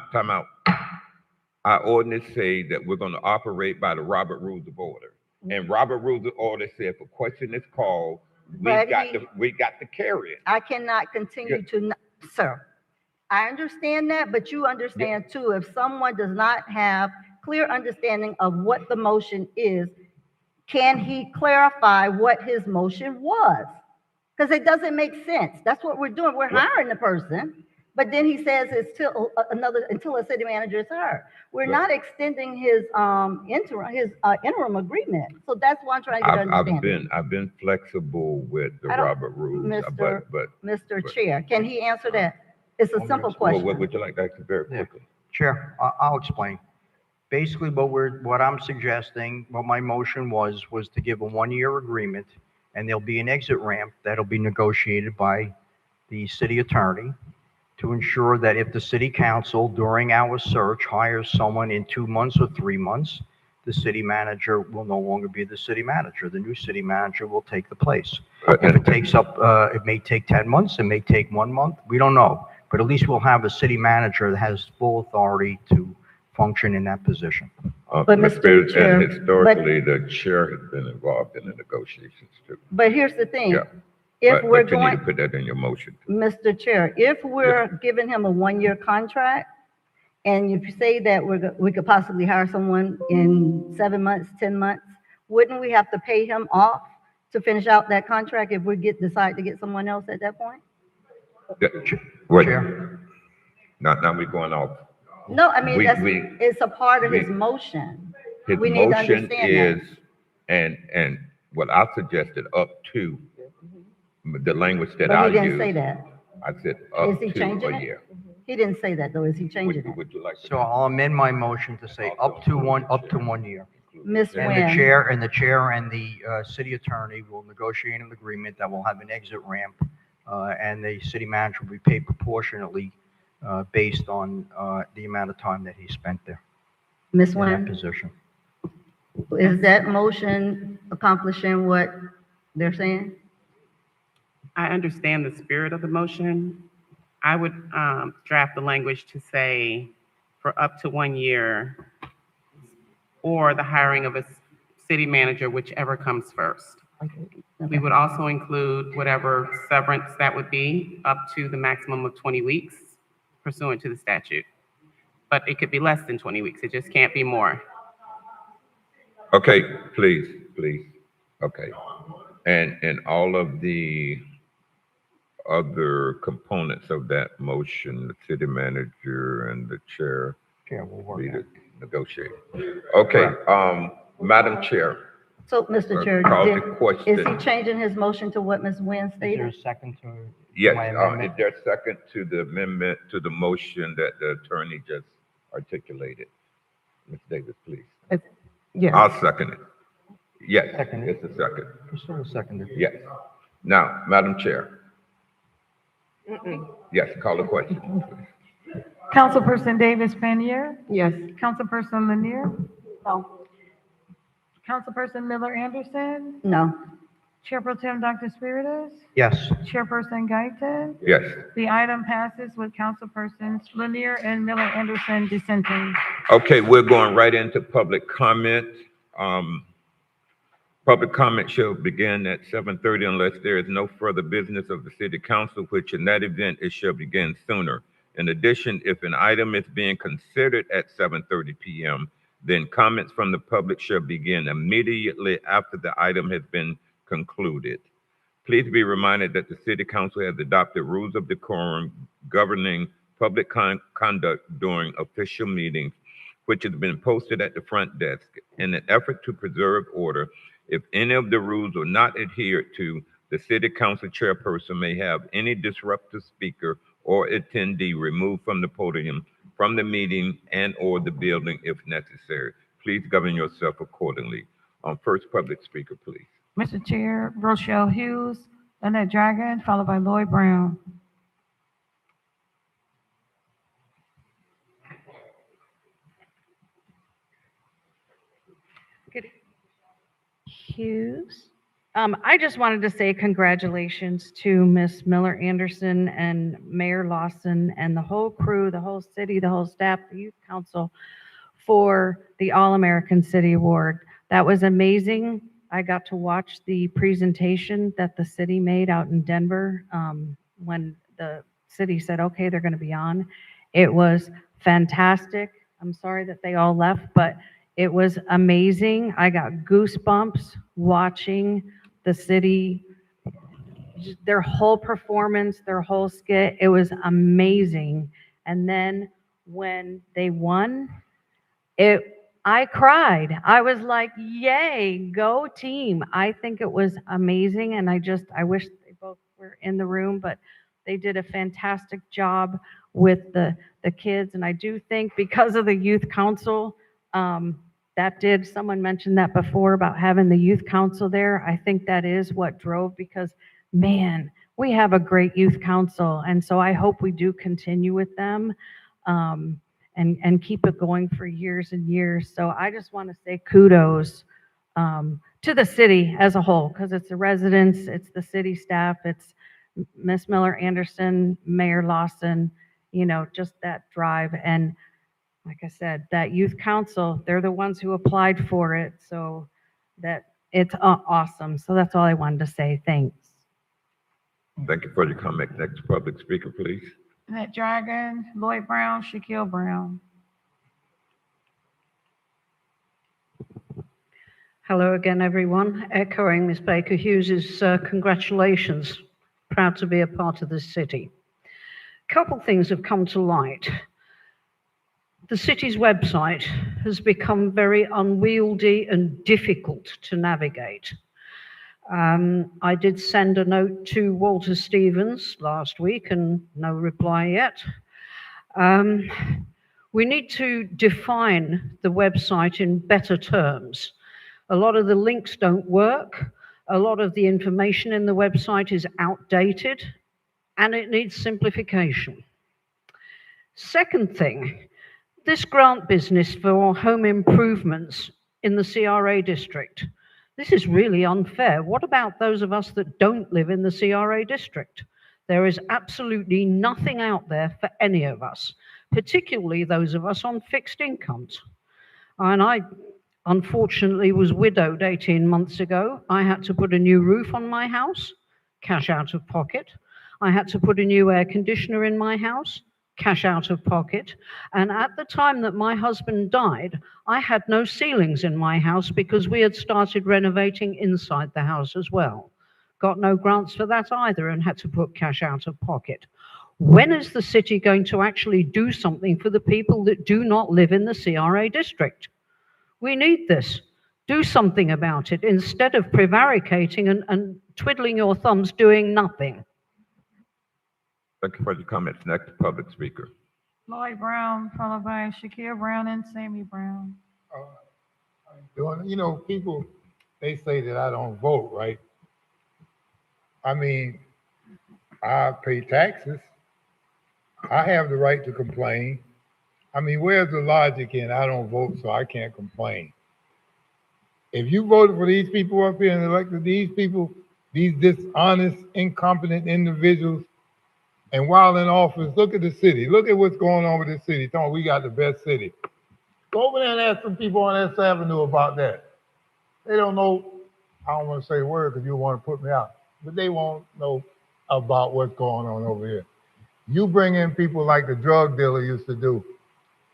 Our ordinance say that we're gonna operate by the Robert Rules of Order. And Robert Rules of Order said if a question is called, But we got to carry it. I cannot continue to, sir. I understand that, but you understand too, if someone does not have clear understanding of what the motion is, can he clarify what his motion was? Because it doesn't make sense. That's what we're doing. We're hiring the person, but then he says it's until a city manager is hired. We're not extending his interim agreement. So that's why I'm trying to get understanding. I've been flexible with the I don't- Robert Rules, but. Mr. Chair, can he answer that? It's a simple question. What would you like to ask very quickly? Chair, I'll explain. Basically, what I'm suggesting, what my motion was to give a one-year agreement, and there'll be an exit ramp that'll be negotiated by the city attorney to ensure that if the city council during our search hires someone in 2 months or 3 months, the city manager will no longer be the city manager. The new city manager will take the place. If it takes it may take 10 months, it may take 1 month, we don't know. But at least we'll have a city manager that has full authority to function in that position. But Mr. Chair, And historically, the chair has been involved in the negotiations too. But here's the thing. Yeah. If we're But you need going, to put that in your motion. Mr. Chair, if we're giving him a one-year contract, and if you say that we could possibly hire someone in 7 months, 10 months, wouldn't we have to pay him off to finish out that contract if we decide to get someone else at that point? Wait. Now we're going off. No, I mean, We- it's a part of his we- motion. His We need to motion understand is, and what I suggested, up to, the language that I But used. he didn't say that. I said Is up he to changing a it? year. He didn't say that, though. Is he changing it? Would you like to? So I'll amend my motion to say up to 1 year. Ms. And Nguyen. the chair and the city attorney will negotiate an agreement that will have an exit ramp and the city manager will be paid proportionately based on the amount of time that he spent there Ms. in that Nguyen, position. is that motion accomplishing what they're saying? I understand the spirit of the motion. I would draft the language to say for up to 1 year or the hiring of a city manager, whichever comes first. We would also include whatever severance that would be up to the maximum of 20 weeks pursuant to the statute. But it could be less than 20 weeks. It just can't be more. Okay, please. Okay. And all of the other components of that motion, the city manager and the chair, will work be to negotiate. Okay, Madam Chair. So, Mr. Chair, Call the is question. he changing his motion to what Ms. Nguyen Is there a stated? second to Yes, my is amendment? there a second to the amendment to the motion that the attorney just articulated? Ms. Davis, please. Yes. I'll second it. Yes, Second. it's a second. Priscilla seconded. Yes. Now, Madam Chair. Yes, call the question. Councilperson Davis Panier, Yes. Councilperson Lanier, No. Councilperson Miller Anderson, No. Chair Pro Tem Dr. Spiritus, Yes. Chairperson Guyton. Yes. The item passes with Councilpersons Lanier and Miller Anderson dissenting. Okay, we're going right into public comment. Public comment shall begin at 7:30 unless there is no further business of the city council, which in that event, it shall begin sooner. In addition, if an item is being considered at 7:30 p.m., then comments from the public shall begin immediately after the item has been concluded. Please be reminded that the city council has adopted rules of decorum governing public conduct during official meetings, which has been posted at the front desk. In an effort to preserve order, if any of the rules are not adhered to, the city council chairperson may have any disruptive speaker or attendee removed from the podium, from the meeting, and/or the building if necessary. Please govern yourself accordingly. First public speaker, please. Mr. Chair, Rochelle Hughes, Lynette Dragon, followed by Lloyd Brown. Hughes. I just wanted to say congratulations to Miss Miller Anderson and Mayor Lawson and the whole crew, the whole city, the whole staff, the youth council for the All-American City Award. That was amazing. I got to watch the presentation that the city made out in Denver when the city said, okay, they're going to be on. It was fantastic. I'm sorry that they all left, but it was amazing. I got goosebumps watching the city, their whole performance, their whole skit. It was amazing. And then when they won, I cried. I was like, yay, go team. I think it was amazing. And I wish they both were in the room, but they did a fantastic job with the kids. And I do think because of the youth council, someone mentioned that before about having the youth council there. I think that is what drove, because man, we have a great youth council. And so I hope we do continue with them and keep it going for years and years. So I just want to say kudos to the city as a whole, because it's the residents, it's the city staff, it's Miss Miller Anderson, Mayor Lawson, just that drive. And like I said, that youth council, they're the ones who applied for it. So that it's awesome. So that's all I wanted to say. Thanks. Thank you for your comment. Next public speaker, please. Lynette Dragon, Lloyd Brown, Shaquille Brown. Hello again, everyone. Echoing Ms. Baker Hughes's congratulations. Proud to be a part of this city. Couple things have come to light. The city's website has become very unwieldy and difficult to navigate. I did send a note to Walter Stevens last week and no reply yet. We need to define the website in better terms. A lot of the links don't work. A lot of the information in the website is outdated. and it needs simplification. Second thing, this grant business for home improvements in the CRA district. This is really unfair. What about those of us that don't live in the CRA district? There is absolutely nothing out there for any of us, particularly those of us on fixed incomes. And I unfortunately was widowed 18 months ago. I had to put a new roof on my house, cash out of pocket. I had to put a new air conditioner in my house, cash out of pocket. And at the time that my husband died, I had no ceilings in my house because we had started renovating inside the house as well. Got no grants for that either and had to put cash out of pocket. When is the city going to actually do something for the people that do not live in the CRA district? We need this. Do something about it instead of prevaricating and twiddling your thumbs doing nothing. Thank you for your comments. Next public speaker. Lloyd Brown, followed by Shakir Brown and Sammy Brown. You know, people, they say that I don't vote, right? I mean, I pay taxes. I have the right to complain. I mean, where's the logic in I don't vote, so I can't complain? If you voted for these people up here and elected these people, these dishonest, incompetent individuals, and while in office, look at the city. Look at what's going on with the city. Tell me we got the best city. Go over there and ask some people on S Avenue about that. They don't know, I don't want to say a word because you want to put me out, but they won't know about what's going on over here. You bring in people like the drug dealer used to do.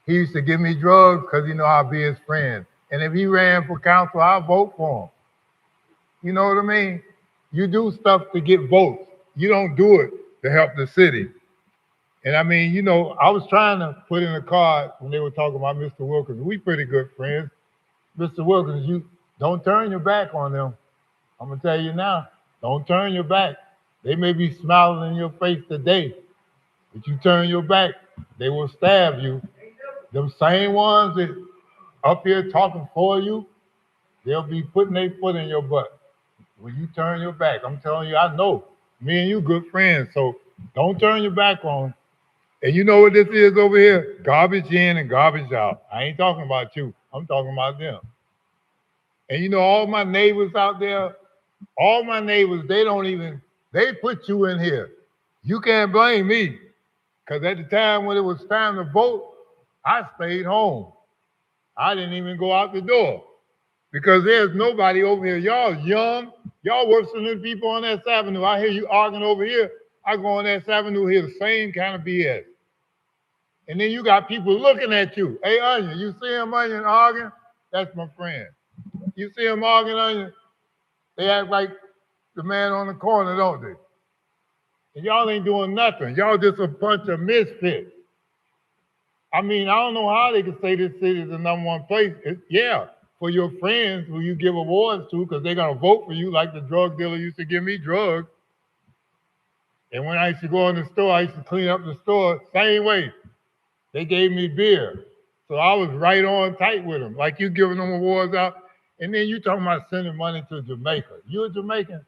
He used to give me drugs because he know I'll be his friend. And if he ran for council, I'll vote for him. You know what I mean? You do stuff to get votes. You don't do it to help the city. And I mean, you know, I was trying to put in a card when they were talking about Mr. Wilkins. We pretty good friends. Mr. Wilkins, you don't turn your back on them. I'm gonna tell you now, don't turn your back. They may be smiling in your face today, but you turn your back, they will stab you. Them same ones that up here talking for you, they'll be putting their foot in your butt. When you turn your back, I'm telling you, I know. Me and you good friends, so don't turn your back on them. And you know what this is over here? Garbage in and garbage out. I ain't talking about you. I'm talking about them. And you know, all my neighbors out there, all my neighbors, they put you in here. You can't blame me. Because at the time when it was time to vote, I stayed home. I didn't even go out the door. Because there's nobody over here. Y'all young. Y'all worse than the people on S Avenue. I hear you arguing over here. I go on S Avenue, hear the same kind of BS. And then you got people looking at you. Hey, Onion, you see him, Onion, arguing? That's my friend. You see him arguing, Onion? They act like the man on the corner, don't they? And y'all ain't doing nothing. Y'all just a bunch of misfits. I mean, I don't know how they can say this city is the #1 place. Yeah, for your friends who you give awards to because they're going to vote for you like the drug dealer used to give me drugs. And when I used to go in the store, I used to clean up the store, same way. They gave me beer. So I was right on tight with them, like you giving them awards out. And then you talking about sending money to Jamaica. You a Jamaican?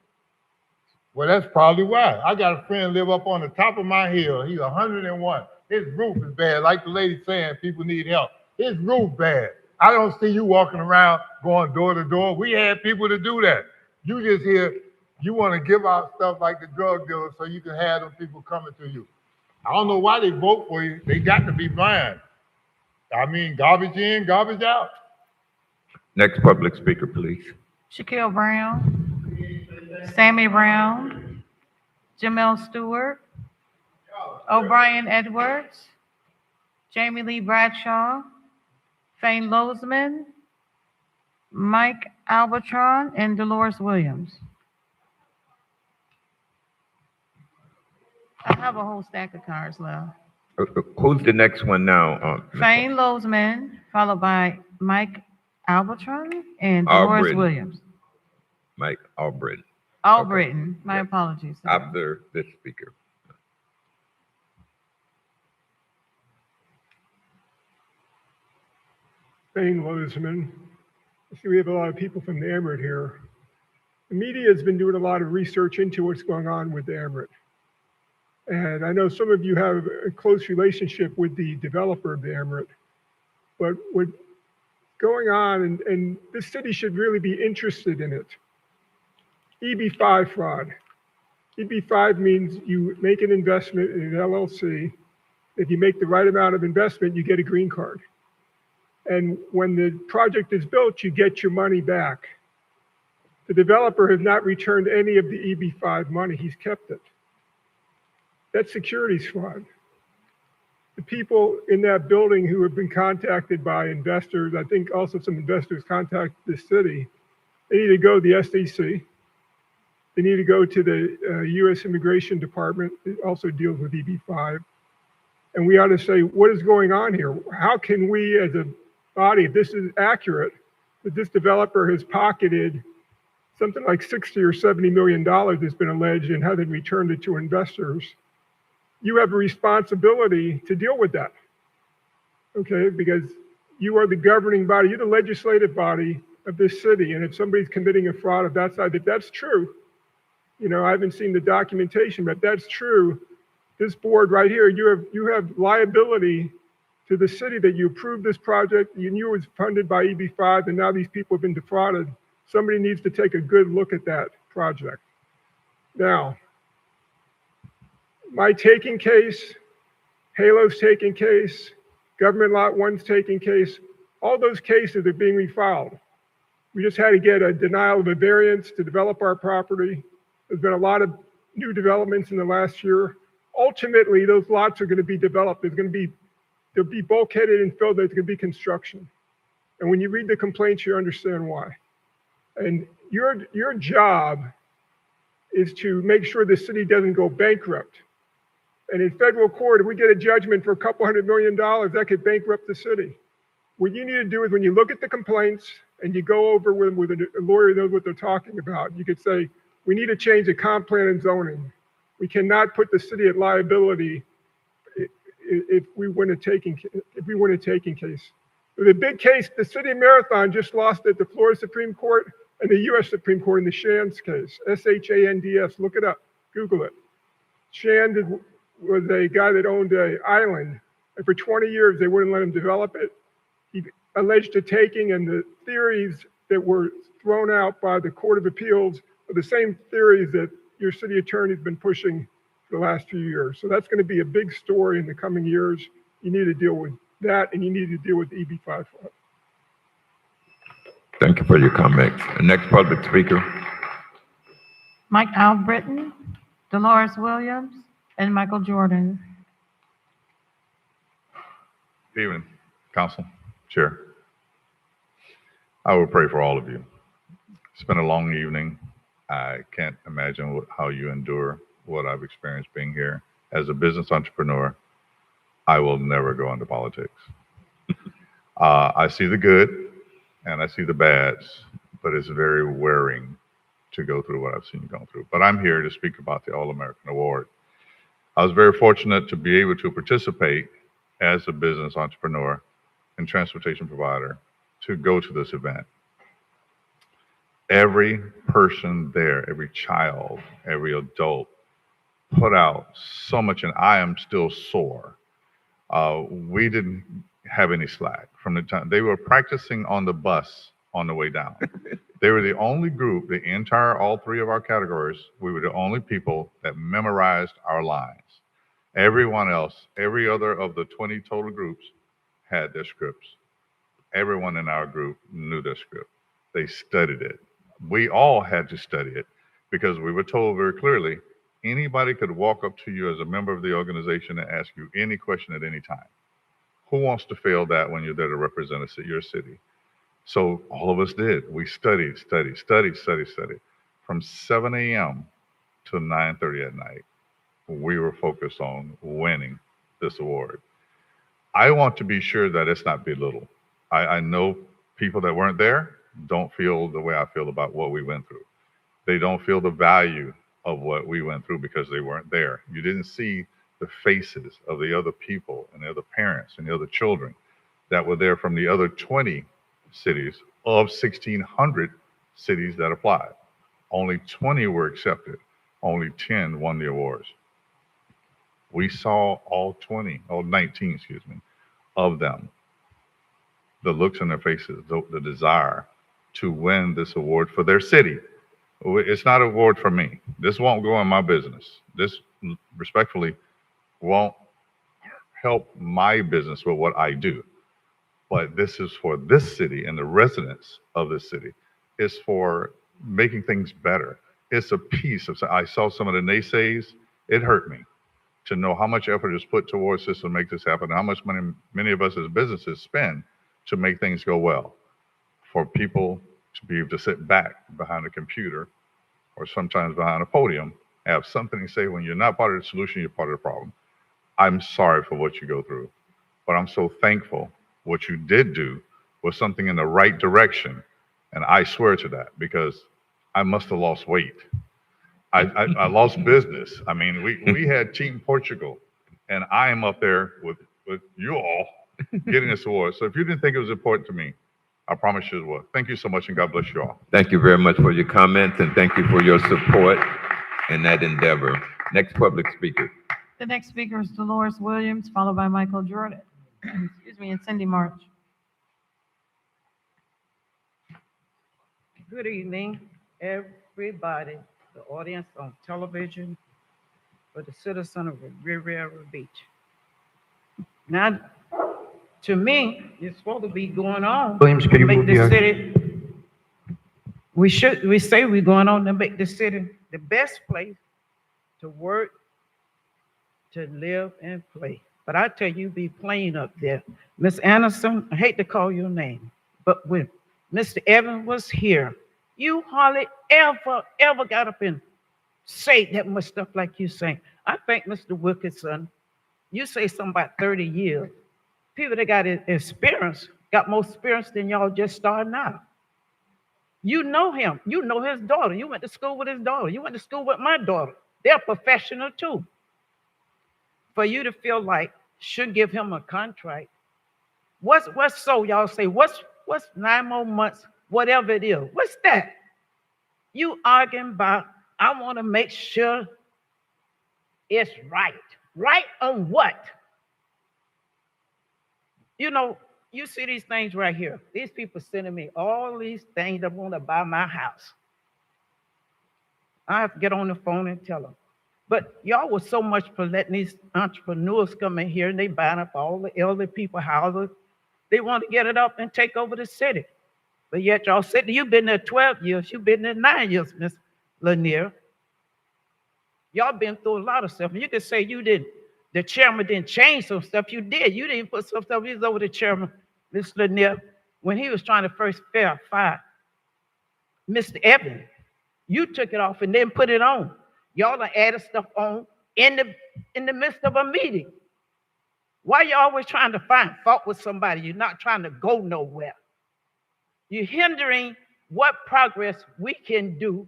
Well, that's probably why. I got a friend live up on the top of my hill. He's 101. His roof is bad. Like the lady saying, people need help. His roof bad. I don't see you walking around going door to door. We had people to do that. You just hear, you want to give out stuff like the drug dealer so you can have them people coming to you. I don't know why they vote for you. They got to be blind. I mean, garbage in, garbage out. Next public speaker, please. Shaquille Brown, Sammy Brown, Jamel Stewart, O'Brien Edwards, Jamie Lee Bradshaw, Fane Lozman, Mike Albatron, and Dolores Williams. I have a whole stack of cards left. Who's the next one now? Fane Lozman, followed by Mike Albatron and Dolores Albritton. Williams. Mike Albritton. Albritton, my apologies. After this speaker. Fane Lozman. I see we have a lot of people from the Emirate here. The media has been doing a lot of research into what's going on with the Emirate. And I know some of you have a close relationship with the developer of the emirate, but what's going on, and this city should really be interested in it. EB-5 fraud. EB-5 means you make an investment in an LLC. If you make the right amount of investment, you get a green card. And when the project is built, you get your money back. The developer has not returned any of the EB-5 money. He's kept it. That's securities fraud. The people in that building who have been contacted by investors, I think also some investors contacted the city, they need to go to the SEC. They need to go to the U.S. Immigration Department. It also deals with EB-5. And we ought to say, what is going on here? How can we as a body, if this is accurate, that this developer has pocketed something like 60 or 70 million dollars that's been alleged and hasn't returned it to investors? You have a responsibility to deal with that, okay? Because you are the governing body, you're the legislative body of this city. And if somebody's committing a fraud of that side, if that's true, you know, I haven't seen the documentation, but if that's true, this board right here, you have liability to the city that you approved this project, you knew it was funded by EB-5, and now these people have been defrauded. Somebody needs to take a good look at that project. Now, my taking case, Halo's taking case, Government Lot 1's taking case, all those cases are being refiled. We just had to get a denial of a variance to develop our property. There's been a lot of new developments in the last year. Ultimately, those lots are going to be developed. They'll be bulkheaded and filled. There's going to be construction. And when you read the complaints, you understand why. And your job is to make sure the city doesn't go bankrupt. And in federal court, if we get a judgment for a couple $100 million, that could bankrupt the city. What you need to do is when you look at the complaints and you go over with a lawyer who knows what they're talking about, you could say, we need to change the comp plan and zoning. We cannot put the city at liability if we win a taking case. The big case, the city of Marathon just lost at the Florida Supreme Court and the U.S. Supreme Court in the Shands case, S-H-A-N-D-S. Look it up, Google it. Shand was a guy that owned an island, and for 20 years they wouldn't let him develop it. He alleged a taking, and the theories that were thrown out by the Court of Appeals are the same theories that your city attorney's been pushing for the last few years. So that's going to be a big story in the coming years. You need to deal with that, and you need to deal with the EB-5 fraud. Thank you for your comment. The next public speaker. Mike Albritton, Dolores Williams, and Michael Jordan. Good evening, Council, Chair. I will pray for all of you. It's been a long evening. I can't imagine how you endure what I've experienced being here. As a business entrepreneur, I will never go into politics. I see the good and I see the bads, but it's very wearing to go through what I've seen you go through. But I'm here to speak about the All-American Award. I was very fortunate to be able to participate as a business entrepreneur and transportation provider to go to this event. Every person there, every child, every adult put out so much, and I am still sore. We didn't have any slack from the time they were practicing on the bus on the way down. They were the only group, the entire, all three of our categories, we were the only people that memorized our lines. Everyone else, every other of the 20 total groups had their scripts. Everyone in our group knew their script. They studied it. We all had to study it because we were told very clearly, anybody could walk up to you as a member of the organization and ask you any question at any time. Who wants to fail that when you're there to represent us at your city? So all of us did. We studied. From 7 a.m. to 9:30 at night, we were focused on winning this award. I want to be sure that it's not belittled. I know people that weren't there don't feel the way I feel about what we went through. They don't feel the value of what we went through because they weren't there. You didn't see the faces of the other people and the other parents and the other children that were there from the other 20 cities of 1,600 cities that applied. Only 20 were accepted. Only 10 won the awards. We saw all 19, excuse me, of them. The looks on their faces, the desire to win this award for their city. It's not an award for me. This won't go in my business. This respectfully won't help my business with what I do. But this is for this city and the residents of this city. It's for making things better. It's a piece of, I saw some of the naysays. It hurt me to know how much effort is put towards this to make this happen, and how much money many of us as businesses spend to make things go well. For people to be able to sit back behind a computer or sometimes behind a podium, have something to say when you're not part of the solution, you're part of the problem. I'm sorry for what you go through, but I'm so thankful what you did do was something in the right direction. And I swear to that, because I must have lost weight. I lost business. I mean, we had Team Portugal, and I am up there with you all getting this award. So if you didn't think it was important to me, I promise you it was. Thank you so much, and God bless you all. Thank you very much for your comments, and thank you for your support in that endeavor. Next public speaker. The next speaker is Dolores Williams, followed by Michael Jordan. Excuse me, and Cindy March. Good evening, everybody, the audience on television, for the citizen of Riviera Beach. Now, to me, it's supposed to be going on. Williams, could you make move the your- city, we say we're going on to make the city the best place to work, to live and play. But I tell you, be plain up there. Miss Anderson, I hate to call your name, but when Mr. Evans was here, you hardly ever got up and say that much stuff like you saying. I think Mr. Wilkinson, you say something about 30 years. People that got experience, got more experience than y'all just starting out. You know him. You know his daughter. You went to school with his daughter. You went to school with my daughter. They're professional too. For you to feel like should give him a contract. What's so y'all say, what's 9 more months, whatever it is. What's that? You arguing about, I want to make sure it's right. Right on what? You know, you see these things right here. These people sending me all these things that want to buy my house. I have to get on the phone and tell them. But y'all was so much for letting these entrepreneurs come in here and they buying up all the elderly people houses. They want to get it up and take over the city. But yet y'all said, you've been there 12 years. You've been there 9 years, Miss Lanier. Y'all been through a lot of stuff. And you could say you didn't, the chairman didn't change some stuff. You did. You didn't put some stuff. He was over the chairman, Miss Lanier, when he was trying to first fire Mr. Evans. You took it off and then put it on. Y'all done added stuff on in the midst of a meeting. Why you always trying to find fault with somebody? You're not trying to go nowhere. You're hindering what progress we can do.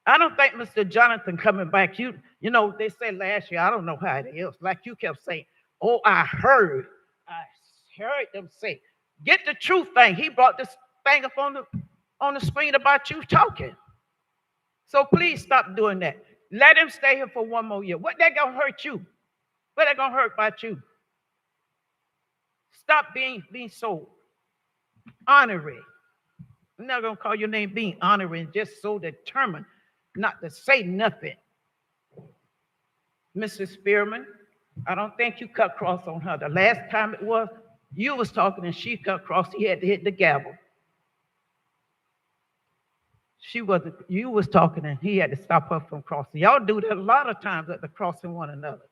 I don't think Mr. Jonathan coming back, you know, they said last year, I don't know how it is, like you kept saying, oh, I heard them say, get the truth thing. He brought this thing up on the screen about you talking. So please stop doing that. Let him stay here for 1 more year. What that gonna hurt you? What that gonna hurt about you? Stop being so honorary. I'm not gonna call your name being honorary, just so determined not to say nothing. Mrs. Spearman, I don't think you cut cross on her. The last time it was, you was talking and she cut cross. He had to hit the gavel. You was talking and he had to stop her from crossing. Y'all do that a lot of times at the crossing one another.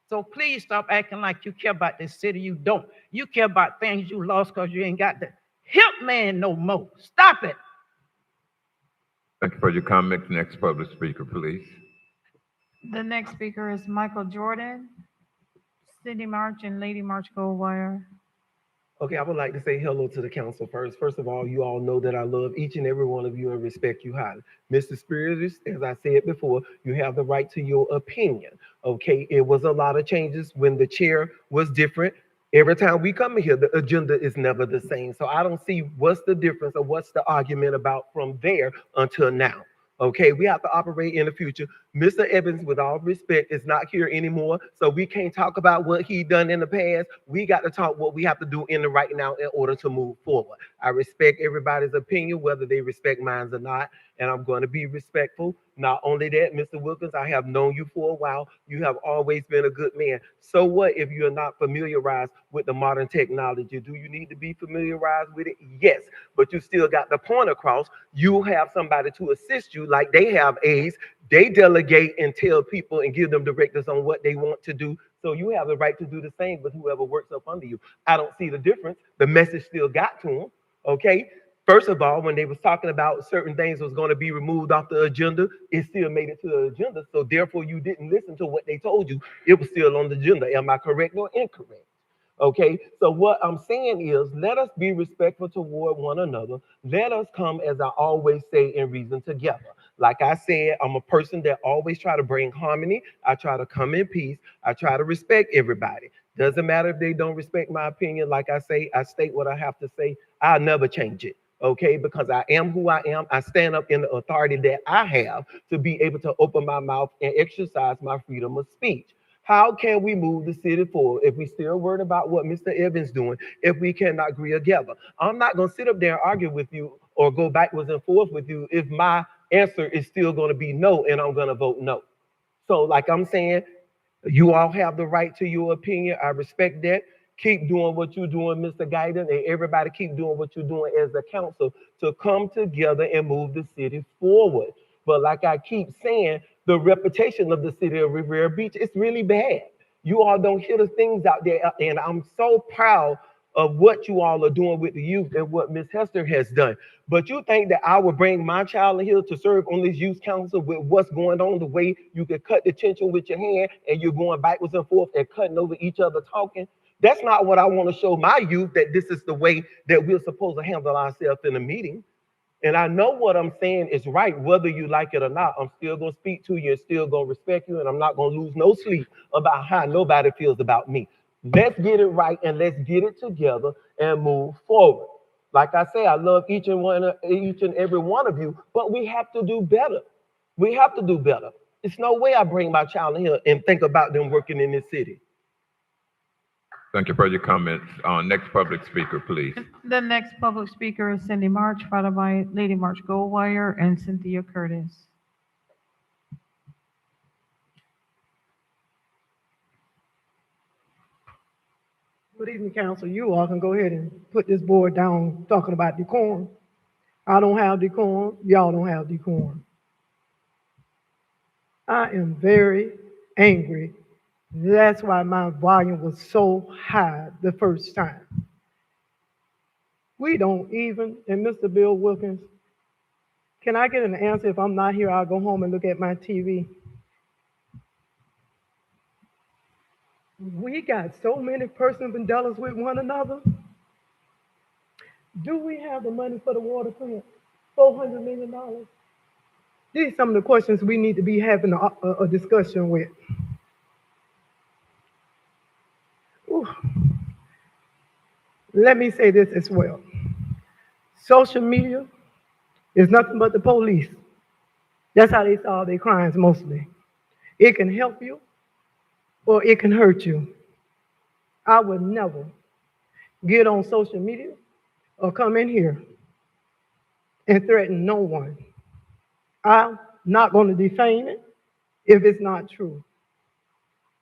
So please stop acting like you care about this city. You don't. You care about things you lost because you ain't got the help man no more. Stop it. Thank you for your comments. Next public speaker, please. The next speaker is Michael Jordan, Cindy March, and Lady March Goldwire. Okay, I would like to say hello to the council first. First of all, you all know that I love each and every one of you and respect you highly. Mr. Spears, as I said before, you have the right to your opinion. Okay, it was a lot of changes when the chair was different. Every time we come in here, the agenda is never the same. So I don't see what's the difference or what's the argument about from there until now. Okay, we have to operate in the future. Mr. Evans, with all respect, is not here anymore, so we can't talk about what he done in the past. We got to talk what we have to do in the right now in order to move forward. I respect everybody's opinion, whether they respect mine or not, and I'm going to be respectful. Not only that, Mr. Wilkins, I have known you for a while. You have always been a good man. So what if you're not familiarized with the modern technology? Do you need to be familiarized with it? Yes, but you still got the point across. You have somebody to assist you, like they have aides. They delegate and tell people and give them directives on what they want to do. So you have the right to do the same with whoever works up under you. I don't see the difference. The message still got to them. Okay. First of all, when they was talking about certain things was going to be removed off the agenda, it still made it to the agenda. So therefore, you didn't listen to what they told you. It was still on the agenda. Am I correct or incorrect? Okay, so what I'm saying is, let us be respectful toward one another. Let us come, as I always say, and reason together. Like I said, I'm a person that always try to bring harmony. I try to come in peace. I try to respect everybody. Doesn't matter if they don't respect my opinion. Like I say, I state what I have to say. I'll never change it. Okay, because I am who I am. I stand up in the authority that I have to be able to open my mouth and exercise my freedom of speech. How can we move the city forward if we still worried about what Mr. Evans doing, if we cannot agree together? I'm not going to sit up there and argue with you or go backwards and forth with you if my answer is still going to be no and I'm going to vote no. So like I'm saying, you all have the right to your opinion. I respect that. Keep doing what you're doing, Mr. Guyton, and everybody keep doing what you're doing as a council to come together and move the city forward. But like I keep saying, the reputation of the city of Riviera Beach is really bad. You all don't hear the things out there, and I'm so proud of what you all are doing with the youth and what Ms. Hester has done. But you think that I would bring my child in here to serve on this youth council with what's going on, the way you can cut the tension with your hand and you're going backwards and forth and cutting over each other talking? That's not what I want to show my youth, that this is the way that we're supposed to handle ourselves in a meeting. And I know what I'm saying is right, whether you like it or not. I'm still going to speak to you and still going to respect you, and I'm not going to lose no sleep about how nobody feels about me. Let's get it right and let's get it together and move forward. Like I say, I love each and every one of you, but we have to do better. We have to do better. It's no way I bring my child in here and think about them working in this city. Thank you for your comments. Next public speaker, please. The next public speaker is Cindy March, followed by Lady March Goldwire and Cynthia Curtis. Good evening, council. You all can go ahead and put this board down talking about decorum. I don't have decorum. Y'all don't have decorum. I am very angry. That's why my volume was so high the first time. We don't even, and Mr. Bill Wilkins, can I get an answer? If I'm not here, I'll go home and look at my TV. We got so many personal vandellas with one another. Do we have the money for the water plant? $400 million? These are some of the questions we need to be having a discussion with. Ooh. Let me say this as well. Social media is nothing but the police. That's how they solve their crimes mostly. It can help you or it can hurt you. I would never get on social media or come in here and threaten no one. I'm not going to defame it if it's not true.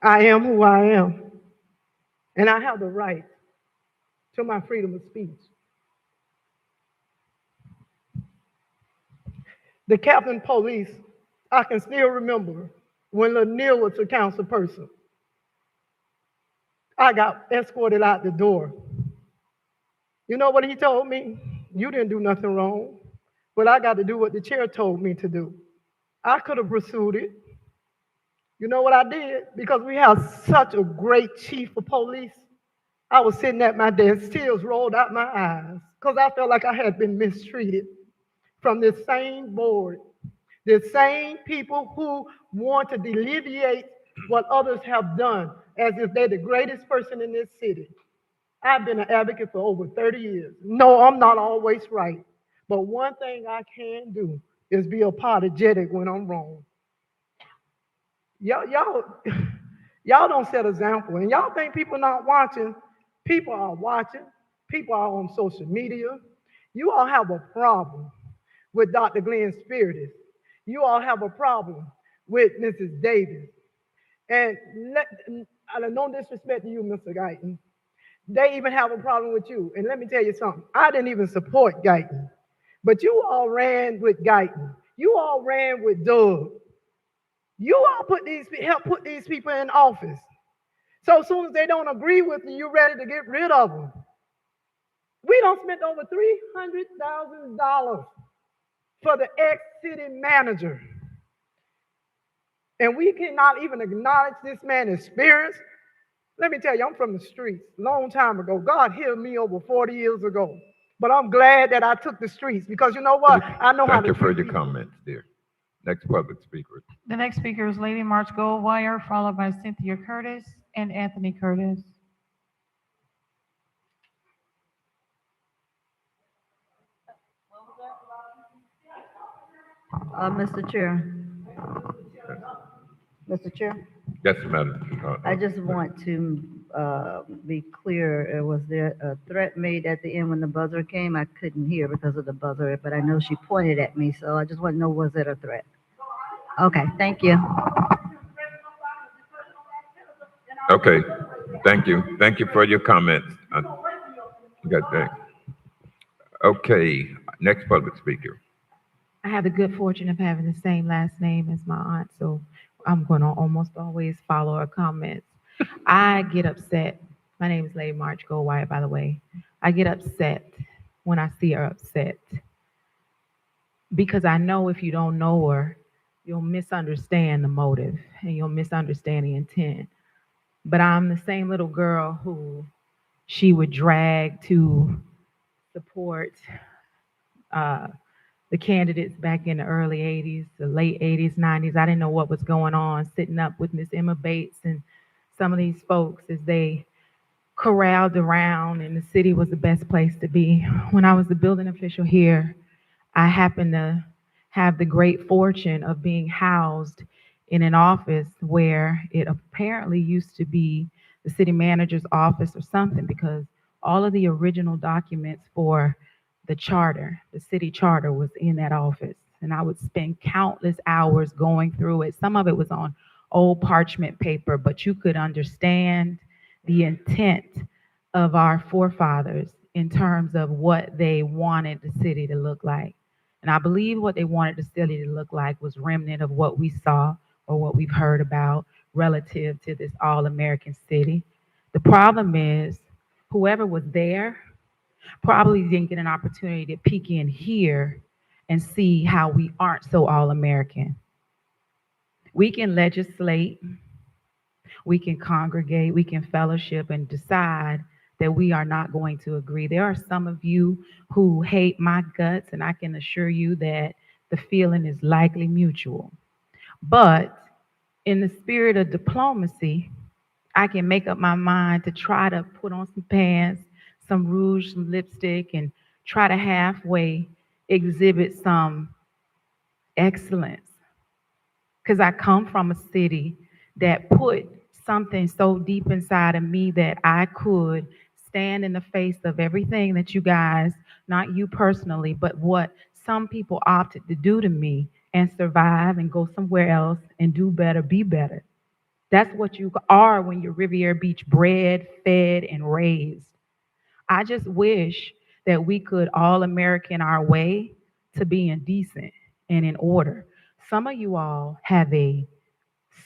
I am who I am, and I have the right to my freedom of speech. The Captain Police, I can still remember when Lanier was a council person. I got escorted out the door. You know what he told me? You didn't do nothing wrong, but I got to do what the chair told me to do. I could have pursued it. You know what I did? Because we have such a great chief of police. I was sitting at my desk, tears rolled out my eyes, because I felt like I had been mistreated from this same board, the same people who want to delineate what others have done as if they're the greatest person in this city. I've been an advocate for over 30 years. No, I'm not always right. But one thing I can do is be apologetic when I'm wrong. Y'all don't set example, and y'all think people not watching. People are watching. People are on social media. You all have a problem with Dr. Glenn Spiritus. You all have a problem with Mrs. Davis. And no disrespect to you, Mr. Guyton. They even have a problem with you. And let me tell you something. I didn't even support Guyton. But you all ran with Guyton. You all ran with Doug. You all helped put these people in office. So as soon as they don't agree with you, you're ready to get rid of them. We don't spend over $300,000 for the ex-city manager. And we cannot even acknowledge this man's experience. Let me tell you, I'm from the streets a long time ago. God healed me over 40 years ago. But I'm glad that I took the streets because you know what? I know how to. Thank you for your comments, dear. Next public speaker. The next speaker is Lady March Goldwire, followed by Cynthia Curtis and Anthony Curtis. Mr. Chair. Mr. Chair, Yes, madam. I just want to be clear. Was there a threat made at the end when the buzzer came? I couldn't hear because of the buzzer, but I know she pointed at me, so I just want to know, was it a threat? Okay, thank you. Okay, thank you. Thank you for your comments. You got that. Okay, next public speaker. I have the good fortune of having the same last name as my aunt, so I'm going to almost always follow her comments. I get upset. My name is Lady March Goldwire, by the way. I get upset when I see her upset because I know if you don't know her, you'll misunderstand the motive and you'll misunderstand the intent. But I'm the same little girl who she would drag to support the candidates back in the early 80s, the late 80s, 90s. I didn't know what was going on, sitting up with Miss Emma Bates and some of these folks as they corralled around, and the city was the best place to be. When I was the building official here, I happened to have the great fortune of being housed in an office where it apparently used to be the city manager's office or something, because all of the original documents for the charter, the city charter, was in that office. And I would spend countless hours going through it. Some of it was on old parchment paper, but you could understand the intent of our forefathers in terms of what they wanted the city to look like. And I believe what they wanted the city to look like was remnant of what we saw or what we've heard about relative to this all-American city. The problem is whoever was there probably didn't get an opportunity to peek in here and see how we aren't so all-American. We can legislate, we can congregate, we can fellowship and decide that we are not going to agree. There are some of you who hate my guts, and I can assure you that the feeling is likely mutual. But in the spirit of diplomacy, I can make up my mind to try to put on some pants, some rouge, some lipstick, and try to halfway exhibit some excellence. Because I come from a city that put something so deep inside of me that I could stand in the face of everything that you guys, not you personally, but what some people opted to do to me, and survive and go somewhere else and do better, be better. That's what you are when you're Riviera Beach bred, fed, and raised. I just wish that we could all American our way to being decent and in order. Some of you all have a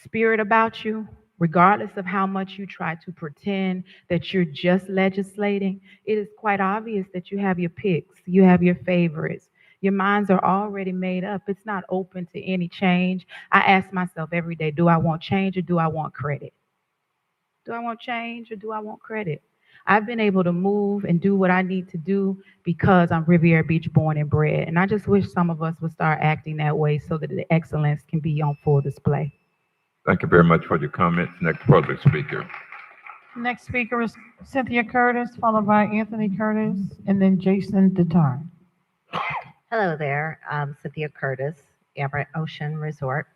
spirit about you, regardless of how much you try to pretend that you're just legislating. It is quite obvious that you have your picks, you have your favorites. Your minds are already made up. It's not open to any change. I ask myself every day, do I want change or do I want credit? Do I want change or do I want credit? I've been able to move and do what I need to do because I'm Riviera Beach born and bred. And I just wish some of us would start acting that way so that the excellence can be on full display. Thank you very much for your comments. Next public speaker. Next speaker is Cynthia Curtis, followed by Anthony Curtis, and then Jason Detar. Hello there, Cynthia Curtis, Amber Ocean Resort.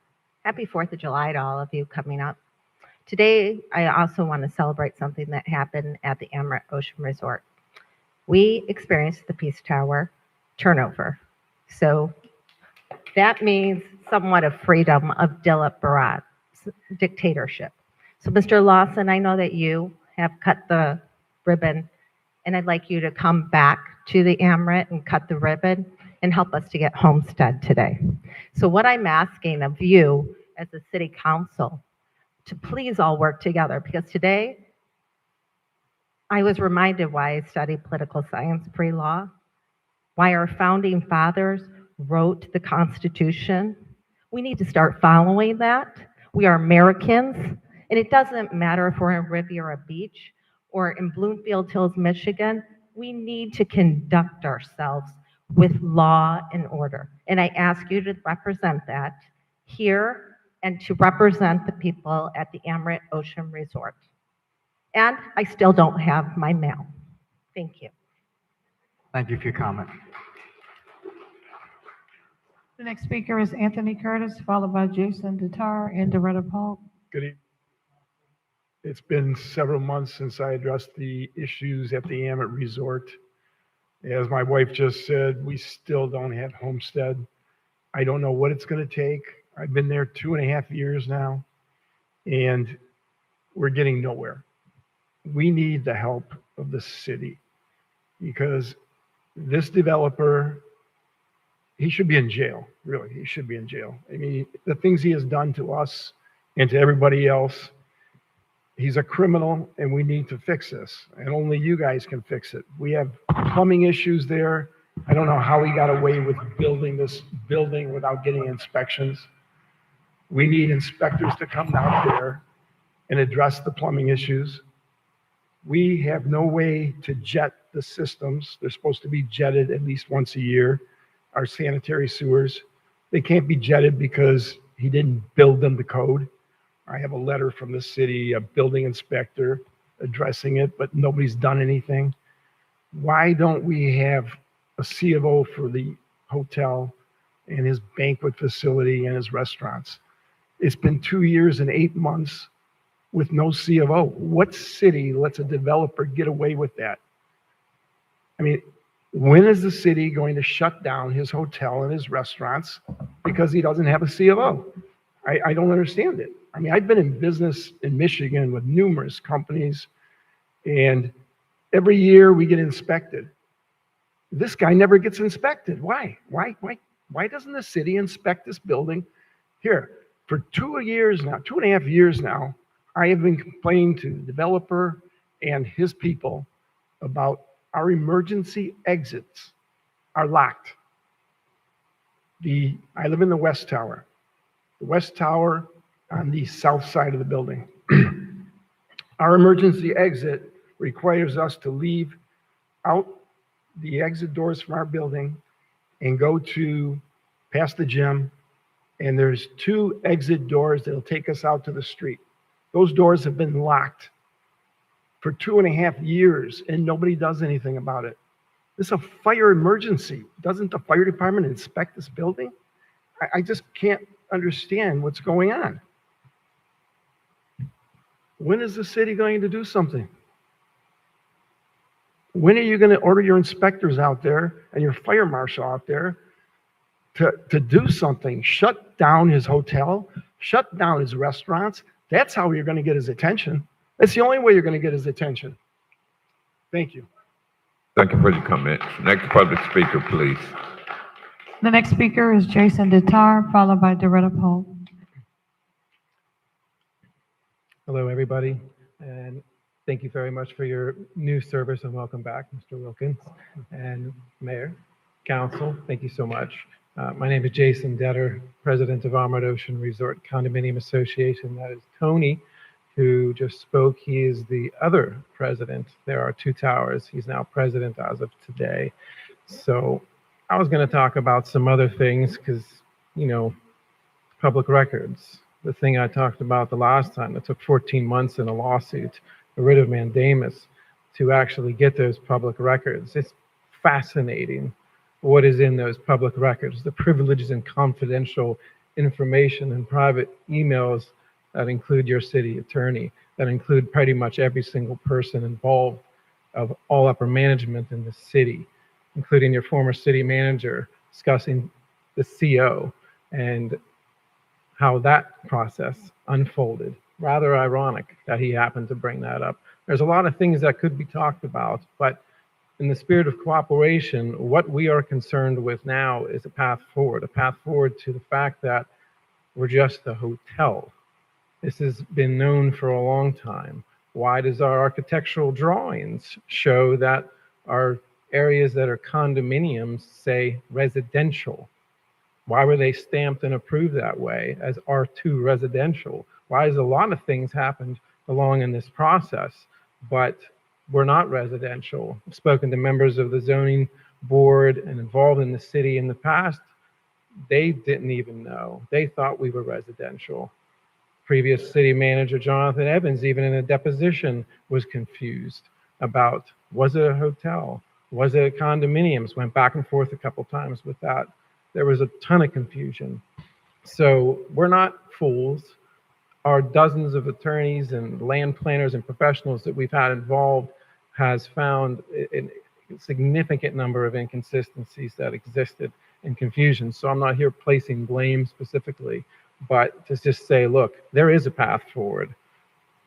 Happy 4th of July to all of you coming up. Today, I also want to celebrate something that happened at the Amber Ocean Resort. We experienced the Peace Tower turnover. So that means somewhat of freedom of Dilip Barat's dictatorship. So Mr. Lawson, I know that you have cut the ribbon, and I'd like you to come back to the AMRIT and cut the ribbon and help us to get Homestead today. So what I'm asking of you as a city council to please all work together, because today I was reminded why I studied political science pre-law, why our founding fathers wrote the Constitution. We need to start following that. We are Americans, and it doesn't matter if we're in Riviera Beach or in Bloomfield Hills, Michigan. We need to conduct ourselves with law and order. And I ask you to represent that here and to represent the people at the Amrit Ocean Resort. And I still don't have my mail. Thank you. Thank you for your comment. The next speaker is Anthony Curtis, followed by Jason Detar and Doretta Paul. Good evening. It's been several months since I addressed the issues at the Ammit Resort. As my wife just said, we still don't have Homestead. I don't know what it's going to take. I've been there 2.5 years now, and we're getting nowhere. We need the help of the city because this developer, he should be in jail, really. He should be in jail. I mean, the things he has done to us and to everybody else, he's a criminal, and we need to fix this. And only you guys can fix it. We have plumbing issues there. I don't know how he got away with building this building without getting inspections. We need inspectors to come out there and address the plumbing issues. We have no way to jet the systems. They're supposed to be jetted at least once a year. Our sanitary sewers, they can't be jetted because he didn't build them to code. I have a letter from the city, a building inspector addressing it, but nobody's done anything. Why don't we have a C of O for the hotel and his banquet facility and his restaurants? It's been 2 years and 8 months with no C of O. What city lets a developer get away with that? I mean, when is the city going to shut down his hotel and his restaurants because he doesn't have a C of O? I don't understand it. I mean, I've been in business in Michigan with numerous companies, and every year we get inspected. This guy never gets inspected. Why? Why doesn't the city inspect this building? Here, for 2 years now, 2.5 years now, I have been complaining to the developer and his people about our emergency exits are locked. I live in the West Tower. The West Tower on the south side of the building. Our emergency exit requires us to leave out the exit doors from our building and go to past the gym, and there's 2 exit doors that'll take us out to the street. Those doors have been locked for 2.5 years, and nobody does anything about it. This is a fire emergency. Doesn't the fire department inspect this building? I just can't understand what's going on. When is the city going to do something? When are you going to order your inspectors out there and your fire marshal out there to do something? Shut down his hotel, shut down his restaurants. That's how you're going to get his attention. That's the only way you're going to get his attention. Thank you. Thank you for your comment. Next public speaker, please. The next speaker is Jason Detar, followed by Doretta Paul. Hello, everybody, and thank you very much for your new service, and welcome back, Mr. Wilkins, and Mayor, Council. Thank you so much. My name is Jason Detter, President of Amrit Ocean Resort Condominium Association. That is Tony, who just spoke. He is the other president. There are 2 towers. He's now president as of today. So I was going to talk about some other things because, you know, public records. The thing I talked about the last time, it took 14 months in a lawsuit, a writ of mandamus, to actually get those public records. It's fascinating what is in those public records, the privileged and confidential information and private emails that include your city attorney, that include pretty much every single person involved of all upper management in the city, including your former city manager, discussing the CO and how that process unfolded. Rather ironic that he happened to bring that up. There's a lot of things that could be talked about, but in the spirit of cooperation, what we are concerned with now is a path forward to the fact that we're just a hotel. This has been known for a long time. Why does our architectural drawings show that our areas that are condominiums say residential? Why were they stamped and approved that way as R2 residential? Why has a lot of things happened along in this process, but we're not residential? I've spoken to members of the zoning board and involved in the city in the past. They didn't even know. They thought we were residential. Previous city manager Jonathan Evans, even in a deposition, was confused about, was it a hotel? Was it a condominiums? Went back and forth a couple times with that. There was a ton of confusion. So we're not fools. Our dozens of attorneys and land planners and professionals that we've had involved has found a significant number of inconsistencies that existed and confusion. So I'm not here placing blame specifically, but to just say, look, there is a path forward.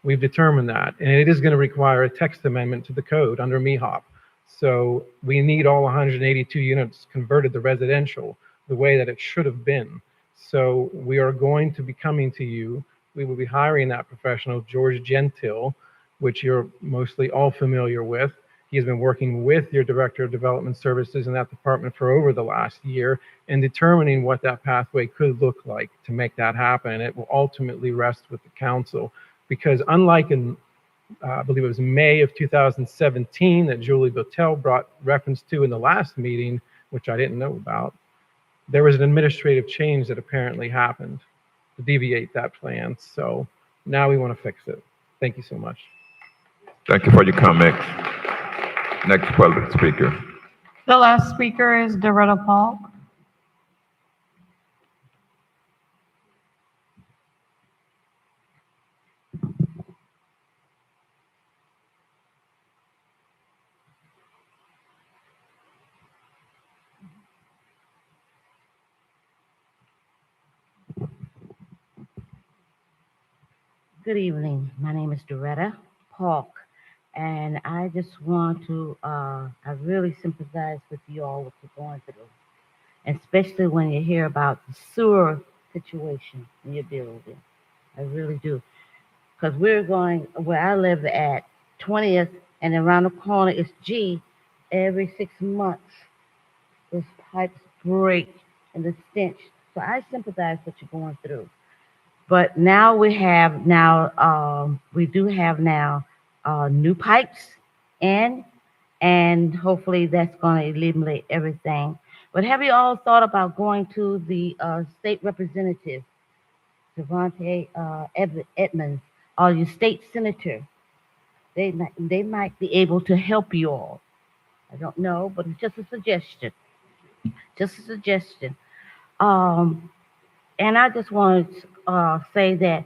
We've determined that, and it is going to require a text amendment to the code under MEHOP. So we need all 182 units converted to residential the way that it should have been. So we are going to be coming to you. We will be hiring that professional, George Gentile, which you're mostly all familiar with. He has been working with your Director of Development Services in that department for over the last year and determining what that pathway could look like to make that happen. And it will ultimately rest with the council, because unlike in, I believe it was May of 2017 that Julie Botel brought reference to in the last meeting, which I didn't know about, there was an administrative change that apparently happened to deviate that plan. So now we want to fix it. Thank you so much. Thank you for your comments. Next public speaker. The last speaker is Doretta Paul. Good evening. My name is Doretta Paulk, and I just want to, I really sympathize with you all, what you're going through, especially when you hear about the sewer situation in your building. I really do. Because we're going, where I live at 20th, and around the corner is G. Every 6 months, those pipes break and the stench. So I sympathize with what you're going through. But now we have we do have new pipes in, and hopefully that's going to eliminate everything. But have you all thought about going to the state representative, Devontae Edmonds, or your state senator? They might be able to help you all. I don't know, but it's just a suggestion. Just a suggestion. And I just wanted to say that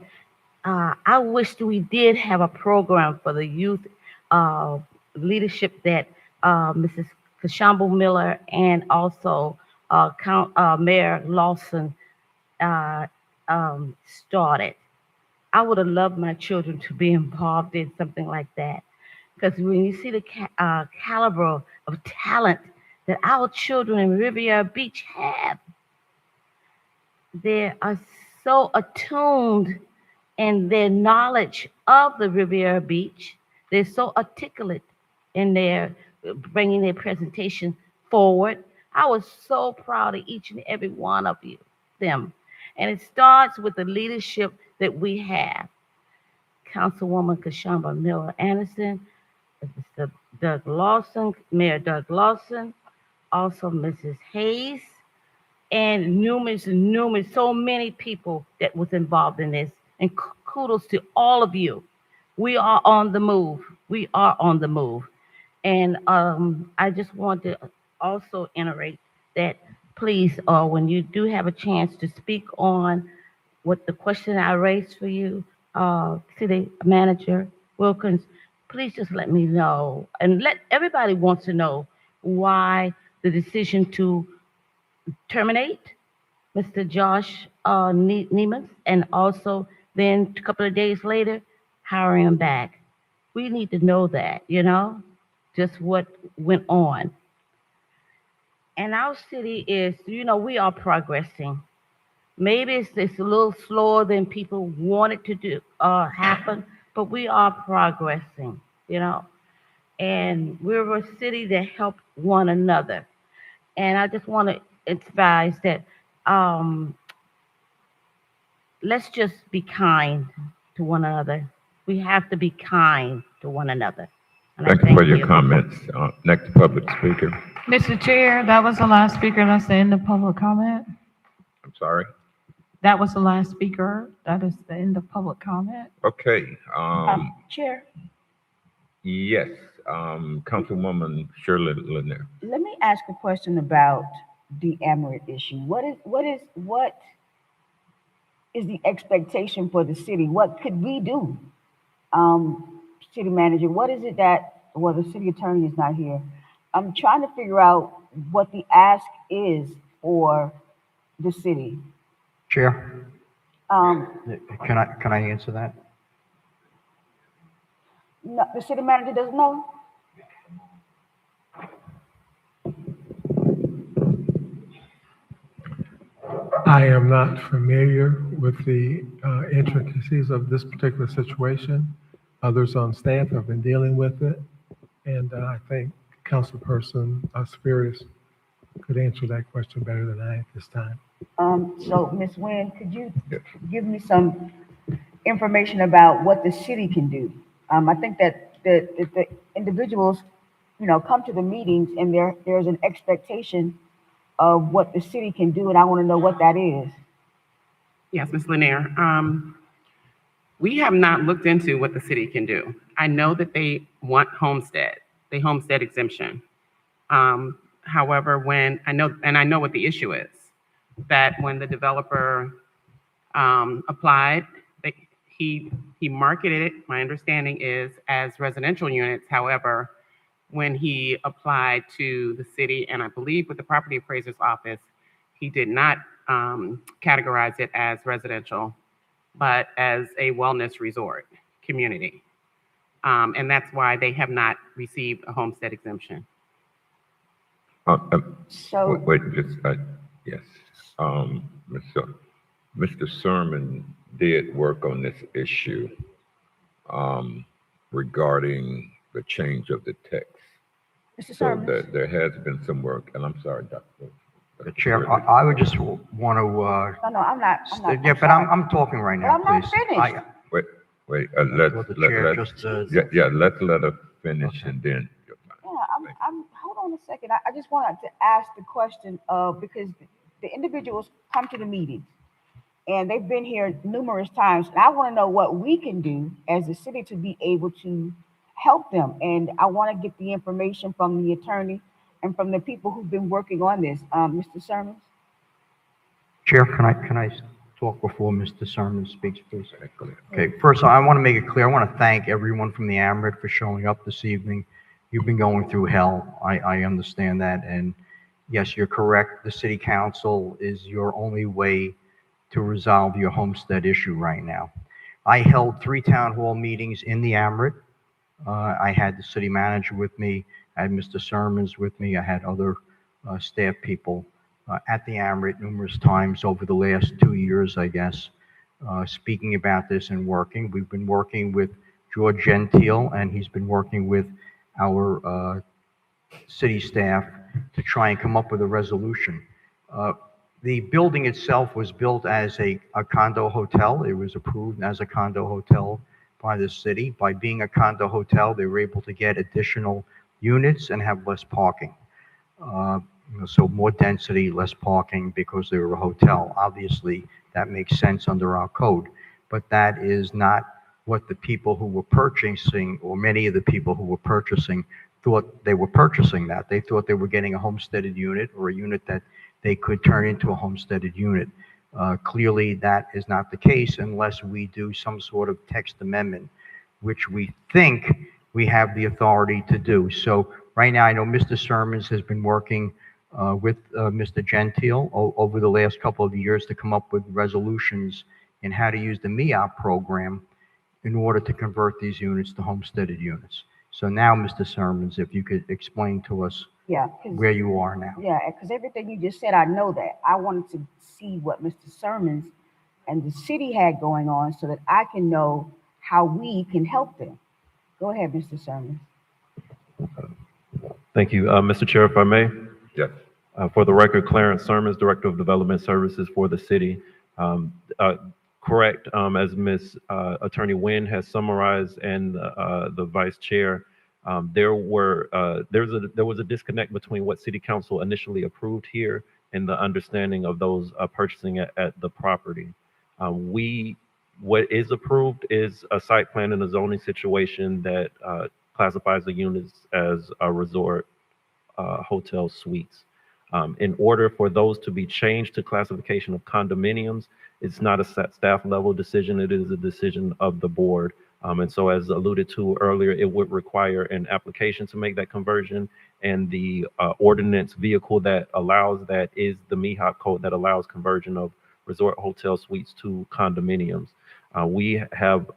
I wish that we did have a program for the youth leadership that Mrs. Kashambo Miller and also Mayor Lawson started. I would have loved my children to be involved in something like that, because when you see the caliber of talent that our children in Riviera Beach have, they are so attuned in their knowledge of the Riviera Beach. They're so articulate in their bringing their presentation forward. I was so proud of each and every one of them. And it starts with the leadership that we have. Councilwoman Kashamba Miller Anderson, Mr. Doug Lawson, Mayor Doug Lawson, also Mrs. Hayes, and numerous, so many people that was involved in this. And kudos to all of you. We are on the move. We are on the move. And I just want to also iterate that please, or when you do have a chance to speak on what the question I raised for you, City Manager Wilkins, please just let me know. And let everybody wants to know why the decision to terminate Mr. Josh Nemeth, and also then a couple of days later, hiring him back. We need to know that, just what went on. And our city is, we are progressing. Maybe it's a little slower than people want it to do happen, but we are progressing, and we're a city that help one another. And I just want to advise that let's just be kind to one another. We have to be kind to one another. And I Thank you for your comments. Next public speaker. Mr. Chair, that was the last speaker. That's the end of public comment. I'm sorry. That was the last speaker. That is the end of public comment. Okay, Chair, yes, Councilwoman Shirley Lanier. let me ask a question about the Amaret issue. What is the expectation for the city? What could we do? City manager, what is it that, well, the city attorney is not here. I'm trying to figure out what the ask is for the city. Chair, Um, can I answer that? no, the city manager doesn't know? I am not familiar with the intricacies of this particular situation. Others on staff have been dealing with it, and I think Councilperson Spurious could answer that question better than I at this time. So Ms. Nguyen, could you give me some information about what the city can do? I think that the individuals, come to the meetings and there's an expectation of what the city can do, and I want to know what that is. Yes, Ms. Lanier. We have not looked into what the city can do. I know that they want homestead exemption. However, I know what the issue is, that when the developer applied, he marketed it, my understanding is, as residential units. However, when he applied to the city, and I believe with the property appraiser's office, he did not categorize it as residential, but as a wellness resort community. And that's why they have not received a homestead exemption. So- Wait, yes. Mr. Sermon did work on this issue regarding the change of the text. Mr. So Sermon? there has been some work, and I'm sorry, Dr. Chair, I would just want to, No, I'm not. yeah, but I'm talking right now, But I'm not please. finished. Wait, Well, the chair let's, just, let's let her finish and then. Yeah, hold on a second. I just wanted to ask the question of, because the individuals come to the meetings and they've been here numerous times, and I want to know what we can do as a city to be able to help them. And I want to get the information from the attorney and from the people who've been working on this. Mr. Sermons? Chair, can I talk before Mr. Sermon speaks, please? Okay, first, I want to make it clear, I want to thank everyone from the Amaret for showing up this evening. You've been going through hell. I understand that. And yes, you're correct. The city council is your only way to resolve your homestead issue right now. I held 3 town hall meetings in the Amaret. I had the city manager with me. I had Mr. Sermons with me. I had other staff people at the Amaret numerous times over the last 2 years, I guess, speaking about this and working. We've been working with George Gentile, and he's been working with our city staff to try and come up with a resolution. The building itself was built as a condo hotel. It was approved as a condo hotel by the city. By being a condo hotel, they were able to get additional units and have less parking. So more density, less parking because they were a hotel. Obviously, that makes sense under our code, but that is not what the people who were purchasing, or many of the people who were purchasing thought they were purchasing that. They thought they were getting a homesteaded unit or a unit that they could turn into a homesteaded unit. Clearly, that is not the case unless we do some sort of text amendment, which we think we have the authority to do. So right now, I know Mr. Sermons has been working with Mr. Gentile over the last couple of years to come up with resolutions in how to use the MEOP program in order to convert these units to homesteaded units. So now, Mr. Sermons, if you could explain to us Yeah. where you are now. Yeah, because everything you just said, I know that. I wanted to see what Mr. Sermons and the city had going on so that I can know how we can help them. Go ahead, Mr. Sermons. Thank you. Mr. Chair, if I may? Yes. For the record, Clarence Sermons, Director of Development Services for the city. Correct, as Ms. Attorney Nguyen has summarized and the Vice Chair, there was a disconnect between what City Council initially approved here and the understanding of those purchasing at the property. What is approved is a site plan and a zoning situation that classifies the units as a resort hotel suites. In order for those to be changed to classification of condominiums, it's not a staff level decision, it is a decision of the board. And so as alluded to earlier, it would require an application to make that conversion, and the ordinance vehicle that allows that is the MEHOP code that allows conversion of resort hotel suites to condominiums. We have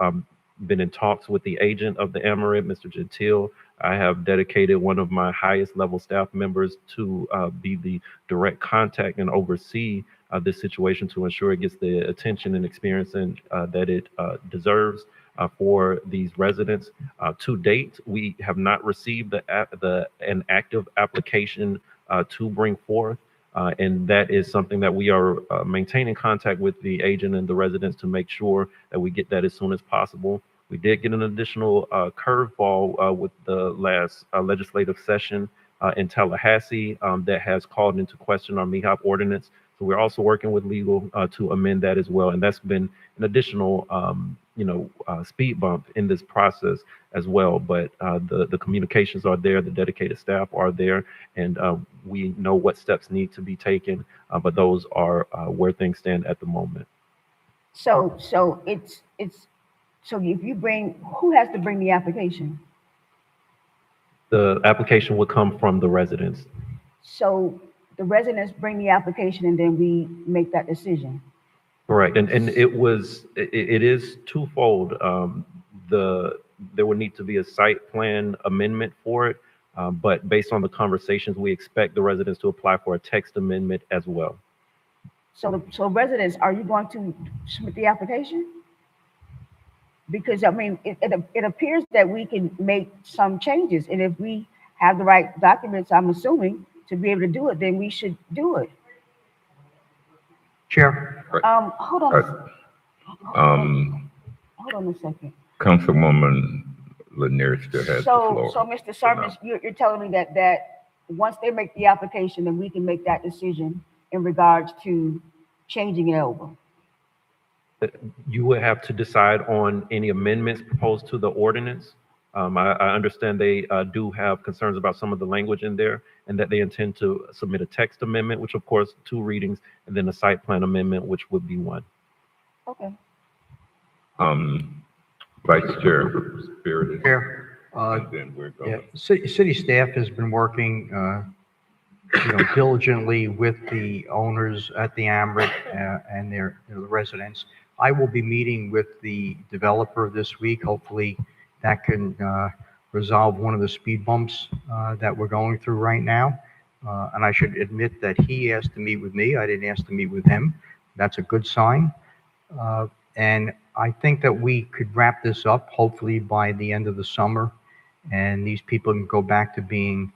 been in talks with the agent of the Amoret, Mr. Gentile. I have dedicated one of my highest level staff members to be the direct contact and oversee this situation to ensure it gets the attention and experience and that it deserves for these residents. To date, we have not received an active application to bring forth, and that is something that we are maintaining contact with the agent and the residents to make sure that we get that as soon as possible. We did get an additional curveball with the last legislative session in Tallahassee that has called into question our MEHOP ordinance. So we're also working with legal to amend that as well. And that's been an additional, speed bump in this process as well. But the communications are there, the dedicated staff are there, and we know what steps need to be taken. But those are where things stand at the moment. So if you bring, who has to bring the application? The application would come from the residents. So the residents bring the application and then we make that decision. Correct. And it is twofold. There would need to be a site plan amendment for it. But based on the conversations, we expect the residents to apply for a text amendment as well. So residents, are you going to submit the application? Because I mean, it appears that we can make some changes, and if we have the right documents, I'm assuming, to be able to do it, then we should do it. Chair. Hold on. Hold on a second. Councilwoman Lanier still has the floor. So Mr. Sermons, you're telling me that once they make the application, then we can make that decision in regards to changing it over. You would have to decide on any amendments proposed to the ordinance. I understand they do have concerns about some of the language in there, and that they intend to submit a text amendment, which of course 2 readings, and then a site plan amendment, which would be 1. Okay. Vice Chair Spirit. Chair, And then we're going. city staff has been working diligently with the owners at the Amoret and their residents. I will be meeting with the developer this week. Hopefully that can resolve one of the speed bumps that we're going through right now. And I should admit that he asked to meet with me. I didn't ask to meet with him. That's a good sign. And I think that we could wrap this up hopefully by the end of the summer. And these people can go back to being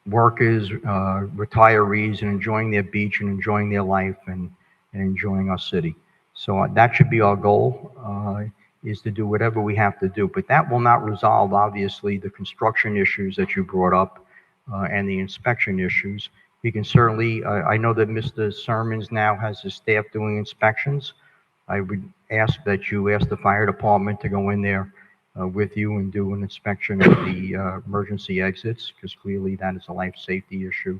workers, retirees, and enjoying their beach and enjoying their life and enjoying our city. So that should be our goal, is to do whatever we have to do. But that will not resolve, obviously, the construction issues that you brought up and the inspection issues. We can certainly, I know that Mr. Sermons now has his staff doing inspections. I would ask that you ask the fire department to go in there with you and do an inspection of the emergency exits, because clearly that is a life safety issue,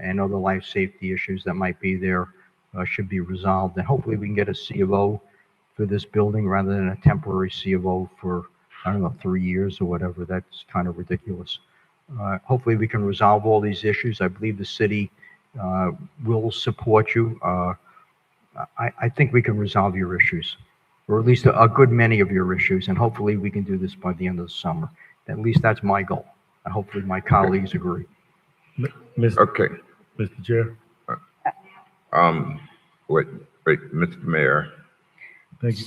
and other life safety issues that might be there should be resolved. And hopefully we can get a C of O for this building rather than a temporary C of O for, I don't know, 3 years or whatever. That's kind of ridiculous. Hopefully we can resolve all these issues. I believe the city will support you. I think we can resolve your issues, or at least a good many of your issues, and hopefully we can do this by the end of the summer. At least that's my goal. And hopefully my colleagues agree. Okay. Mr. Chair. Wait, Mr. Mayor. Thank you.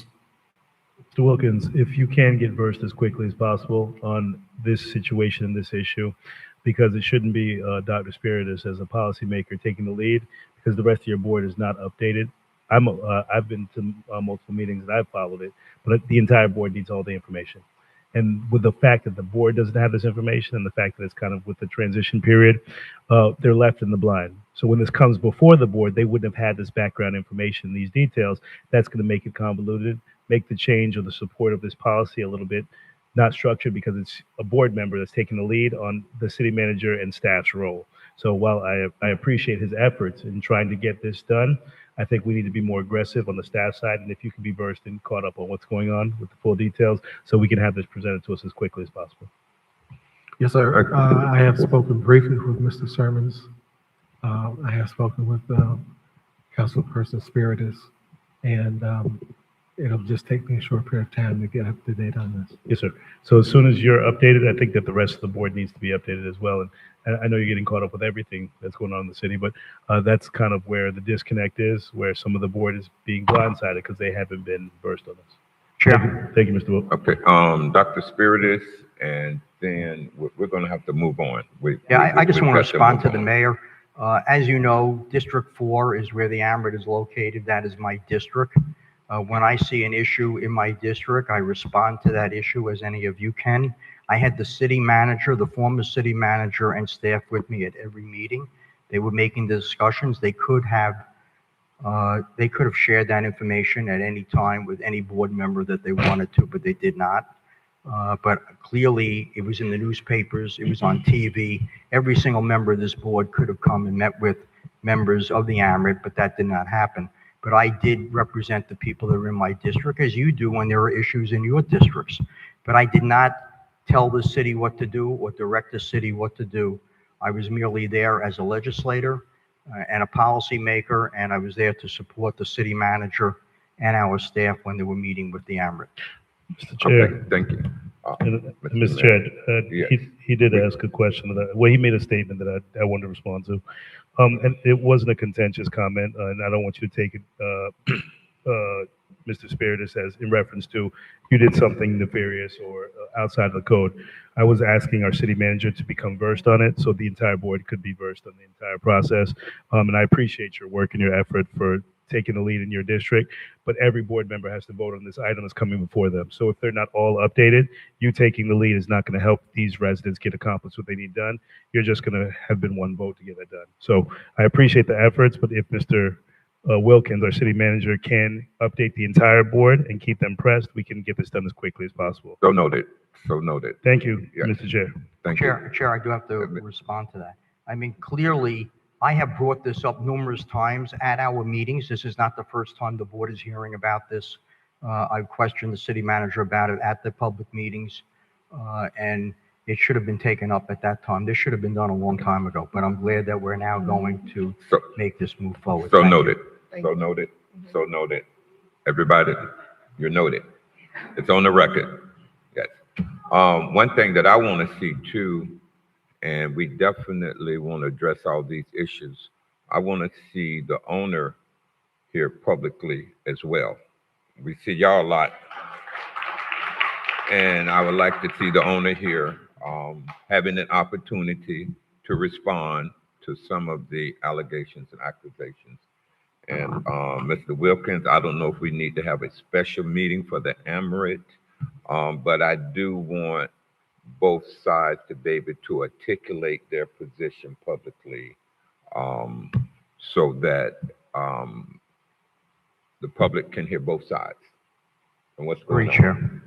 Mr. Wilkins, if you can get versed as quickly as possible on this situation and this issue, because it shouldn't be Dr. Spiritus as a policymaker taking the lead, because the rest of your board is not updated. I've been to multiple meetings and I've followed it, but the entire board needs all the information. And with the fact that the board doesn't have this information and the fact that it's kind of with the transition period, they're left in the blind. So when this comes before the board, they wouldn't have had this background information, these details. That's going to make it convoluted, make the change or the support of this policy a little bit not structured, because it's a board member that's taking the lead on the city manager and staff's role. So while I appreciate his efforts in trying to get this done, I think we need to be more aggressive on the staff side. And if you can be versed and caught up on what's going on with the full details, so we can have this presented to us as quickly as possible. Yes, sir. I have spoken briefly with Mr. Sermons. I have spoken with Councilperson Spiritus, and it'll just take me a short period of time to get up to date on this. Yes, sir. So as soon as you're updated, I think that the rest of the board needs to be updated as well. And I know you're getting caught up with everything that's going on in the city, but that's kind of where the disconnect is, where some of the board is being blindsided because they haven't been versed on this. Sure. Thank you, Mr. Wilk. Okay, Dr. Spiritus, and then we're going to have to move on. I just we've want to got to respond move to the on. mayor. As you know, District 4 is where the AMRIT is located. That is my district. When I see an issue in my district, I respond to that issue as any of you can. I had the city manager, the former city manager, and staff with me at every meeting. They were making the discussions. They could have shared that information at any time with any board member that they wanted to, but they did not. But clearly, it was in the newspapers, it was on TV. Every single member of this board could have come and met with members of the AMRIT, but that did not happen. But I did represent the people that are in my district, as you do when there are issues in your districts. But I did not tell the city what to do or direct the city what to do. I was merely there as a legislator and a policymaker, and I was there to support the city manager and our staff when they were meeting with the AMRIT. Mr. Chair. Okay, thank you. Mr. Chair, he did ask a question. He made a statement that I wanted to respond to. And it wasn't a contentious comment, and I don't want you to take it, Mr. Spiritus, as in reference to you did something nefarious or outside of the code. I was asking our city manager to become versed on it so the entire board could be versed on the entire process. And I appreciate your work and your effort for taking the lead in your district, but every board member has to vote on this item that's coming before them. So if they're not all updated, you taking the lead is not going to help these residents get accomplished what they need done. You're just going to have been one vote to get that done. So I appreciate the efforts, but if Mr. Wilkins, our city manager, can update the entire board and keep them pressed, we can get this done as quickly as possible. So noted. So noted. Thank you, Yes. Mr. Chair. Thank you. Chair, I do have to respond to that. I mean, clearly, I have brought this up numerous times at our meetings. This is not the first time the board is hearing about this. I've questioned the city manager about it at the public meetings, and it should have been taken up at that time. This should have been done a long time ago, but I'm glad that we're now going to make this move forward. So Thank you. noted. So noted. So noted. Everybody, you're noted. It's on the record. Yes. One thing that I want to see too, and we definitely want to address all these issues. I want to see the owner here publicly as well. We see y'all a lot. And I would like to see the owner here having an opportunity to respond to some of the allegations and accusations. And Mr. Wilkins, I don't know if we need to have a special meeting for the AMRIT, but I do want both sides to be able to articulate their position publicly so that the public can hear both sides and what's going on. Chair.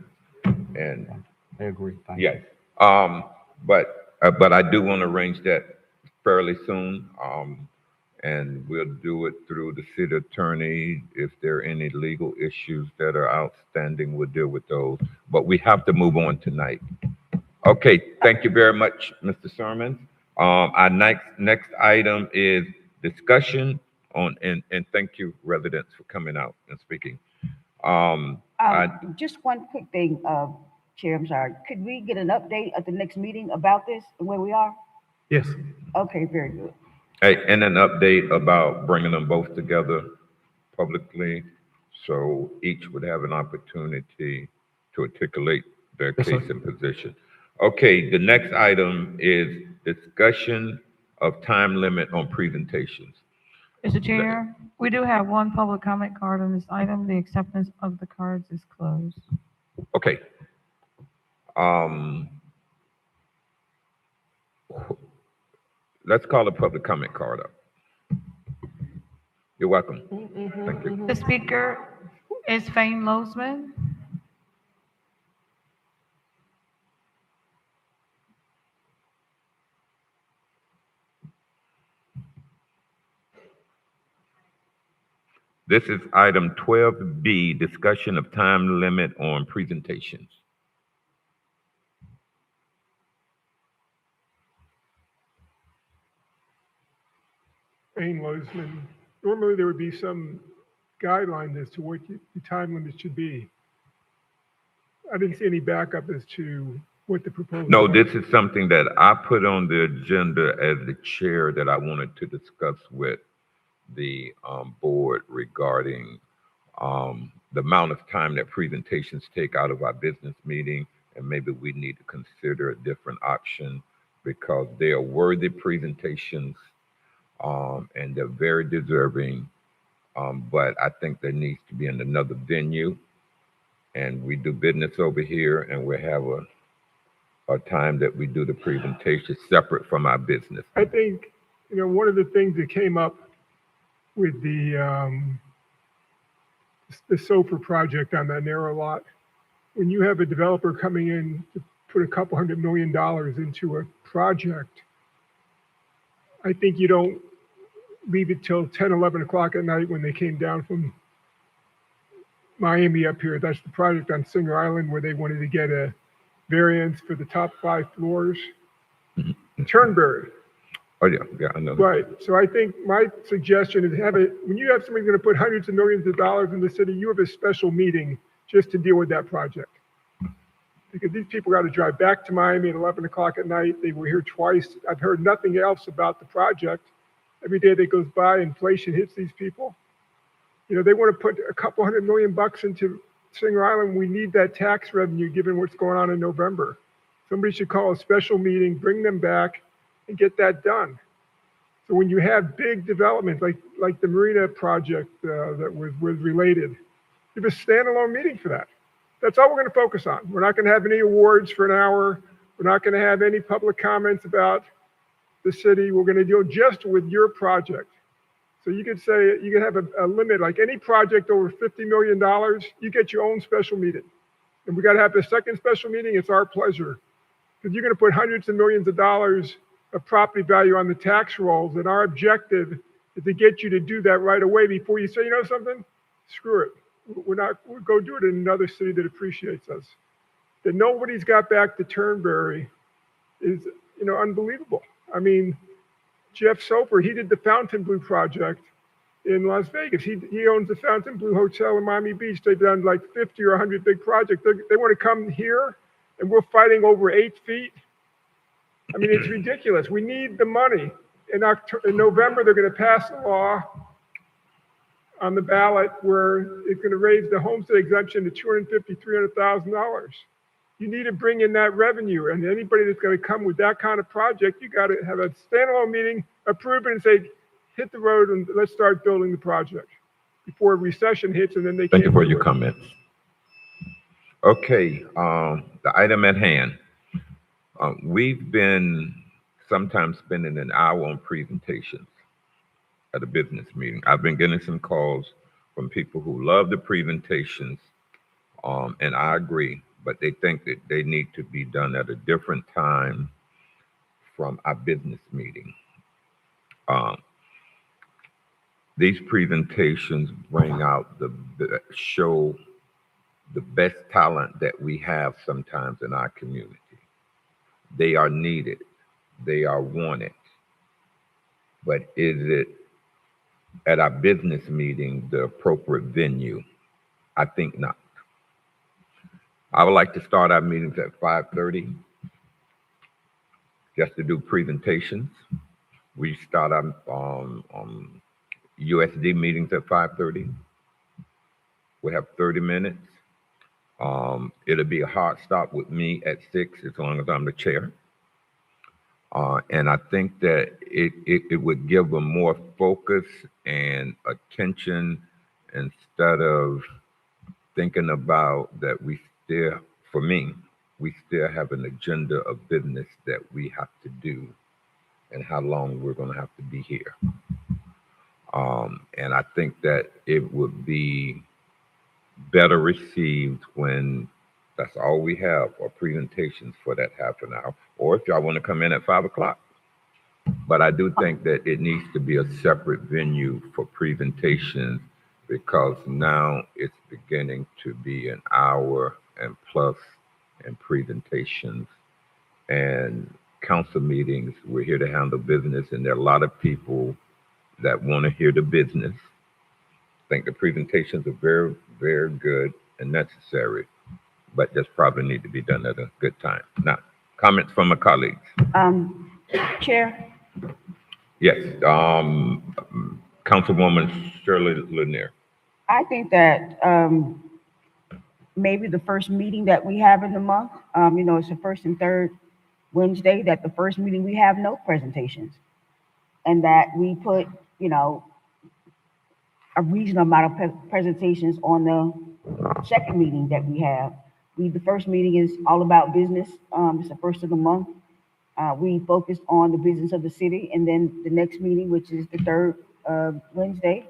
And I agree. Thank you. yes, but I do want to arrange that fairly soon. And we'll do it through the city attorney. If there are any legal issues that are outstanding, we'll deal with those. But we have to move on tonight. Okay, thank you very much, Mr. Sermon. Our next item is discussion on, and thank you, residents, for coming out and speaking. Just one quick thing, Chair, I'm sorry. Could we get an update at the next meeting about this and where we are? Yes. Okay, very good. Hey, and an update about bringing them both together publicly, so each would have an opportunity to articulate their Yes, sir. case and position. Okay, the next item is discussion of time limit on presentations. Mr. Chair, we do have one public comment card on this item. The acceptance of the cards is closed. Okay. Let's call the public comment card up. You're welcome. Thank you. The speaker is Fane Losman. This is item 12B, discussion of time limit on presentations. Wayne Lozman, normally there would be some guideline as to what the time limit should be. I didn't see any backup as to what the proposal. No, was. this is something that I put on the agenda as the chair that I wanted to discuss with the board regarding the amount of time that presentations take out of our business meeting, and maybe we need to consider a different option because they are worthy presentations and they're very deserving. But I think there needs to be in another venue, and we do business over here, and we have a time that we do the presentation separate from our business. I think, one of the things that came up with the SOFR project on that narrow lot, when you have a developer coming in to put $200 million into a project, I think you don't leave it till 10, 11 o'clock at night when they came down from Miami up here. That's the project on Singer Island where they wanted to get a variance for the top 5 floors. Turnberry. Oh, yeah, I know. Right. So I think my suggestion is when you have somebody going to put hundreds of millions of dollars in the city, you have a special meeting just to deal with that project. Because these people got to drive back to Miami at 11 o'clock at night. They were here twice. I've heard nothing else about the project. Every day that goes by, inflation hits these people. They want to put $200 million into Singer Island. We need that tax revenue given what's going on in November. Somebody should call a special meeting, bring them back, and get that done. So when you have big developments like the Marina project that was related, you have a standalone meeting for that. That's all we're going to focus on. We're not going to have any awards for an hour. We're not going to have any public comments about the city. We're going to deal just with your project. So you could say, you could have a limit, like any project over $50 million, you get your own special meeting. And we got to have the second special meeting. It's our pleasure. Because you're going to put hundreds of millions of dollars of property value on the tax rolls. And our objective is to get you to do that right away before you say, something, screw it. We'll go do it in another city that appreciates us. That nobody's got back to Turnberry is, unbelievable. I mean, Jeff Soper, he did the Fontainebleau project in Las Vegas. He owns the Fontainebleau Hotel in Miami Beach. They've done like 50 or 100 big projects. They want to come here and we're fighting over 8 feet. I mean, it's ridiculous. We need the money. In November, they're going to pass a law on the ballot where it's going to raise the homestead exemption to $250,000, $300,000. You need to bring in that revenue, and anybody that's going to come with that kind of project, you got to have a standalone meeting, approve it, and say, hit the road and let's start building the project before a recession hits, and then they Thank can't. you for do your it. comments. Okay, the item at hand. We've been sometimes spending an hour on presentations at a business meeting. I've been getting some calls from people who love the presentations, and I agree. but they think that they need to be done at a different time from our business meeting. These presentations bring out show the best talent that we have sometimes in our community. They are needed, they are wanted, but is it at our business meeting the appropriate venue? I think not. I would like to start our meetings at 5:30, just to do presentations. We start our USD meetings at 5:30. We have 30 minutes. It'll be a hard stop with me at 6 as long as I'm the chair. And I think that it would give them more focus and attention instead of thinking about that we still, for me, we still have an agenda of business that we have to do and how long we're going to have to be here. And I think that it would be better received when that's all we have are presentations for that half an hour, or if y'all want to come in at 5 o'clock. But I do think that it needs to be a separate venue for presentations, because now it's beginning to be an hour and plus in presentations. And council meetings, we're here to handle business, and there are a lot of people that want to hear the business. I think the presentations are very, very good and necessary, but just probably need to be done at a good time. Now, comments from my colleagues. Chair, Yes, Councilwoman Shirley Lanier. I think that maybe the first meeting that we have in the month, it's the first and third Wednesday, that the first meeting we have no presentations. And that we put, a reasonable amount of presentations on the second meeting that we have. The first meeting is all about business. It's the first of the month. We focus on the business of the city, and then the next meeting, which is the third Wednesday,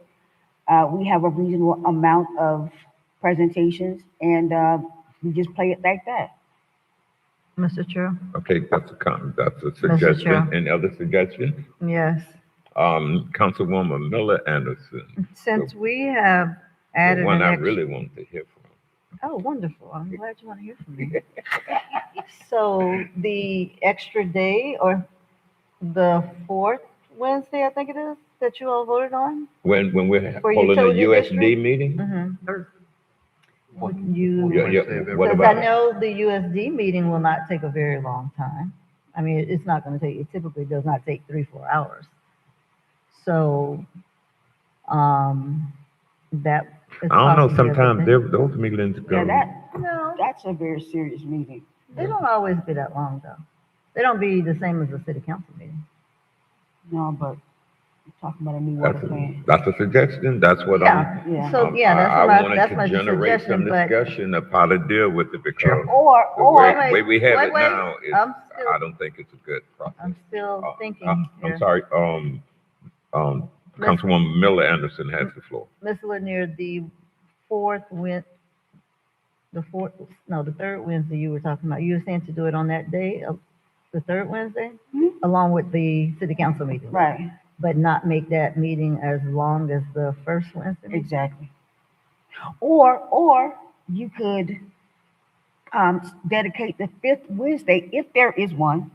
we have a reasonable amount of presentations, and we just play it like that. Mr. Chair? Okay, that's a comment. That's a Chair. suggestion. Any other suggestions? Yes. Councilwoman Miller Anderson. Since we have The added one an I extra. really want to hear from. Oh, wonderful. I'm glad you want to hear from me. So the extra day, or the fourth Wednesday, I think it is, that you all voted on? When we're For holding a utility USD district? meeting? Would you, What because I about? know the USD meeting will not take a very long time. I mean, it's not going to take, it typically does not take 3-4 hours. So, that. is I don't know, possibly a good sometimes thing. those meetings go. That's a very serious meeting. They don't always be that long, though. They don't be the same as a city council meeting. No, but we're talking about a new water plant. That's a suggestion, that's what I'm. Yeah. So, yeah, that's I what wanted that's to my generate some suggestion, but. discussion of how to deal with it, because Or, the way we have wait, it wait, now is, I'm still- I don't think it's a good process. I'm still thinking. I'm here. sorry, Councilwoman Miller Anderson has the floor. Ms. Lanier, the third Wednesday you were talking about, you were saying to do it on that day, the third Wednesday, along with the city council meeting. Right. But not make that meeting as long as the first Wednesday? meeting? Exactly. Or you could dedicate the fifth Wednesday, if there is one,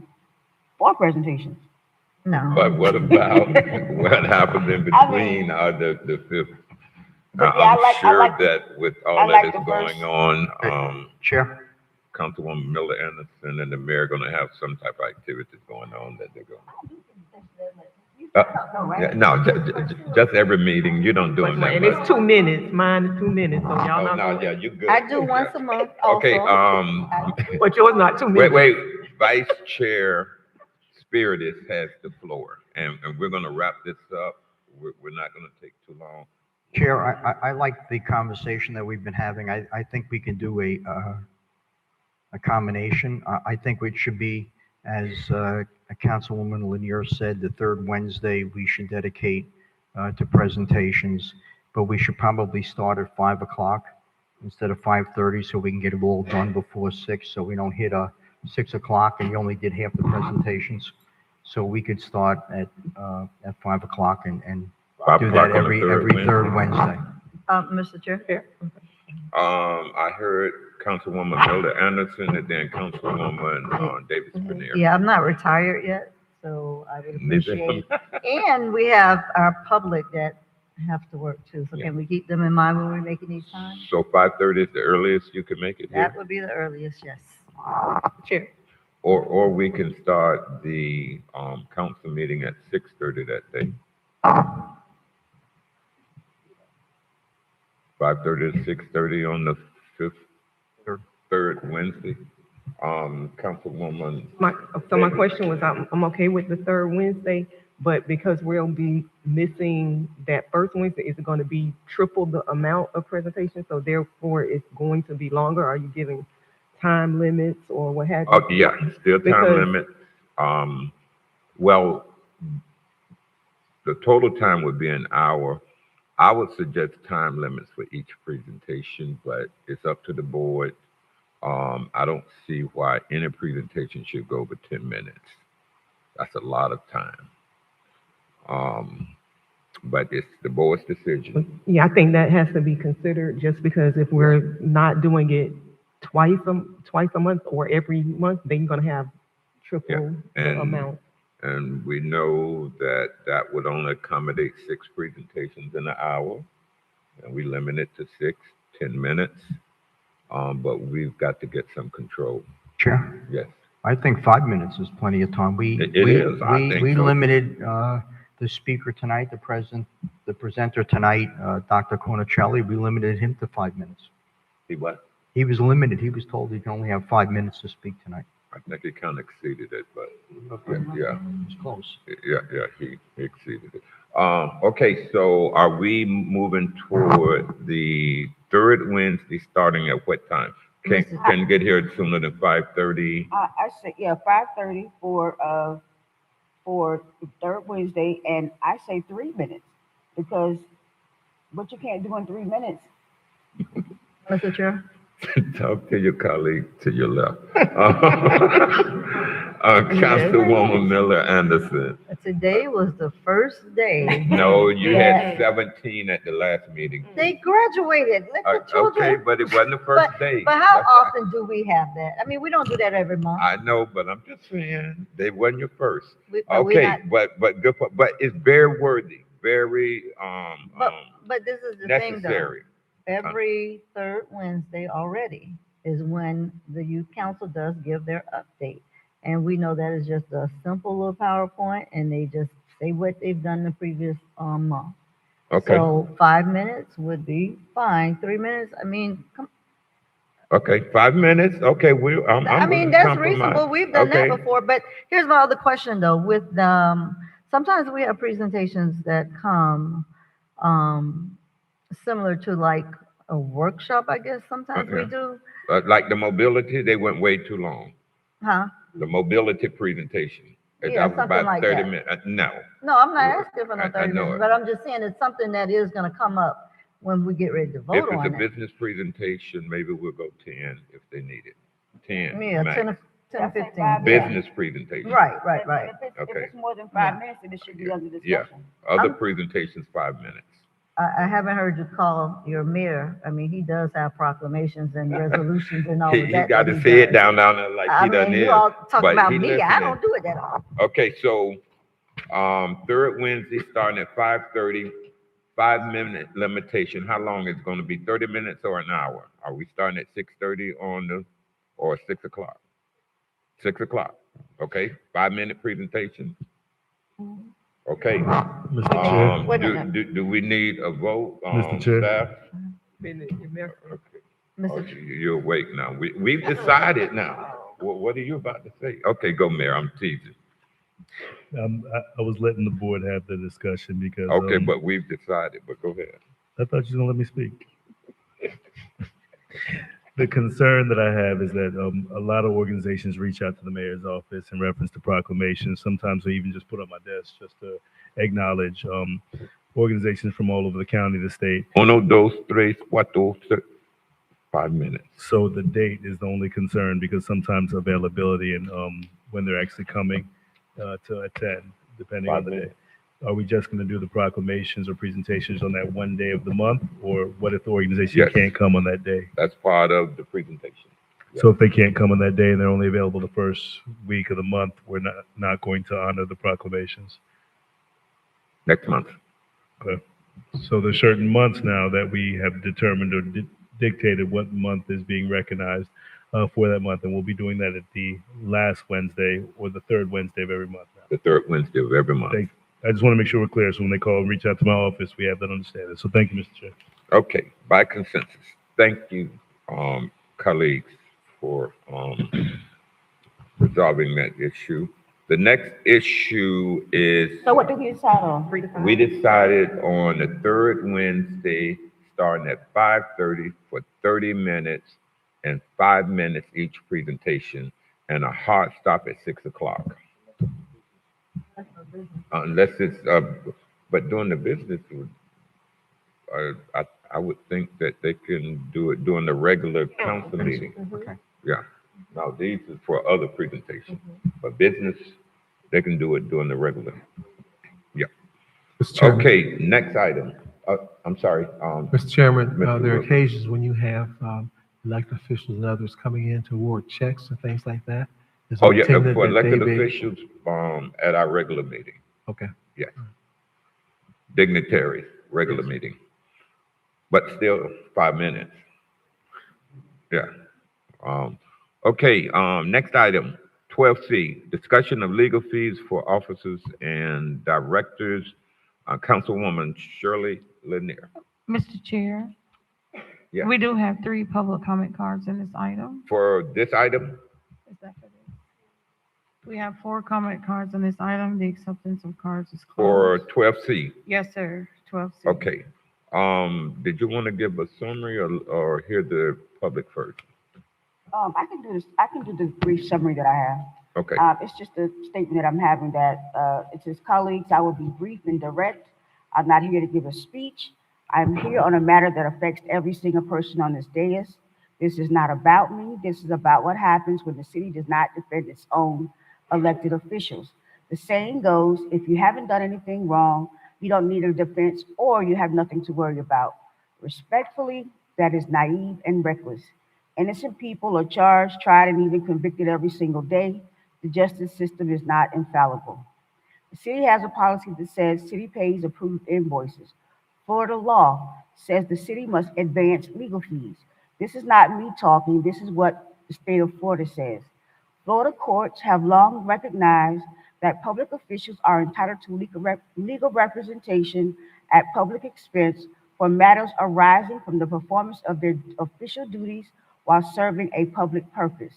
for presentations. No. But what about what happens in between the fifth? But yeah, I'm I sure like that with I all that like is the going first- on, Chair? Councilwoman Miller Anderson and the mayor gonna have some type of activities going on that they're going. No, just every meeting, you don't do them that And much. it's 2 minutes, mine is 2 minutes, so y'all Oh, not. no, gonna- yeah, you good. I do once a month also. Okay, But yours not 2 wait, minutes. Vice Chair Spiritus has the floor, and we're gonna wrap this up. We're not gonna take too long. Chair, I like the conversation that we've been having. I think we can do a combination. I think it should be, as Councilwoman Lanier said, the third Wednesday we should dedicate to presentations, but we should probably start at 5 o'clock instead of 5:30, so we can get it all done before 6, so we don't hit 6 o'clock and you only did half the presentations. So we could start at 5 o'clock and 5 do o'clock that on the every third Wednesday. Mr. Chair? I heard Councilwoman Miller Anderson and then Councilwoman Davis Bernier. Yeah, I'm not retired yet, so I would Neither appreciate. And we have our public that have to work too, so can we keep them in mind when we're making these times? So 5:30 is the earliest you can make it here? That would be the earliest, yes. Chair. Or we can start the council meeting at 6:30 that day. 5:30 to 6:30 on the third Wednesday. Councilwoman. So my question was, I'm okay with the third Wednesday, but because we'll be missing that first Wednesday, is it going to be triple the amount of presentations? So therefore, it's going to be longer? Are you giving time limits or what have you? Oh, yeah, still time Because- limit. Well, the total time would be an hour. I would suggest time limits for each presentation, but it's up to the board. I don't see why any presentation should go over 10 minutes. That's a lot of time. But it's the board's decision. Yeah, I think that has to be considered just because if we're not doing it twice a month or every month, then you're going to have triple the amount. And we know that that would only accommodate 6 presentations in an hour. And we limit it to 10 minutes. But we've got to get some control. Chair? Yes. I think 5 minutes is plenty of time. It is, I think We so. limited the speaker tonight, the presenter tonight, Dr. Cornicelli, we limited him to 5 minutes. He what? He was limited. He was told he can only have 5 minutes to speak tonight. I think he kind of exceeded it, but yeah. It's close. Yeah, he exceeded it. Okay, so are we moving toward the third Wednesday starting at what time? Can get here sooner than 5:30? I say, yeah, 5:30 for the third Wednesday, and I say 3 minutes, because what you can't do in 3 minutes. Mr. Chair? Talk to your colleague to your left. Councilwoman Miller Anderson. Today was the first day. No, you that had 17 at the last meeting. They graduated. Let the children. Okay, but it wasn't the first day. But how That's- often do we have that? I mean, we don't do that every month. I know, but I'm just saying, they wasn't your first. But we Okay, but good, but it's very worthy, very, But this is the thing though. necessary. Every third Wednesday already is when the youth council does give their update. And we know that is just a simple little PowerPoint and they just say what they've done the previous month. Okay. So 5 minutes would be fine. 3 minutes, I mean, Okay, 5 minutes, okay, I'm I willing mean, to that's compromise. reasonable. We've done that Okay. before, but here's my other question though, with, sometimes we have presentations that come, similar to like a workshop, I guess, sometimes we Okay. do, Like the mobility, they went way too long. huh? The mobility presentation. Yeah, That was something about like 30 that. minutes. No, No, I'm not asking for I no 30 know minutes, it. but I'm just saying it's something that is gonna come up when we get ready to if vote it's a on it. business presentation, maybe we'll go 10 if they need it. 10 Yeah, max. 10 or 15. yeah. Business presentation. Right. If Okay. it's more than 5 minutes, then it should be under Yeah, discussion. other presentations, 5 minutes. I haven't heard you call your mayor. I mean, he does have proclamations and resolutions and all He of that. got that to he say it does. down there like I he done mean, is. you all talk but about he me. I listening. don't do it that often. Okay, so, third Wednesday starting at 5:30, 5-minute limitation. How long is it gonna be? 30 minutes or an hour? Are we starting at 6:30 or 6 o'clock? 6 o'clock, okay? 5-minute presentation? Okay. Mr. Chair. Wait a minute. Do we need a vote, Mr. Chair. staff? Oh, you're awake now. We've decided now. What are you about to say? Okay, go, Mayor, I'm teasing. I was letting the board have the discussion because. Okay, but we've decided, but go ahead. I thought you were gonna let me speak. The concern that I have is that a lot of organizations reach out to the mayor's office in reference to proclamations. Sometimes they even just put on my desk just to acknowledge organizations from all over the county, the state. 1, 2, 3, 4, 5 minutes. So the date is the only concern because sometimes availability and when they're actually coming to attend, depending on 5 the day. minutes. Are we just going to do the proclamations or presentations on that one day of the month? Or what if the organization Yes. can't come on that day? That's part of the presentation. So if they can't come on that day and they're only available the first week of the month, we're not going to honor the proclamations. Next month. Okay. So there's certain months now that we have determined or dictated what month is being recognized for that month, and we'll be doing that at the last Wednesday or the third Wednesday of every month now. The third Wednesday of every month. I just want to make sure we're clear, so when they call and reach out to my office, we have that understanding. So thank you, Mr. Chair. Okay, by consensus. Thank you, colleagues, for resolving that issue. The next issue is, So what did we decide on? we decided on the third Wednesday, starting at 5:30 for 30 minutes and 5 minutes each presentation, and a hard stop at 6 o'clock. Unless it's, but during the business, I would think that they can do it during the regular council meeting. Okay. Yeah. Now, these is for other presentations, but business, they can do it during the regular. Yeah. Mr. Chairman. Okay, next item. I'm sorry. Mr. Chairman, Mr. there are Wilson. occasions when you have elected officials and others coming in to award checks and things like that. Is Oh, it yeah, intended for that they elected be- officials, at our regular meeting. Okay. Yes. Dignitaries, regular meeting. But still 5 minutes. Yeah. Okay, next item, 12C, discussion of legal fees for officers and directors. Councilwoman Shirley Lanier. Mr. Chair, Yeah. we do have 3 public comment cards in this item. For this item, Is that for this? We have 4 comment cards in this item. The acceptance of cards is for closed. 12C. Yes, sir, 12C. Okay. Did you want to give a summary or hear the public first? I can do this, I can do the brief summary that I have. Okay. It's just a statement that I'm having that, it says, colleagues, I will be brief and direct. I'm not here to give a speech. I'm here on a matter that affects every single person on this dais. This is not about me. This is about what happens when the city does not defend its own elected officials. The saying goes, if you haven't done anything wrong, you don't need a defense or you have nothing to worry about. Respectfully, that is naive and reckless. Innocent people are charged, tried, and even convicted every single day. The justice system is not infallible. The city has a policy that says city pays approved invoices. Florida law says the city must advance legal fees. This is not me talking, this is what the state of Florida says. Florida courts have long recognized that public officials are entitled to legal representation at public expense for matters arising from the performance of their official duties while serving a public purpose.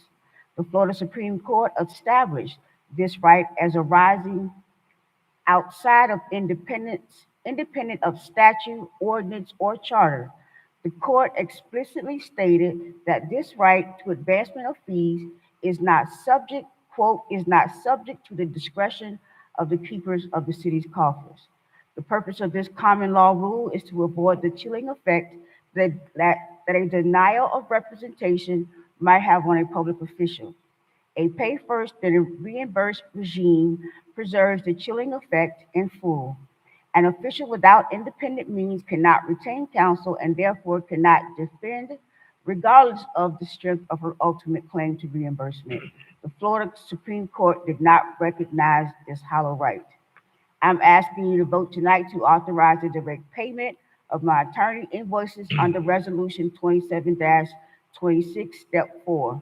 The Florida Supreme Court established this right as arising outside of independent of statute, ordinance, or charter. The court explicitly stated that this right to advancement of fees is not subject, quote, is not subject to the discretion of the keepers of the city's coffers. The purpose of this common law rule is to avoid the chilling effect that a denial of representation might have on a public official. A pay first then reimburse regime preserves the chilling effect in full. An official without independent means cannot retain counsel and therefore cannot defend, regardless of the strength of her ultimate claim to reimbursement. The Florida Supreme Court did not recognize this hollow right. I'm asking you to vote tonight to authorize the direct payment of my attorney invoices under Resolution 27-26, Step 4.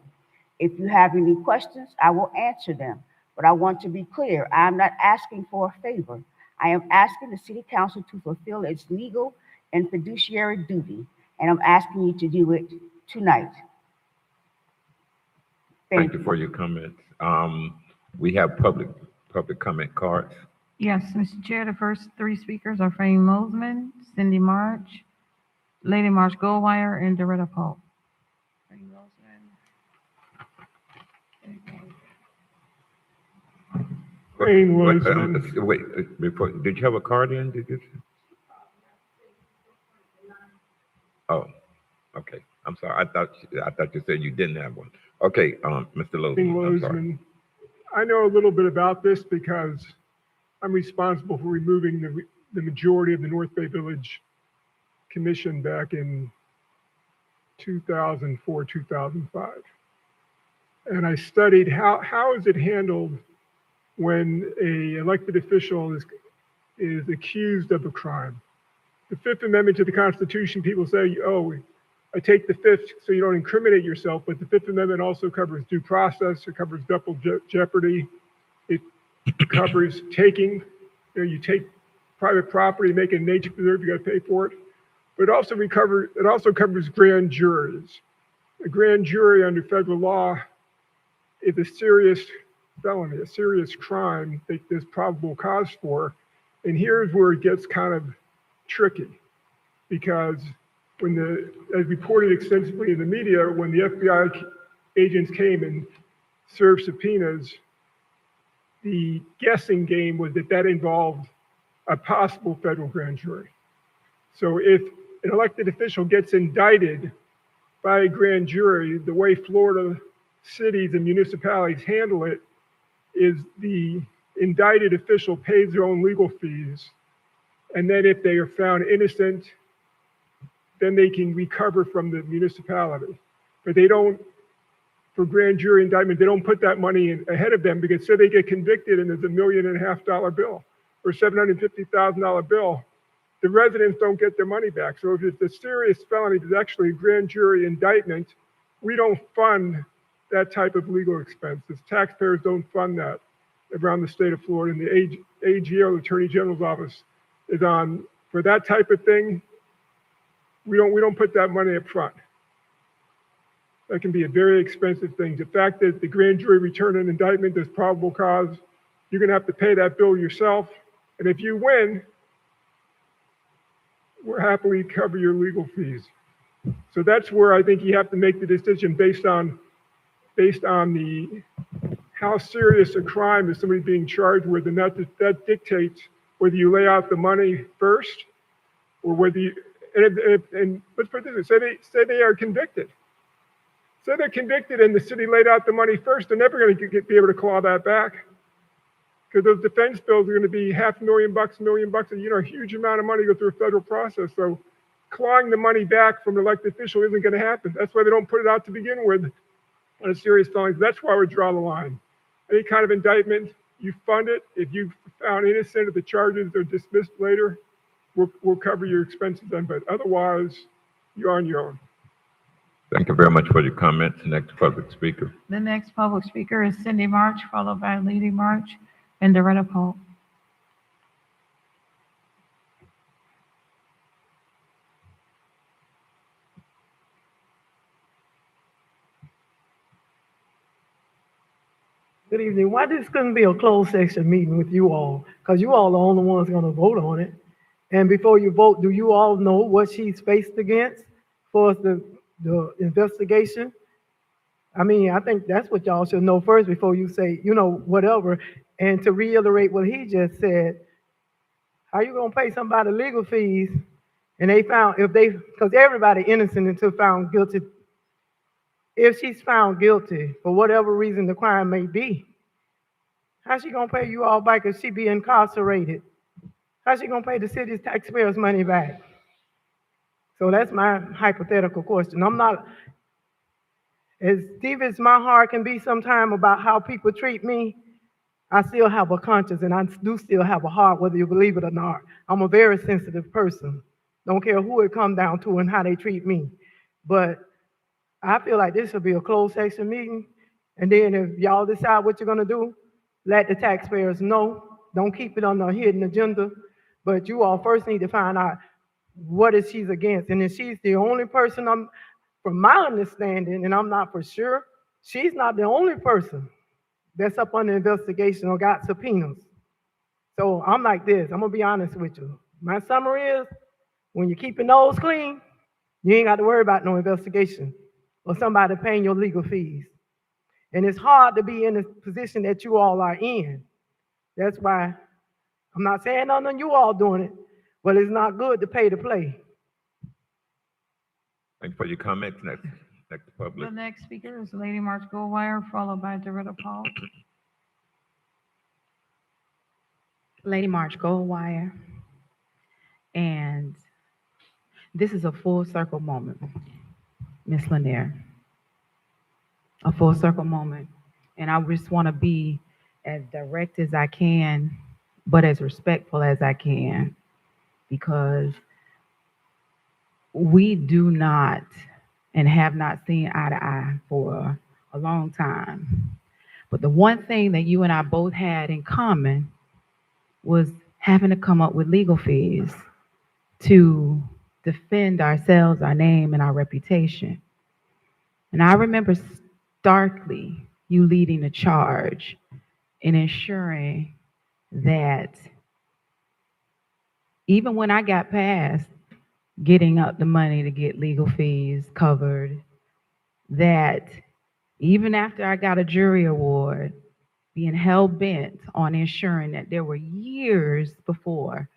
If you have any questions, I will answer them. But I want to be clear, I am not asking for a favor. I am asking the City Council to fulfill its legal and fiduciary duty, and I'm asking you to do it tonight. Thank you for your comments. We have public comment cards. Yes, Mr. Chair, the first 3 speakers are Frank Mosman, Cindy March, Lady March Goldwire, and Doretta Polk. Wayne Wait, Woodsman. wait, before, did you have a card in? Did you? Oh, okay. I'm sorry, I thought you said you didn't have one. Okay, Mr. Lozman, I'm sorry. Lozman. I know a little bit about this because I'm responsible for removing the majority of the North Bay Village Commission back in 2004, 2005. And I studied how is it handled when a elected official is accused of a crime. The Fifth Amendment to the Constitution, people say, oh, I take the Fifth so you don't incriminate yourself, but the Fifth Amendment also covers due process, it covers double jeopardy, it covers taking, you take private property, make it a nature preserve, you gotta pay for it. But it also covers grand juries. A grand jury under federal law is a serious felony, a serious crime that there's probable cause for. And here's where it gets kind of tricky, because as reported extensively in the media, when the FBI agents came and served subpoenas, the guessing game was that involved a possible federal grand jury. So if an elected official gets indicted by a grand jury, the way Florida cities and municipalities handle it is the indicted official pays their own legal fees. And then if they are found innocent, then they can recover from the municipality. But they don't, for grand jury indictment, they don't put that money in ahead of them, because say they get convicted and there's $1.5 million bill or $750,000 bill, the residents don't get their money back. So if it's a serious felony, there's actually a grand jury indictment, we don't fund that type of legal expenses. Taxpayers don't fund that around the state of Florida, and the AGO, the Attorney General's office, is on for that type of thing. We don't put that money up front. That can be a very expensive thing. The fact that the grand jury returned an indictment, there's probable cause, you're gonna have to pay that bill yourself. And if you win, we'll happily cover your legal fees. So that's where I think you have to make the decision based on how serious a crime is somebody being charged with, and that dictates whether you lay out the money first or whether you, and let's put it this way, say they are convicted. Say they're convicted and the city laid out the money first, they're never going to be able to claw that back, because those defense bills are going to be $500,000, $1 million, a huge amount of money go through a federal process. So clawing the money back from an elected official isn't going to happen. That's why they don't put it out to begin with on a serious felony. That's why we draw the line. Any kind of indictment, you fund it. If you found innocent, if the charges are dismissed later, we'll cover your expenses then. But otherwise, you're on your own. Thank you very much for your comments. Next public speaker. The next public speaker is Cindy March, followed by Lady March and Doretta Polk. Good evening. Why this couldn't be a closed session meeting with you all? Because you all are the only ones gonna vote on it. And before you vote, do you all know what she's faced against for the investigation? I mean, I think that's what y'all should know first before you say, whatever. And to reiterate what he just said, how you gonna pay somebody legal fees and because everybody innocent until found guilty. If she's found guilty for whatever reason the crime may be, how's she gonna pay you all back if she be incarcerated? How's she gonna pay the city's taxpayers money back? So that's my hypothetical question. I'm not, as deep as my heart can be sometime about how people treat me, I still have a conscience and I do still have a heart, whether you believe it or not. I'm a very sensitive person. Don't care who it comes down to and how they treat me. But I feel like this should be a closed session meeting. And then if y'all decide what you're gonna do, let the taxpayers know. Don't keep it on a hidden agenda. But you all first need to find out what is she's against. And if she's the only person, from my understanding, and I'm not for sure, she's not the only person that's up under investigation or got subpoenas. So I'm like this, I'm gonna be honest with you. My summary is, when you keep your nose clean, you ain't got to worry about no investigation or somebody paying your legal fees. And it's hard to be in the position that you all are in. That's why I'm not saying none of you all doing it, but it's not good to pay to play. Thank you for your comments. Next The public. next speaker is Lady March Goldwire, followed by Doretta Paul. Lady March Goldwire. And this is a full circle moment, Miss Lanier. A full circle moment. And I just want to be as direct as I can, but as respectful as I can, because we do not and have not seen eye to eye for a long time. But the one thing that you and I both had in common was having to come up with legal fees to defend ourselves, our name, and our reputation. And I remember starkly you leading the charge in ensuring that even when I got past getting up the money to get legal fees covered, that even after I got a jury award, being hell-bent on ensuring that there were years before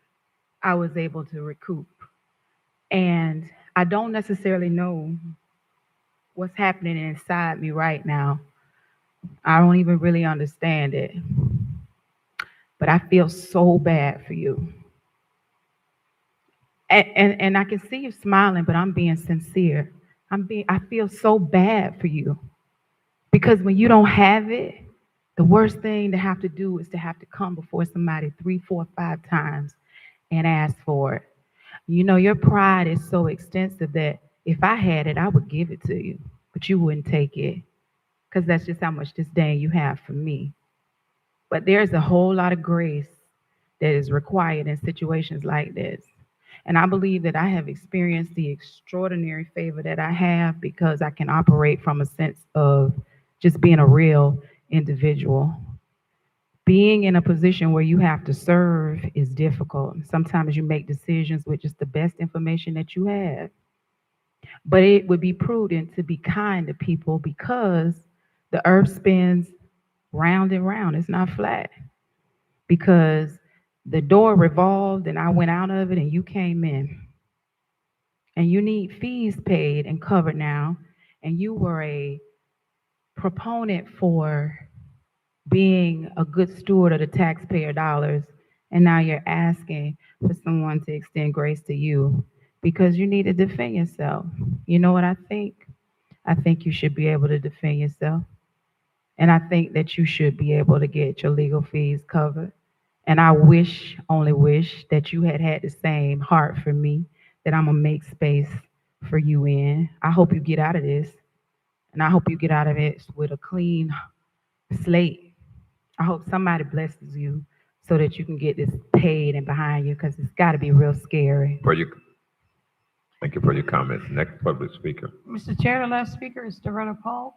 I was able to recoup. And I don't necessarily know what's happening inside me right now. I don't even really understand it. But I feel so bad for you. And I can see you smiling, but I'm being sincere. I feel so bad for you. Because when you don't have it, the worst thing to have to do is to have to come before somebody 3, 4, 5 times and ask for it. You know, your pride is so extensive that if I had it, I would give it to you, but you wouldn't take it because that's just how much disdain you have for me. But there's a whole lot of grace that is required in situations like this. And I believe that I have experienced the extraordinary favor that I have because I can operate from a sense of just being a real individual. Being in a position where you have to serve is difficult. Sometimes you make decisions with just the best information that you have. But it would be prudent to be kind to people because the earth spins round and round. It's not flat. Because the door revolved and I went out of it and you came in. And you need fees paid and covered now. And you were a proponent for being a good steward of the taxpayer dollars, and now you're asking for someone to extend grace to you because you need to defend yourself. You know what I think? I think you should be able to defend yourself. And I think that you should be able to get your legal fees covered. And I wish, only wish, that you had had the same heart for me that I'm gonna make space for you in. I hope you get out of this. And I hope you get out of it with a clean slate. I hope somebody blesses you so that you can get this paid and behind you because it's got to be real scary. Thank you for your comments. Next public speaker. Mr. Chair, the last speaker is Doretta Paul.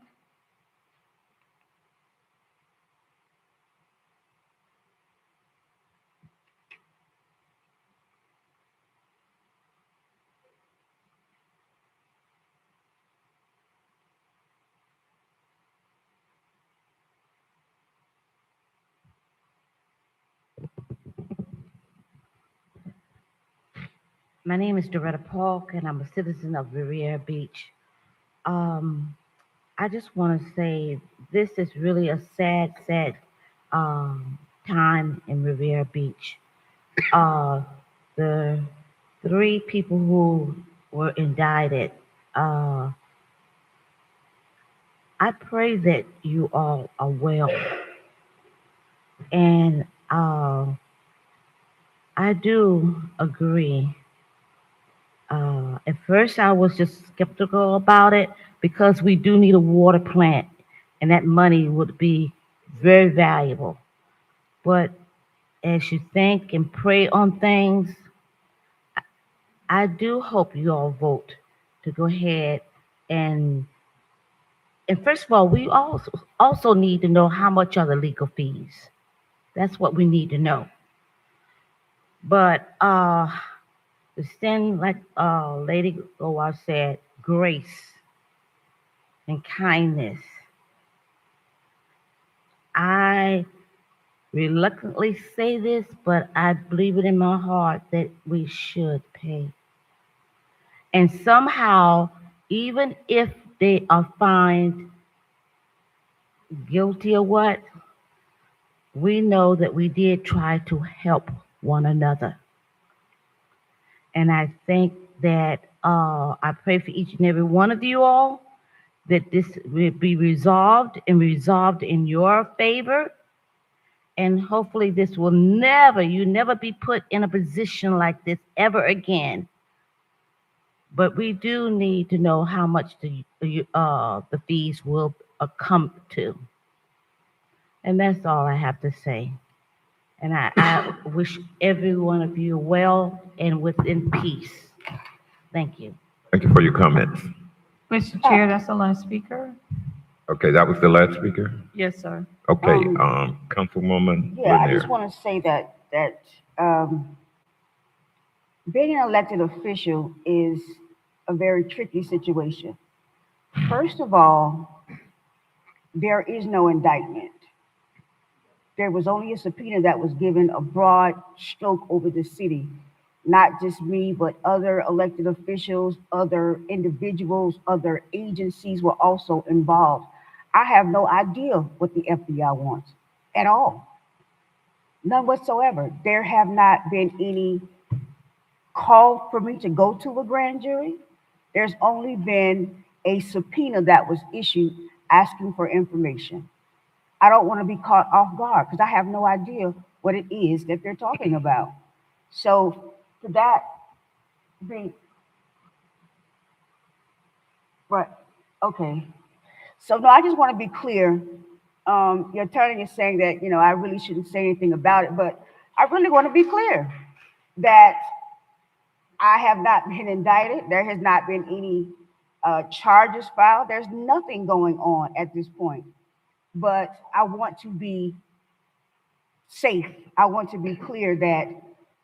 My name is Doretta Polk, and I'm a citizen of Riviera Beach. I just want to say this is really a sad time in Riviera Beach. The 3 people who were indicted, I pray that you all are well. And I do agree. At first, I was just skeptical about it because we do need a water plant, and that money would be very valuable. But as you think and pray on things, I do hope you all vote to go ahead and first of all, we also need to know how much are the legal fees. That's what we need to know. But the sin, like Lady Gowa said, grace and kindness. I reluctantly say this, but I believe it in my heart that we should pay. And somehow even if they are found guilty or what, we know that we did try to help one another. And I think that I pray for each and every one of you all that this will be resolved in your favor. And hopefully this will never be put in a position like this ever again. But we do need to know how much the fees will come to. And that's all I have to say. And I wish every one of you well and within peace. Thank you. Thank you for your comments. Mr. Chair, that's the last speaker. Okay, that was the last speaker? Yes, sir. Okay, Councilwoman Yeah, I Lanier. just want to say that being an elected official is a very tricky situation. First of all, there is no indictment. There was only a subpoena that was given a broad stroke over the city. Not just me, but other elected officials, other individuals, other agencies were also involved. I have no idea what the FBI wants at all. None whatsoever. There have not been any call for me to go to a grand jury. There's only been a subpoena that was issued asking for information. I don't want to be caught off guard because I have no idea what it is that they're talking about. So for that, okay. So no, I just want to be clear. Your attorney is saying that, I really shouldn't say anything about it, but I really want to be clear that I have not been indicted. There has not been any charges filed. There's nothing going on at this point. But I want to be safe. I want to be clear that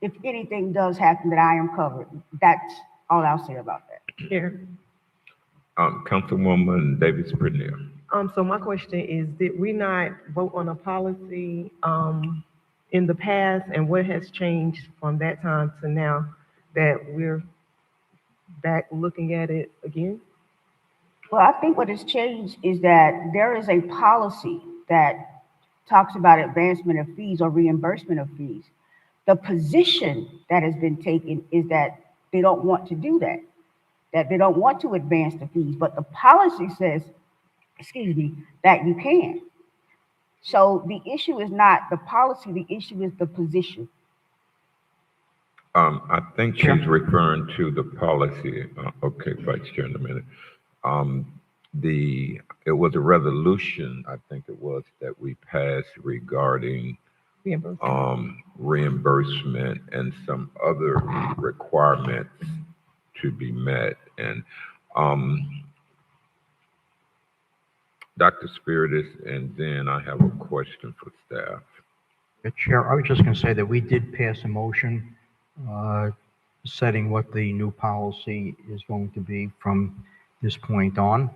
if anything does happen, that I am covered. That's all I'll say about that. Chair. Councilwoman Davis Bernier. So my question is, did we not vote on a policy in the past, and what has changed from that time to now that we're back looking at it again? Well, I think what has changed is that there is a policy that talks about advancement of fees or reimbursement of fees. The position that has been taken is that they don't want to do that, that they don't want to advance the fees, but the policy says, that you can. So the issue is not the policy, the issue is the position. I think she's referring to the policy. Okay, Vice Chair, in a minute. It was a resolution, I think it was, that we passed regarding reimbursement and some other requirements to be met. And Dr. Spiritus, and then I have a question for staff. Chair, I was just going to say that we did pass a motion setting what the new policy is going to be from this point on.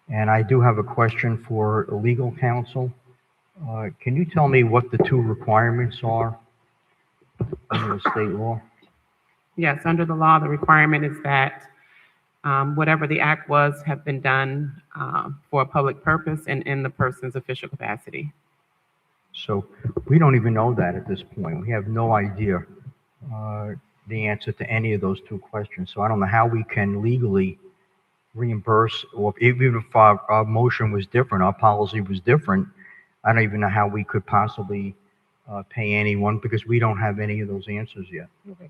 And I do have a question for legal counsel. Can you tell me what the two requirements are under the state law? Yes, under the law, the requirement is that whatever the act was have been done for a public purpose and in the person's official capacity. So we don't even know that at this point. We have no idea the answer to any of those two questions. So I don't know how we can legally reimburse, or even if our motion was different, our policy was different, I don't even know how we could possibly pay anyone, because we don't have any of those answers yet. Okay.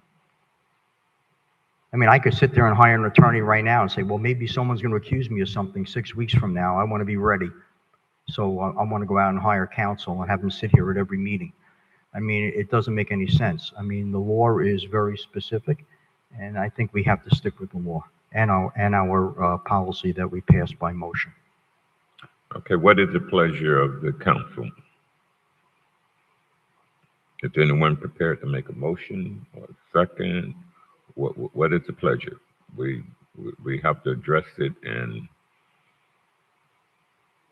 I mean, I could sit there and hire an attorney right now and say, well, maybe someone's going to accuse me of something 6 weeks from now. I want to be ready. So I want to go out and hire counsel and have them sit here at every meeting. I mean, it doesn't make any sense. I mean, the law is very specific, and I think we have to stick with the law and our policy that we passed by motion. Okay, what is the pleasure of the council? Is anyone prepared to make a motion or a second? What is the pleasure? We have to address it, and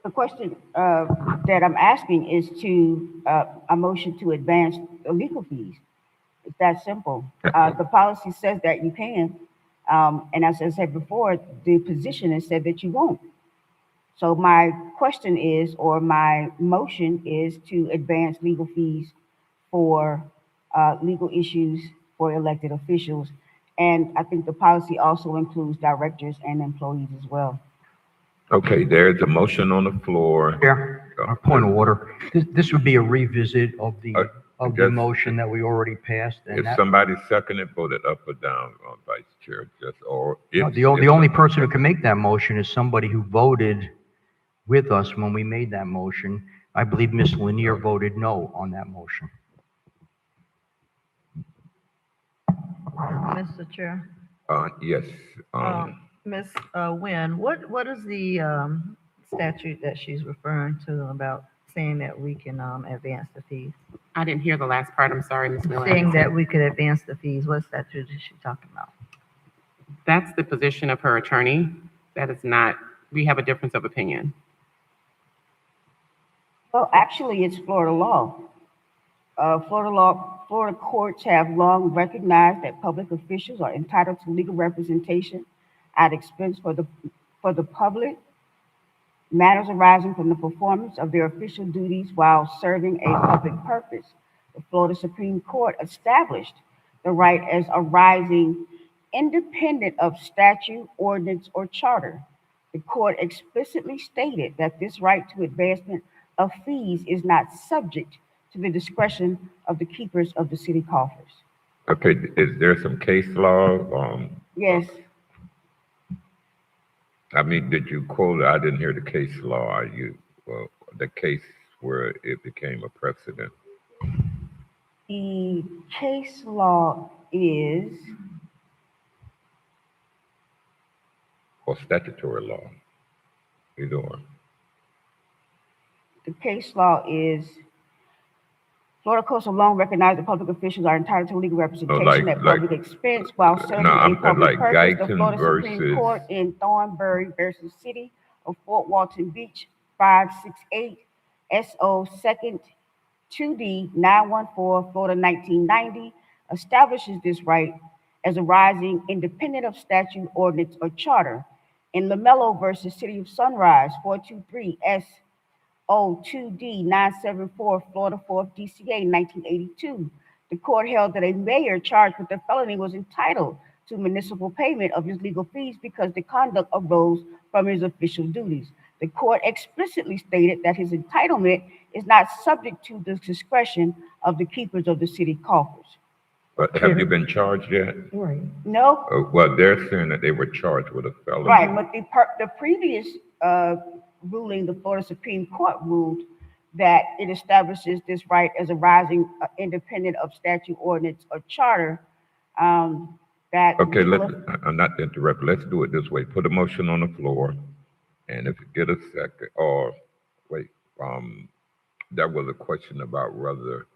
The question that I'm asking is to a motion to advance the legal fees. It's that simple. The policy says that you can. And as I said before, the position has said that you won't. So my question is, or my motion is to advance legal fees for legal issues for elected officials. And I think the policy also includes directors and employees as well. Okay, there's a motion on the floor. Chair, a point of order. This would be a revisit of the just- motion that we already passed. And If that, somebody seconded, voted up or down on Vice Chair, just, or no, if. the only person who can make that motion is somebody who voted with us when we made that motion. I believe Ms. Lanier voted no on that motion. Mr. Chair, Yes, Ms. Nguyen, what is the statute that she's referring to about saying that we can advance the fees? I didn't hear the last part. I'm sorry, Ms. Miller. Saying that we could advance the fees, what statute is she talking about? That's the position of her attorney. That is not, we have a difference of opinion. Well, actually, it's Florida law. Florida courts have long recognized that public officials are entitled to legal representation at expense for the public, matters arising from the performance of their official duties while serving a public purpose. The Florida Supreme Court established the right as arising independent of statute, ordinance, or charter. The court explicitly stated that this right to advancement of fees is not subject to the discretion of the keepers of the city coffers. okay, is there some case law? Yes, I mean, did you quote it? I didn't hear the case law. Are you, the case where it became a precedent? the case law is, Or statutory law? Either or. the case law is, Florida courts have long recognized that public officials are entitled to legal representation at public expense while serving No, a I'm public like purpose. The Guyton Florida Supreme versus- Court in Thornbury versus City of Fort Walton Beach, 568 SO 2nd 2D 914, Florida 1990, establishes this right as arising independent of statute, ordinance, or charter. In LaMelo versus City of Sunrise, 423 SO 2D 974, Florida 4th DCA 1982, the court held that a mayor charged with a felony was entitled to municipal payment of his legal fees because the conduct arose from his official duties. The court explicitly stated that his entitlement is not subject to the discretion of the keepers of the city coffers. But have you been charged yet? Right. No, Well, they're saying that they were charged with a felony. right, but the previous ruling, the Florida Supreme Court ruled that it establishes this right as arising independent of statute, ordinance, or charter. That Okay, I'm not interrupting. Let's do it this way. Put a motion on the floor, and if you get a second, or wait, that was a question about whether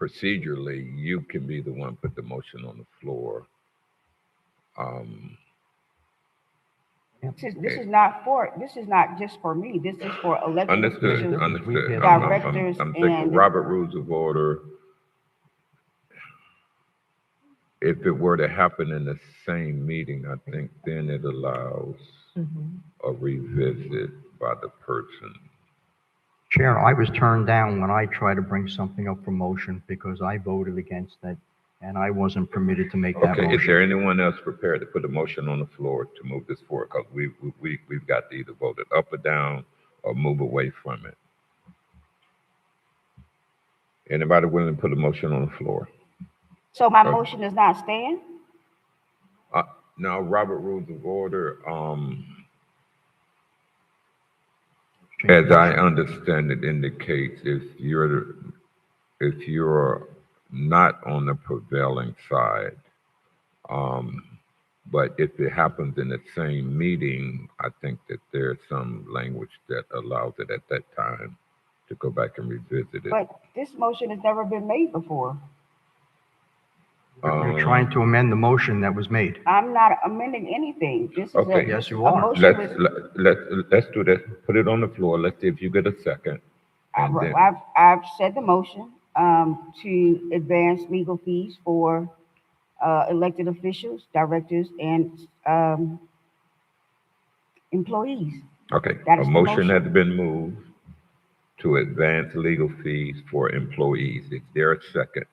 procedurally you can be the one put the motion on the floor. This is not just for me. This is for elected Understood, officials, understood. directors, I'm thinking and Robert Rules of Order. If it were to happen in the same meeting, I think then it allows a revisit by the person. Chair, I was turned down when I tried to bring something up for motion because I voted against it and I wasn't permitted to make that Okay, is motion. there anyone else prepared to put a motion on the floor to move this forward? Because we've got to either vote it up or down or move away from it. Anybody willing to put a motion on the floor? so my motion does not stand? Now, Robert Rules of Order, as I understand it, indicates if you're not on the prevailing side, but if it happens in the same meeting, I think that there's some language that allows it at that time to go back and revisit it. But this motion has never been made before. You're trying to amend the motion that was made. I'm not amending anything. This is Okay. Yes, you a are. motion with, Let's do this. Put it on the floor. Let's see if you get a second. And then, I've said the motion to advance legal fees for elected officials, directors, and employees. Okay, That a is the motion motion. has been moved to advance legal fees for employees. Is there a second?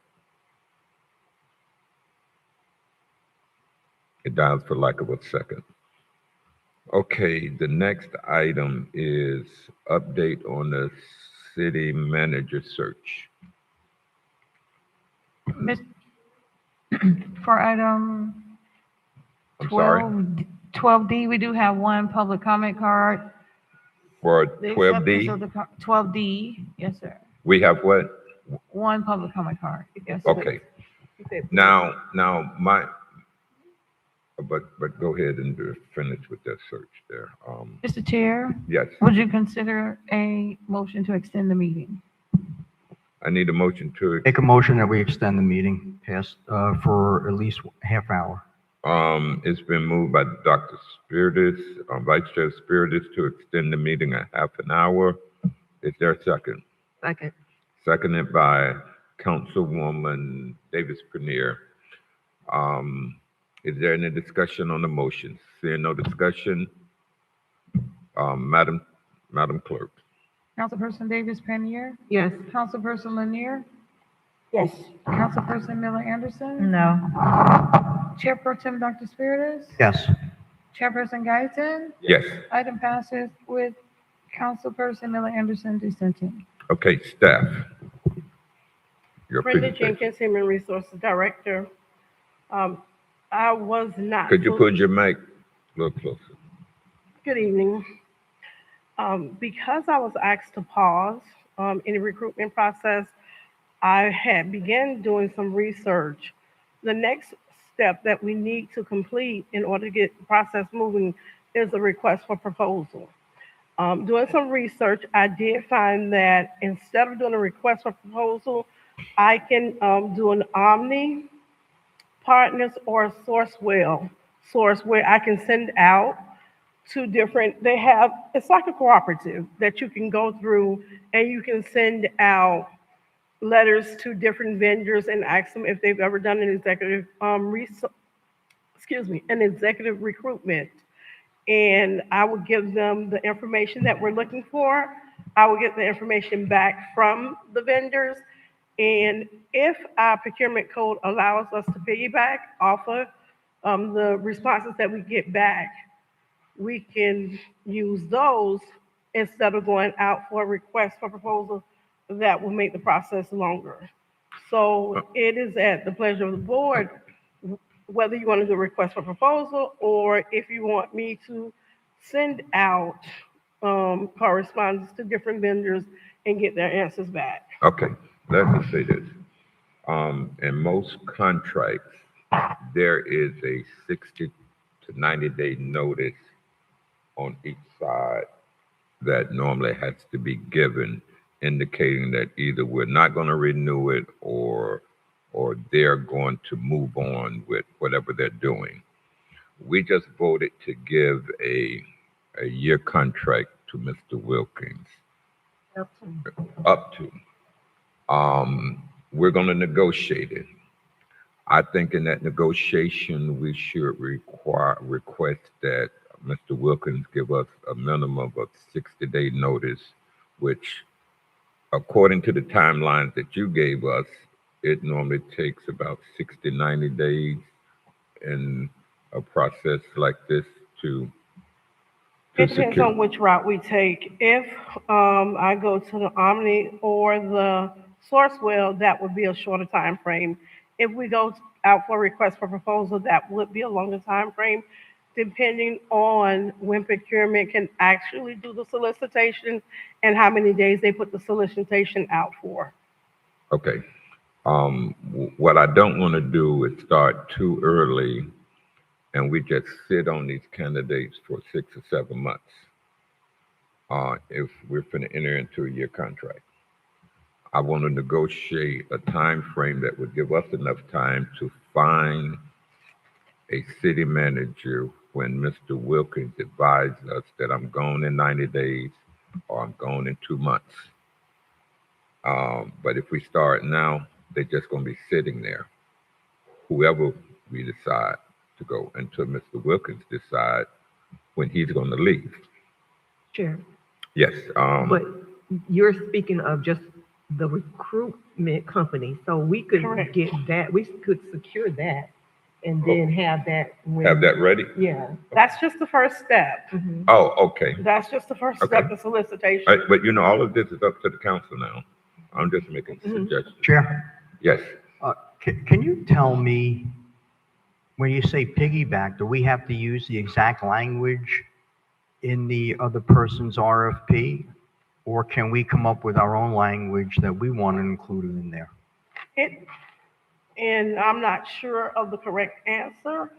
It dies for lack of a second. Okay, the next item is update on the city manager search. Miss- For item I'm sorry, 12D, we do have one public comment card. for The twelve acceptance D, of the 12D, yes, sir. we have what? One public comment card, yes. sir. Okay, now, but go ahead and finish with that search there. Mr. Chair, Yes, would you consider a motion to extend the meeting? I need a motion to, Make a motion that we extend the meeting past, for at least half hour. it's been moved by Dr. Spiritus, Vice Chair Spiritus, to extend the meeting a half an hour. Is there a second? Second. Seconded by Councilwoman Davis Premier. Is there any discussion on the motion? Seeing no discussion, Madam Clerk. Councilperson Davis Panier? Yes. Councilperson Lanier? Yes. Councilperson Miller Anderson? No. Chairperson Dr. Spiritus? Yes. Chairperson Guyton? Yes. Item passes with Councilperson Miller Anderson dissenting. Okay, staff. Your Brenda presentation. Jenkins, Human Resources Director. I was not. Could you put your mic a little closer? Good evening. Because I was asked to pause in the recruitment process, I had began doing some research. The next step that we need to complete in order to get the process moving is a request for proposal. Doing some research, I did find that instead of doing a request for proposal, I can do an Omni Partners or a Sourcewell source where I can send out to different, it's like a cooperative that you can go through and you can send out letters to different vendors and ask them if they've ever done an executive, an executive recruitment. And I would give them the information that we're looking for. I will get the information back from the vendors. And if our procurement code allows us to piggyback off of the responses that we get back, we can use those instead of going out for a request for proposal that will make the process longer. So it is at the pleasure of the board, whether you want to do a request for proposal or if you want me to send out correspondence to different vendors and get their answers back. Okay, let me say this. In most contracts, there is a 60 to 90-day notice on each side that normally has to be given, indicating that either we're not going to renew it or they're going to move on with whatever they're doing. We just voted to give a year contract to Mr. Wilkins. Up to. We're going to negotiate it. I think in that negotiation, we should request that Mr. Wilkins give us a minimum of 60-day notice, which, according to the timelines that you gave us, it normally takes about 60, 90 days in a process like this to It depends secure. on which route we take. If I go to the Omni or the Sourcewell, that would be a shorter time frame. If we go out for a request for proposal, that would be a longer time frame, depending on when procurement can actually do the solicitation and how many days they put the solicitation out for. Okay. What I don't want to do is start too early and we just sit on these candidates for 6 or 7 months if we're finna enter into a year contract. I want to negotiate a time frame that would give us enough time to find a city manager when Mr. Wilkins advised us that I'm gone in 90 days or I'm gone in 2 months. But if we start now, they're just going to be sitting there. Whoever we decide to go until Mr. Wilkins decide when he's gonna leave. Chair, Yes, but you're speaking of just the recruitment company, so we could Correct. get that, we could secure that and then have that when. have that ready? Yeah. That's just the first step. Oh, okay. That's just the first Okay. step, the solicitation. But you know, all of this is up to the council now. I'm just making suggestions. Chair, Yes, can you tell me, when you say piggyback, do we have to use the exact language in the other person's RFP? Or can we come up with our own language that we want included in there? And I'm not sure of the correct answer.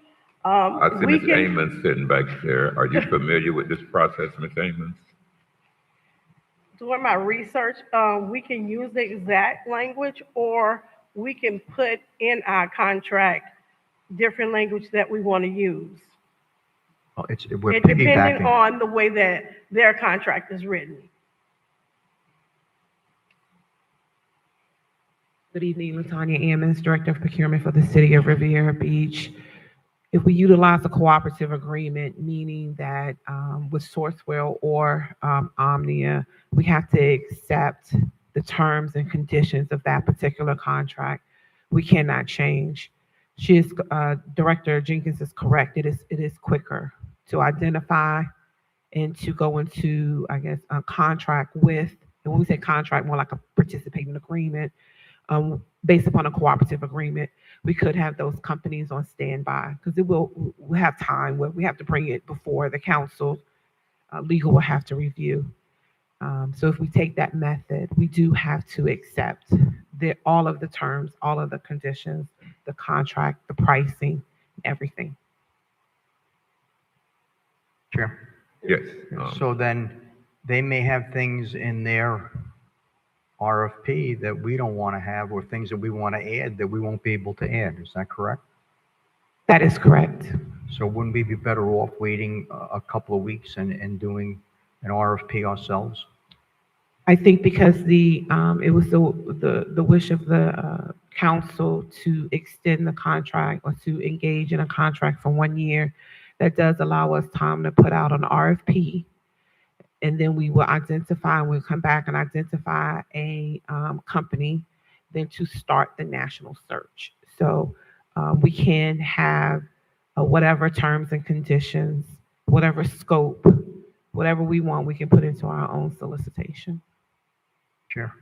I see We Ms. can, Amons sitting back there. Are you familiar with this process, Ms. Amons? during my research, we can use the exact language, or we can put in our contract different language that we want to use. Well, we're It depending piggybacking. on the way that their contract is written. Good evening, Latanya Ammons, Director of Procurement for the City of Riviera Beach. If we utilize a cooperative agreement, meaning that with Sourcewell or Omnia, we have to accept the terms and conditions of that particular contract. We cannot change. Director Jenkins is correct. It is quicker to identify and to go into, I guess, a contract with, and when we say contract, more like a participating agreement, based upon a cooperative agreement. We could have those companies on standby because we'll have time where we have to bring it before the council. Legal will have to review. So if we take that method, we do have to accept all of the terms, all of the conditions, the contract, the pricing, everything. Chair? Yes. So then they may have things in their RFP that we don't want to have, or things that we want to add that we won't be able to add. Is that correct? That is correct. So wouldn't we be better off waiting a couple of weeks and doing an RFP ourselves? I think because it was the wish of the council to extend the contract or to engage in a contract for 1 year, that does allow us time to put out an RFP. And then we will identify, we'll come back and identify a company, then to start the national search. So we can have whatever terms and conditions, whatever scope, whatever we want, we can put into our own solicitation. Chair?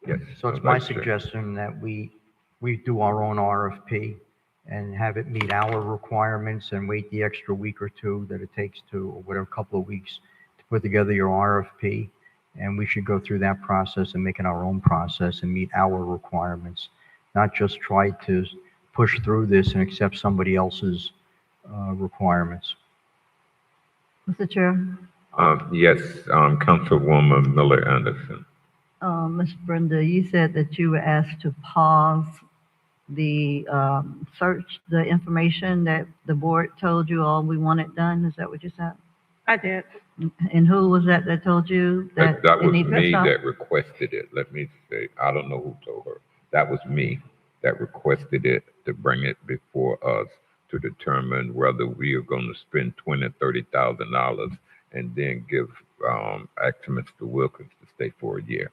Yes. So it's my suggestion that we do our own RFP and have it meet our requirements and wait the extra week or two that it takes to, or whatever, couple of weeks to put together your RFP. And we should go through that process and make it our own process and meet our requirements, not just try to push through this and accept somebody else's requirements. Mr. Chair, Yes, Councilwoman Miller Anderson. Ms. Brenda, you said that you were asked to pause the search, the information that the board told you all we wanted done. Is that what you said? I did. And who was that told you that? That it was needed to me stop? that requested it. Let me say, I don't know who told her. That was me that requested it to bring it before us to determine whether we are going to spend $20,000, $30,000 and then give ask Mr. Wilkins to stay for a year.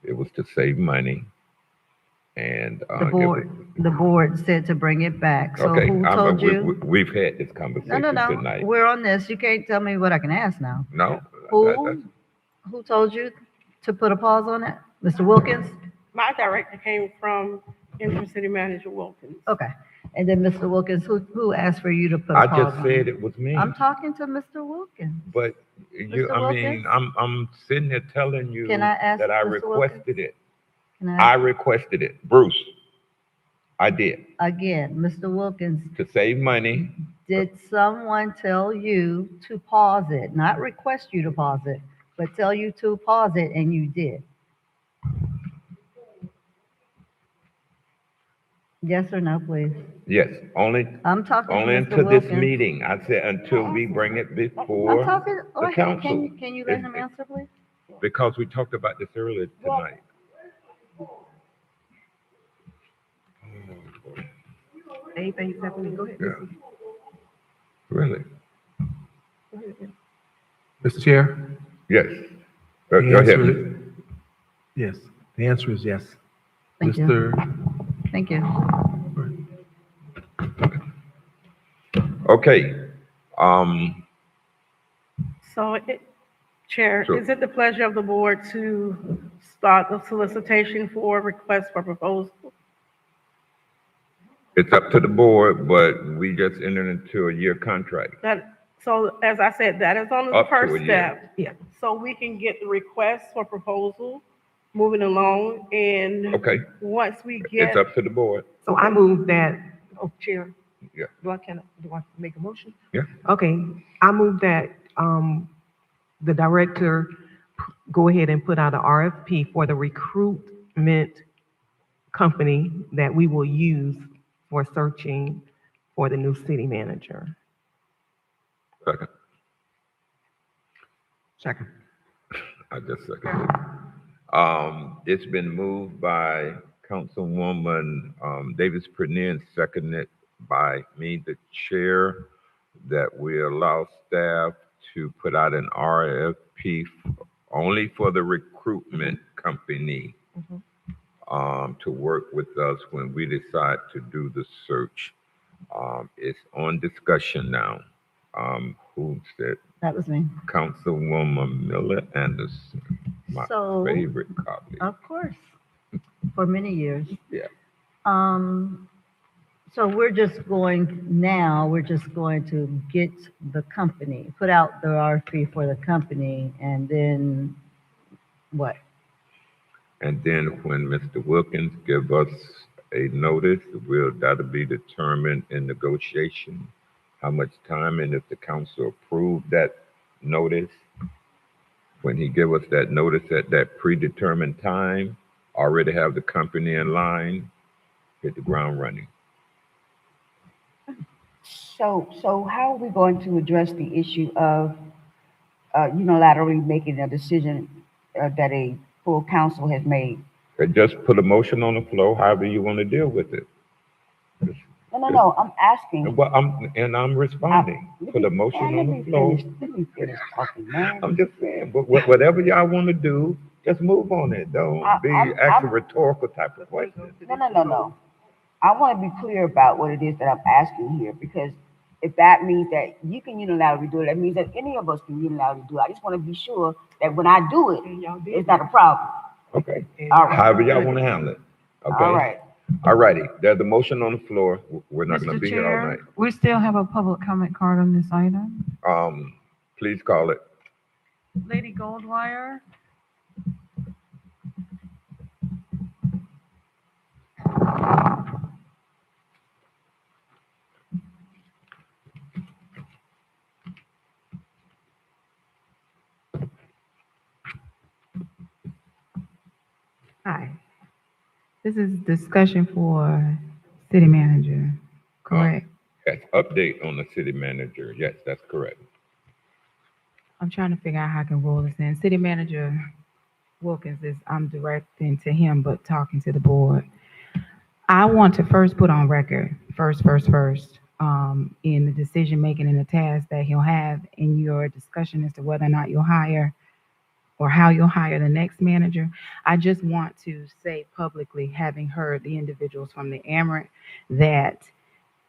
It was to save money, and The board said to bring it back. So okay. who told you? We've had this conversation No. tonight. We're on this. You can't tell me what I can ask now. No, Who told you to put a pause on it? Mr. Wilkins? My director came from interim city manager Wilkins. Okay. And then Mr. Wilkins, who asked for you to put a I pause just on said it was me. I'm talking to Mr. Wilkins. But Mr. I mean, I'm sitting there telling you Can I ask that I Mr. requested it. Can I requested it, Bruce. I did, Again, Mr. Wilkins, to save money. did someone tell you to pause it? Not request you to pause it, but tell you to pause it and you did? Yes or no, please? Yes, only I'm talking to only Mr. until this Wilkins. meeting. I said until we bring it I'm before talking, the okay, council. can you let him answer, please? Because we talked about this earlier tonight. Anything except for me, go ahead. Yeah. Really? Go ahead. Mr. Chair? Yes. The Go ahead. answer- Yes, the answer is yes. Thank you. Mr. Thank you. Okay. So, Chair, Sure. is it the pleasure of the board to start the solicitation for requests for proposal? It's up to the board, but we just entered into a year contract. So as I said, that is only the Up to a first year. step. Yeah. So we can get the requests for proposal moving along, and Okay. once we It's get, up to the board. So I move that, oh, Chair. Yeah. Do I make a motion? Yeah. Okay, I move that, the director go ahead and put out an RFP for the recruitment company that we will use for searching for the new city manager. Second. Second. I just seconded. It's been moved by Councilwoman Davis Pernell and seconded by me, the chair, that we allow staff to put out an RFP only for the recruitment company to work with us when we decide to do the search. It's on discussion now. Who said? That was me. Councilwoman Miller Anderson, my So- favorite colleague. Of course, for many years. Yeah. So we're just going to get the company, put out the RFP for the company, and then what? And then when Mr. Wilkins give us a notice, that'll be determined in negotiation, how much time, and if the council approved that notice, when he give us that notice at that predetermined time, already have the company in line, hit the ground running. So how are we going to address the issue of unilaterally making a decision that a full council has made? And just put a motion on the floor, however you want to deal with it. No, I'm asking. Well, I'm responding. Put a motion on the floor. Let me finish talking, man. I'm just saying, but whatever y'all want to do, just move on it. Don't be asking rhetorical type of questions. No. I want to be clear about what it is that I'm asking here, because if that means that you can unilaterally do it, that means that any of us can unilaterally do it. I just want to be sure that when I do it, it's not a problem. Okay. All right. However y'all want to handle it. Okay. All right. All righty. There's a motion on the floor. We're not going to Mr. be here all Chair, night. we still have a public comment card on this item. Please call it. Lady Goldwire. Hi. This is discussion for city manager, correct? Yes, update on the city manager. Yes, that's correct. I'm trying to figure out how I can roll this in. City manager Wilkins I'm directing to him, but talking to the board. I want to first put on record, in the decision-making and the task that he'll have in your discussion as to whether or not you'll hire or how you'll hire the next manager. I just want to say publicly, having heard the individuals from the Amaret, that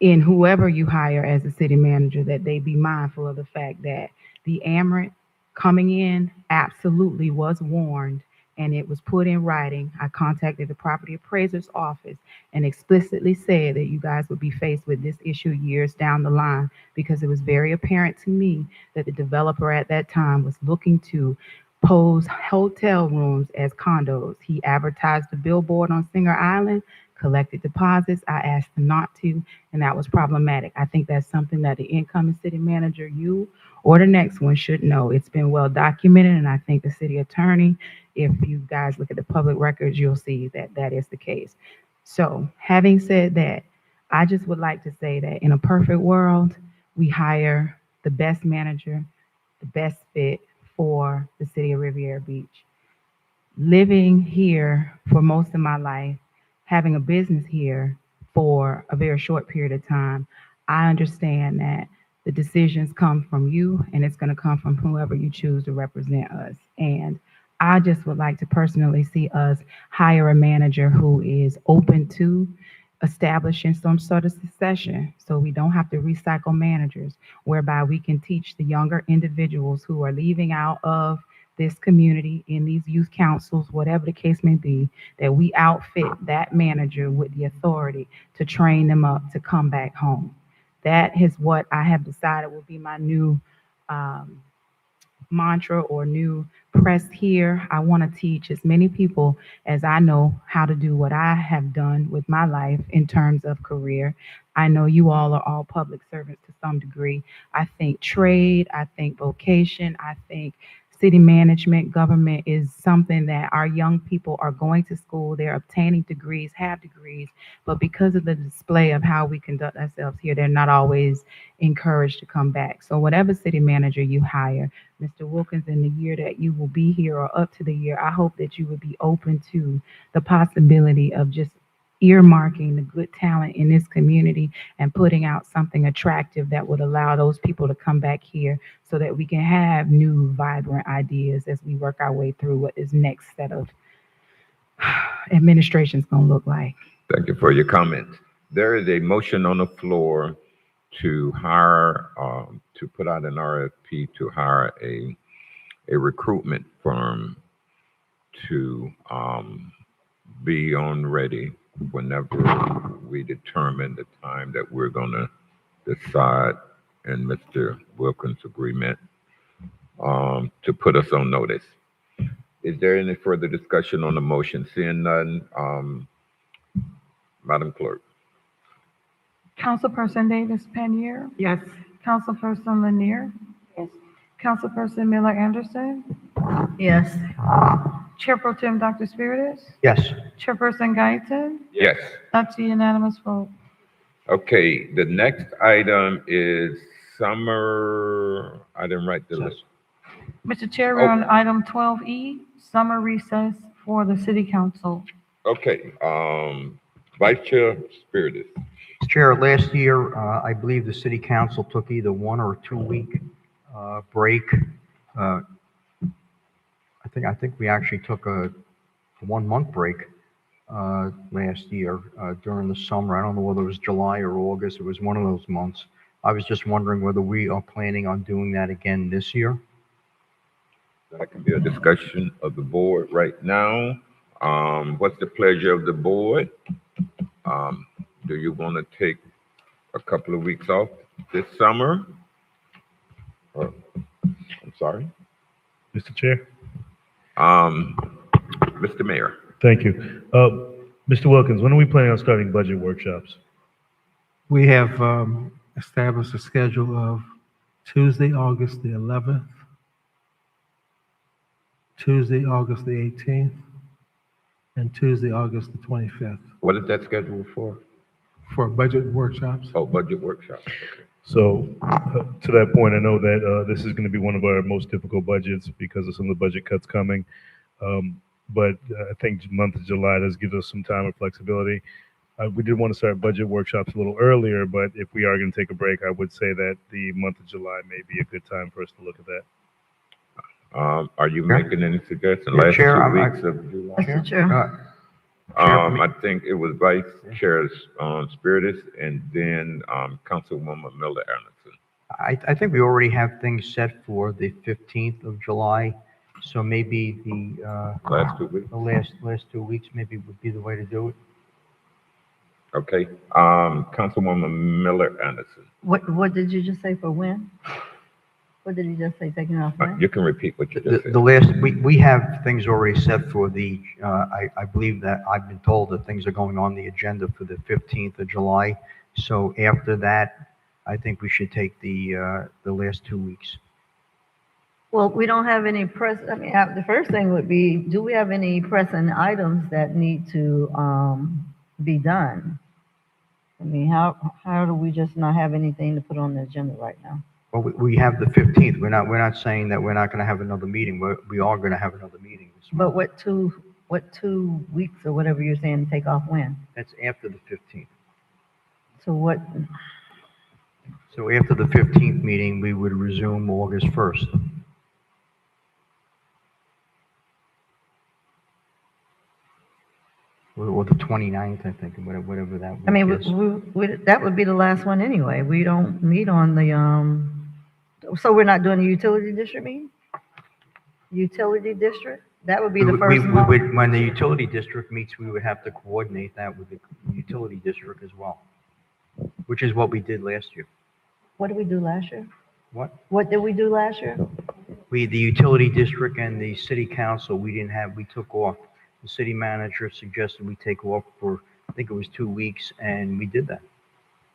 in whoever you hire as a city manager, that they be mindful of the fact that the Amaret coming in absolutely was warned, and it was put in writing. I contacted the property appraiser's office and explicitly said that you guys would be faced with this issue years down the line, because it was very apparent to me that the developer at that time was looking to pose hotel rooms as condos. He advertised the billboard on Singer Island, collected deposits. I asked him not to, and that was problematic. I think that's something that the incoming city manager, you or the next one, should know. It's been well documented, and I think the city attorney, if you guys look at the public records, you'll see that that is the case. So having said that, I just would like to say that in a perfect world, we hire the best manager, the best fit for the city of Riviera Beach. Living here for most of my life, having a business here for a very short period of time. I understand that the decisions come from you and it's going to come from whoever you choose to represent us. And I just would like to personally see us hire a manager who is open to establishing some sort of succession so we don't have to recycle managers, whereby we can teach the younger individuals who are leaving out of this community in these youth councils, whatever the case may be, that we outfit that manager with the authority to train them up to come back home. That is what I have decided will be my new mantra or new press here. I want to teach as many people as I know how to do what I have done with my life in terms of career. I know you all are all public servants to some degree. I think trade, I think vocation, I think city management, government is something that our young people are going to school, they're obtaining degrees, have degrees, but because of the display of how we conduct ourselves here, they're not always encouraged to come back. So whatever city manager you hire, Mr. Wilkins, in the year that you will be here or up to the year, I hope that you would be open to the possibility of just earmarking the good talent in this community and putting out something attractive that would allow those people to come back here so that we can have new, vibrant ideas as we work our way through what this next set of administration is going to look like. Thank you for your comments. There is a motion on the floor to hire, to put out an RFP to hire a recruitment firm to be on ready whenever we determine the time that we're going to decide in Mr. Wilkins' agreement to put us on notice. Is there any further discussion on the motion? Seeing none, Madam Clerk. Councilperson Davis Pannier, Yes. Councilperson Lanier, Yes. Councilperson Miller Anderson, Yes. Chair Pro Tem Dr. Spiritus, Yes. Chairperson Guyton. Yes. That's a unanimous vote. Okay, the next item is summer, I didn't write the list. Mr. Chair, we're on item 12E, summer recess for the city council. Okay, Vice Chair Spiritus. Chair, last year, I believe the city council took either 1 or 2 week break. I think we actually took a 1 month break last year during the summer. I don't know whether it was July or August. It was one of those months. I was just wondering whether we are planning on doing that again this year. That can be a discussion of the board right now. What's the pleasure of the board? Do you want to take a couple of weeks off this summer? Or, I'm sorry. Mr. Chair? Mr. Mayor. Thank you. Mr. Wilkins, when are we planning on starting budget workshops? We have established a schedule of Tuesday, August the 11th, Tuesday, August the 18th, and Tuesday, August the 25th What is that scheduled for? for budget workshops. Oh, budget workshop. Okay. So to that point, I know that this is going to be one of our most difficult budgets because of some of the budget cuts coming. But I think the month of July does give us some time and flexibility. We did want to start budget workshops a little earlier, but if we are going to take a break, I would say that the month of July may be a good time for us to look at that. Are you making any suggestions? Yeah, Last Chair, 2 weeks of July? Mr. Chair. I think it was Vice Chair Spiritus and then Councilwoman Miller Anderson. I think we already have things set for the 15th of July. So maybe the Last 2 weeks. the last 2 weeks maybe would be the way to do it. Okay. Councilwoman Miller Anderson. What did you just say for when? What did you just say, taking off when? You can repeat what you just said. The last, we have things already set for the, I believe that I've been told that things are going on the agenda for the 15th of July. So after that, I think we should take the last 2 weeks. Well, we don't have any the first thing would be, do we have any pressing items that need to be done? I mean, how do we just not have anything to put on the agenda right now? Well, we have the 15th. We're not saying that we're not going to have another meeting. We are going to have another meeting. But what 2 weeks or whatever you're saying to take off when? That's after the 15th. So what, So after the 15th meeting, we would resume August 1st. Or the 29th, I think, or whatever that I mean, week is. that would be the last one anyway. We don't meet on the, so we're not doing the utility district meeting? Utility district? That would be the first We month? would, when the utility district meets, we would have to coordinate that with the utility district as well, which is what we did last year. What did we do last year? What? What did we do last year? The utility district and the city council, we took off. The city manager suggested we take off for, I think it was 2 weeks, and we did that.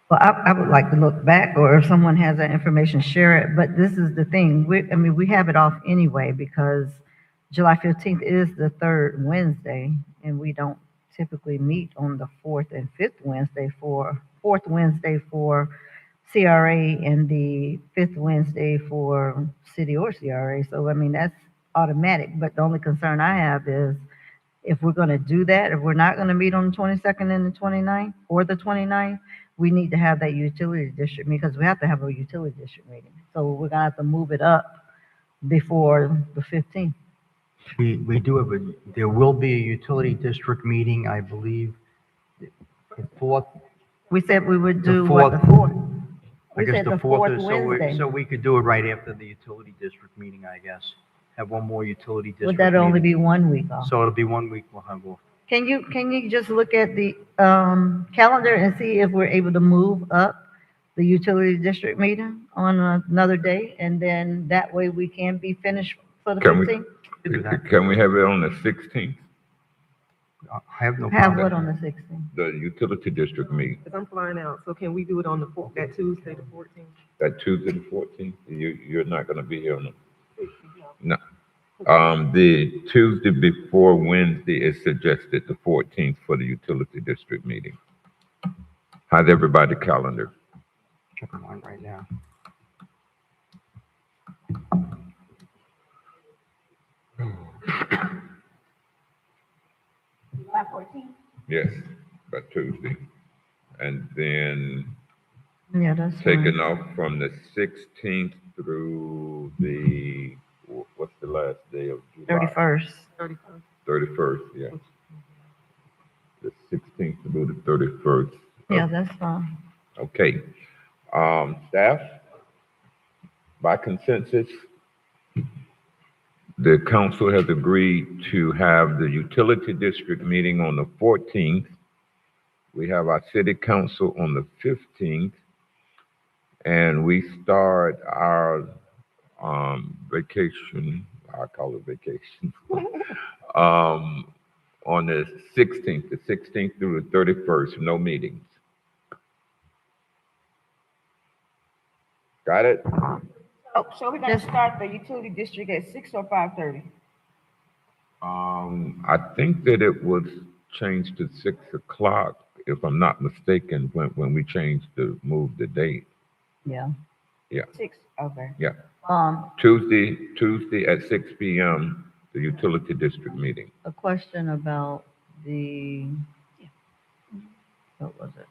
Well, I would like to look back, or if someone has that information, share it. But this is the thing, we have it off anyway because July 15th is the third Wednesday, and we don't typically meet on the fourth and fourth Wednesday for CRA and the fifth Wednesday for city or CRA. So, that's automatic. But the only concern I have is if we're going to do that, if we're not going to meet on the 22nd and the 29th or the 29th, we need to have that utility district meeting because we have to have a utility district meeting. So we're going to have to move it up before the 15th. We do have there will be a utility district meeting, I believe, the fourth. We said we would The do fourth. what, the fourth? I We guess said the the fourth fourth is, Wednesday. so we could do it right after the utility district meeting, I guess. Have one more utility district Would that only meeting. be 1 week off? So it'll be 1 week we'll have off. Can you just look at the calendar and see if we're able to move up the utility district meeting on another day? And then that way we can be finished for the Can we- 15th? Can we have it on the 16th, I have no Have problem. what on the 16th? the utility district meeting? Because I'm flying out, so can we do it on that Tuesday, the 14th? That Tuesday the 14th? You're not gonna be here on the, no. The Tuesday before Wednesday is suggested, the 14th for the utility district meeting. How's everybody's calendar? Checking mine right now. July 14th. Yes, that Tuesday. And then Yeah, that's taking fine. off from the 16th through the, what's the last day of July? 31st. 31st, yeah. The 16th through the 31st. Yeah, that's fine. Okay. Staff, by consensus, the council has agreed to have the utility district meeting on the 14th. We have our city council on the 15th. And we start our vacation, I call it vacation, on the 16th through the 31st, no meetings. Got it? Oh, so we're gonna start the utility district at 6 or 5:30? I think that it was changed to 6 o'clock, if I'm not mistaken, when we changed move the date. Yeah. Yeah, 6, okay. yeah. Um, Tuesday at 6 p.m., the utility district meeting. a question about what was it?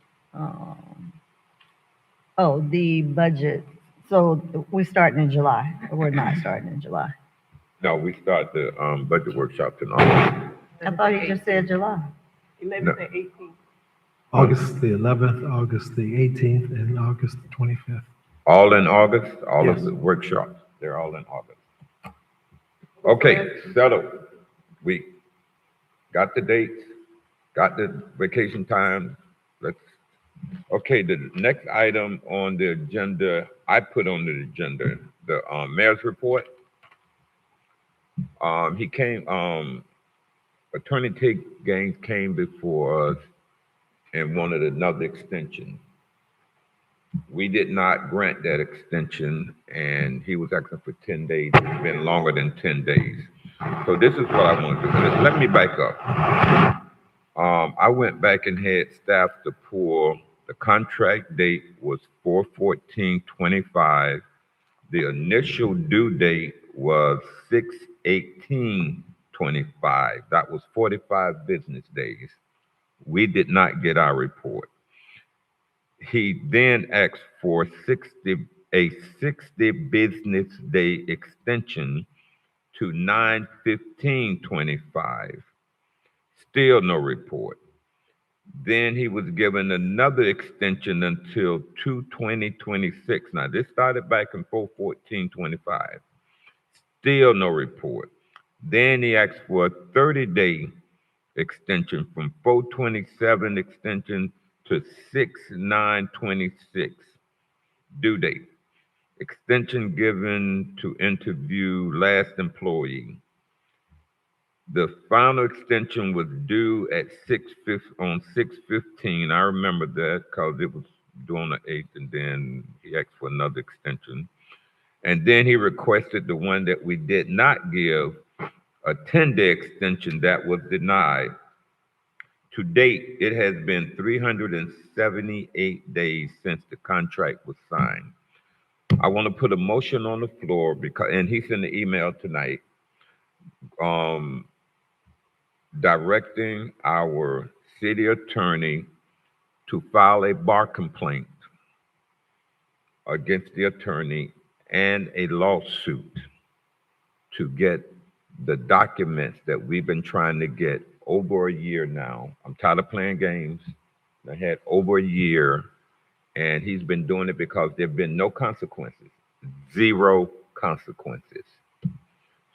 The budget. So we're starting in July, or we're not starting in July? No, we start the budget workshop in August. I thought you just said July. 11th and 18th. August the 11th, August the 18th, and August the 25th. All in August, all of Yes. the workshops, they're all in August. Okay, settled. We got the dates, got the vacation time. Okay, the next item on the agenda, I put on the agenda, the mayor's report. He came, Attorney Tate Gaines came before us and wanted another extension. We did not grant that extension, and he was asking for 10 days. It's been longer than 10 days. So this is what I want to do. Let me back up. I went back and had staff to pull. The contract date was 4/14/25. The initial due date was 6/18/25. That was 45 business days. We did not get our report. He then asked for a 60 business day extension to 9/15/25. Still no report. Then he was given another extension until 2/20/26. Now, this started back in 4/14/25. Still no report. Then he asked for a 30-day extension from 4/27 extension to 6/9/26 due date. Extension given to interview last employee. The final extension was due at 6/15. I remember that because it was due on the 8th, and then he asked for another extension. And then he requested the one that we did not give, a 10-day extension that was denied. To date, it has been 378 days since the contract was signed. I want to put a motion on the floor because, and he sent an email tonight, directing our city attorney to file a bar complaint against the attorney and a lawsuit to get the documents that we've been trying to get over a year now. I'm tired of playing games. I had over a year, and he's been doing it because there have been no consequences, 0 consequences.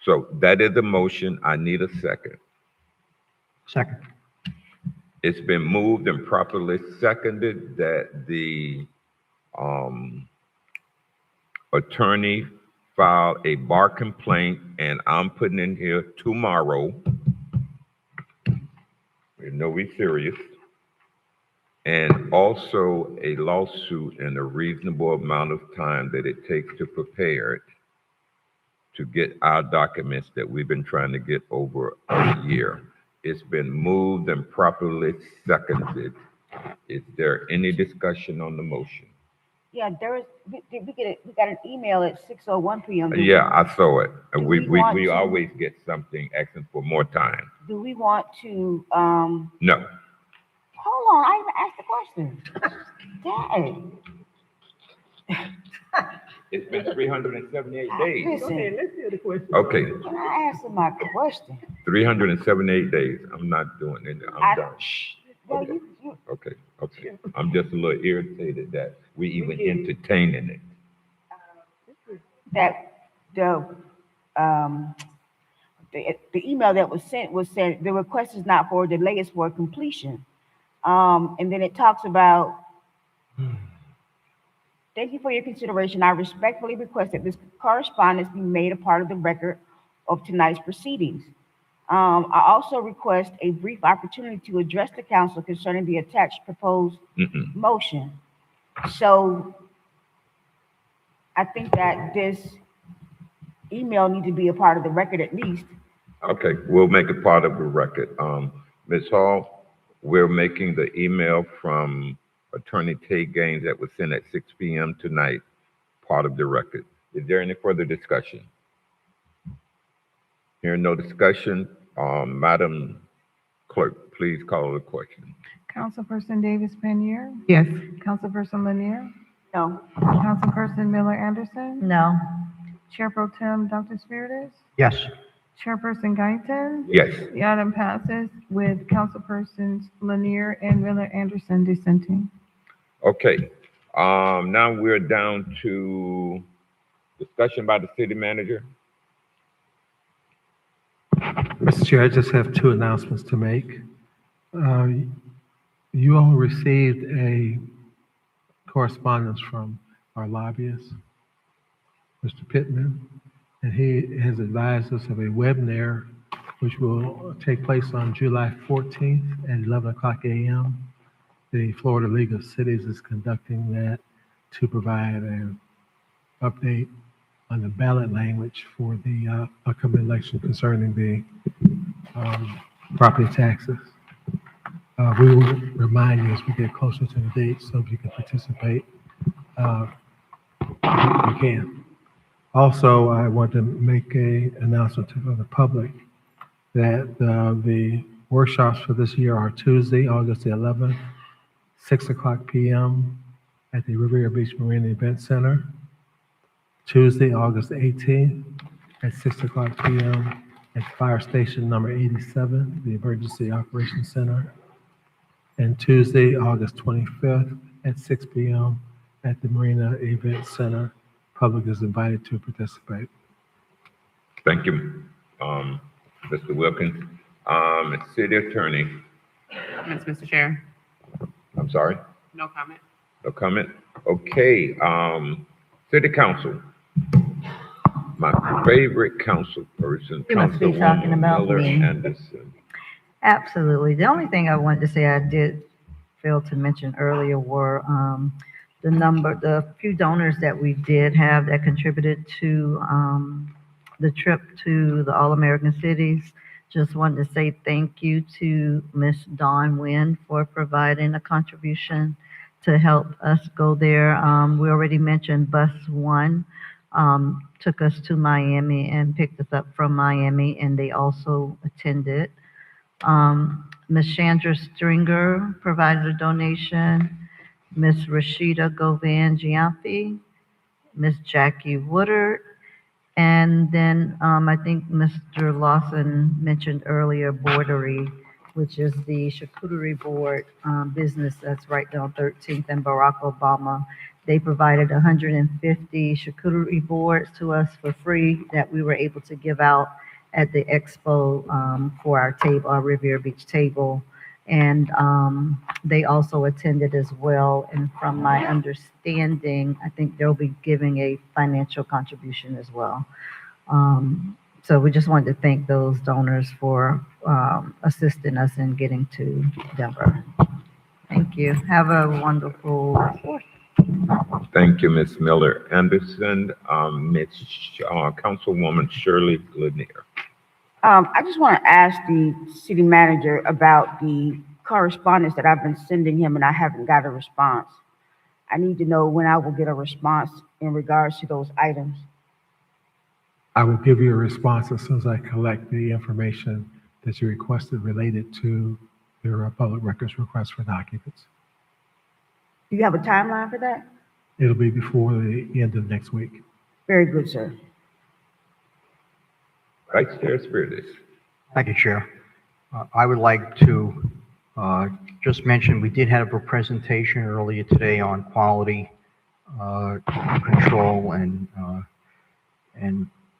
So that is a motion. I need a second. Second. It's been moved and properly seconded that the attorney file a bar complaint, and I'm putting in here tomorrow. We know we're serious. And also a lawsuit in a reasonable amount of time that it takes to prepare it to get our documents that we've been trying to get over a year. It's been moved and properly seconded. Is there any discussion on the motion? Yeah, we got an email at 6:01 p.m. Yeah, I saw it. And do we we want to- always get something asking for more time. Do we want to, No. hold on, I even asked the question. Dang. It's been 378 days. Listen, let's hear the question. Okay, can I answer my question? 378 days. I'm not doing it. I'm done. Well, Okay. you, Okay. I'm just a little irritated that we even entertaining it. that the email that was sent said the request is not for delay, it's for completion. And then it talks about, thank you for your consideration. I respectfully request that this correspondence be made a part of the record of tonight's proceedings. I also request a brief opportunity to address the council concerning the attached proposed motion. So I think that this email needs to be a part of the record at least. Okay, we'll make it part of the record. Ms. Hall, we're making the email from Attorney Tay Gaines that was sent at 6 p.m. tonight part of the record. Is there any further discussion? Hearing no discussion, Madam Clerk, please call the question. Councilperson Davis Penier, Yes. Councilperson Lanier, No. Councilperson Miller Anderson, No. Chair Pro Tem Dr. Spiritus, Yes. Chairperson Guyton. Yes. The item passes with Councilpersons Lanier and Miller Anderson dissenting. Okay, now we're down to discussion by the city manager. Mr. Chair, I just have 2 announcements to make. You all received a correspondence from our lobbyist, Mr. Pittman, and he has advised us of a webinar which will take place on July 14th at 11 o'clock a.m. The Florida League of Cities is conducting that to provide an update on the ballot language for the upcoming election concerning the property taxes. We will remind you as we get closer to the date so if you can participate, you can. Also, I want to make an announcement to the public that the workshops for this year are Tuesday, August the 11th, 6 o'clock p.m. at the Riviera Beach Marina Event Center. Tuesday, August 18th at 6 o'clock p.m. at Fire Station number 87, the Emergency Operations Center. And Tuesday, August 25th at 6 p.m. at the Marina Event Center. Public is invited to participate. Thank you, Mr. Wilkins. City Attorney, Comments, Mr. Chair? I'm sorry, No comment. no comment? Okay, City Council. My favorite council person, You must be talking Councilwoman about Miller me. Anderson. Absolutely. The only thing I wanted to say I did fail to mention earlier were the few donors that we did have that contributed to the trip to the All-American Cities. Just wanted to say thank you to Miss Dawn Wynn for providing a contribution to help us go there. We already mentioned Bus One took us to Miami and picked us up from Miami, and they also attended. Ms. Chandra Stringer provided a donation. Ms. Rashida Govan Giampi, Ms. Jackie Woodard, and then I think Mr. Lawson mentioned earlier Bordery, which is the charcuterie board business that's right down 13th and Barack Obama. They provided 150 charcuterie boards to us for free that we were able to give out at the expo for our table, our Riviera Beach table. And they also attended as well. And from my understanding, I think they'll be giving a financial contribution as well. So we just wanted to thank those donors for assisting us in getting to Denver. Thank you. Have a wonderful 4th. Thank you, Ms. Miller Anderson. Councilwoman Shirley Lanier. I just want to ask the city manager about the correspondence that I've been sending him and I haven't got a response. I need to know when I will get a response in regards to those items. I will give you a response as soon as I collect the information that you requested related to your public records request for documents. Do you have a timeline for that? It'll be before the end of next week. Very good, sir. Vice Chair Spiritus. Thank you, Chair. I would like to just mention, we did have a presentation earlier today on quality control and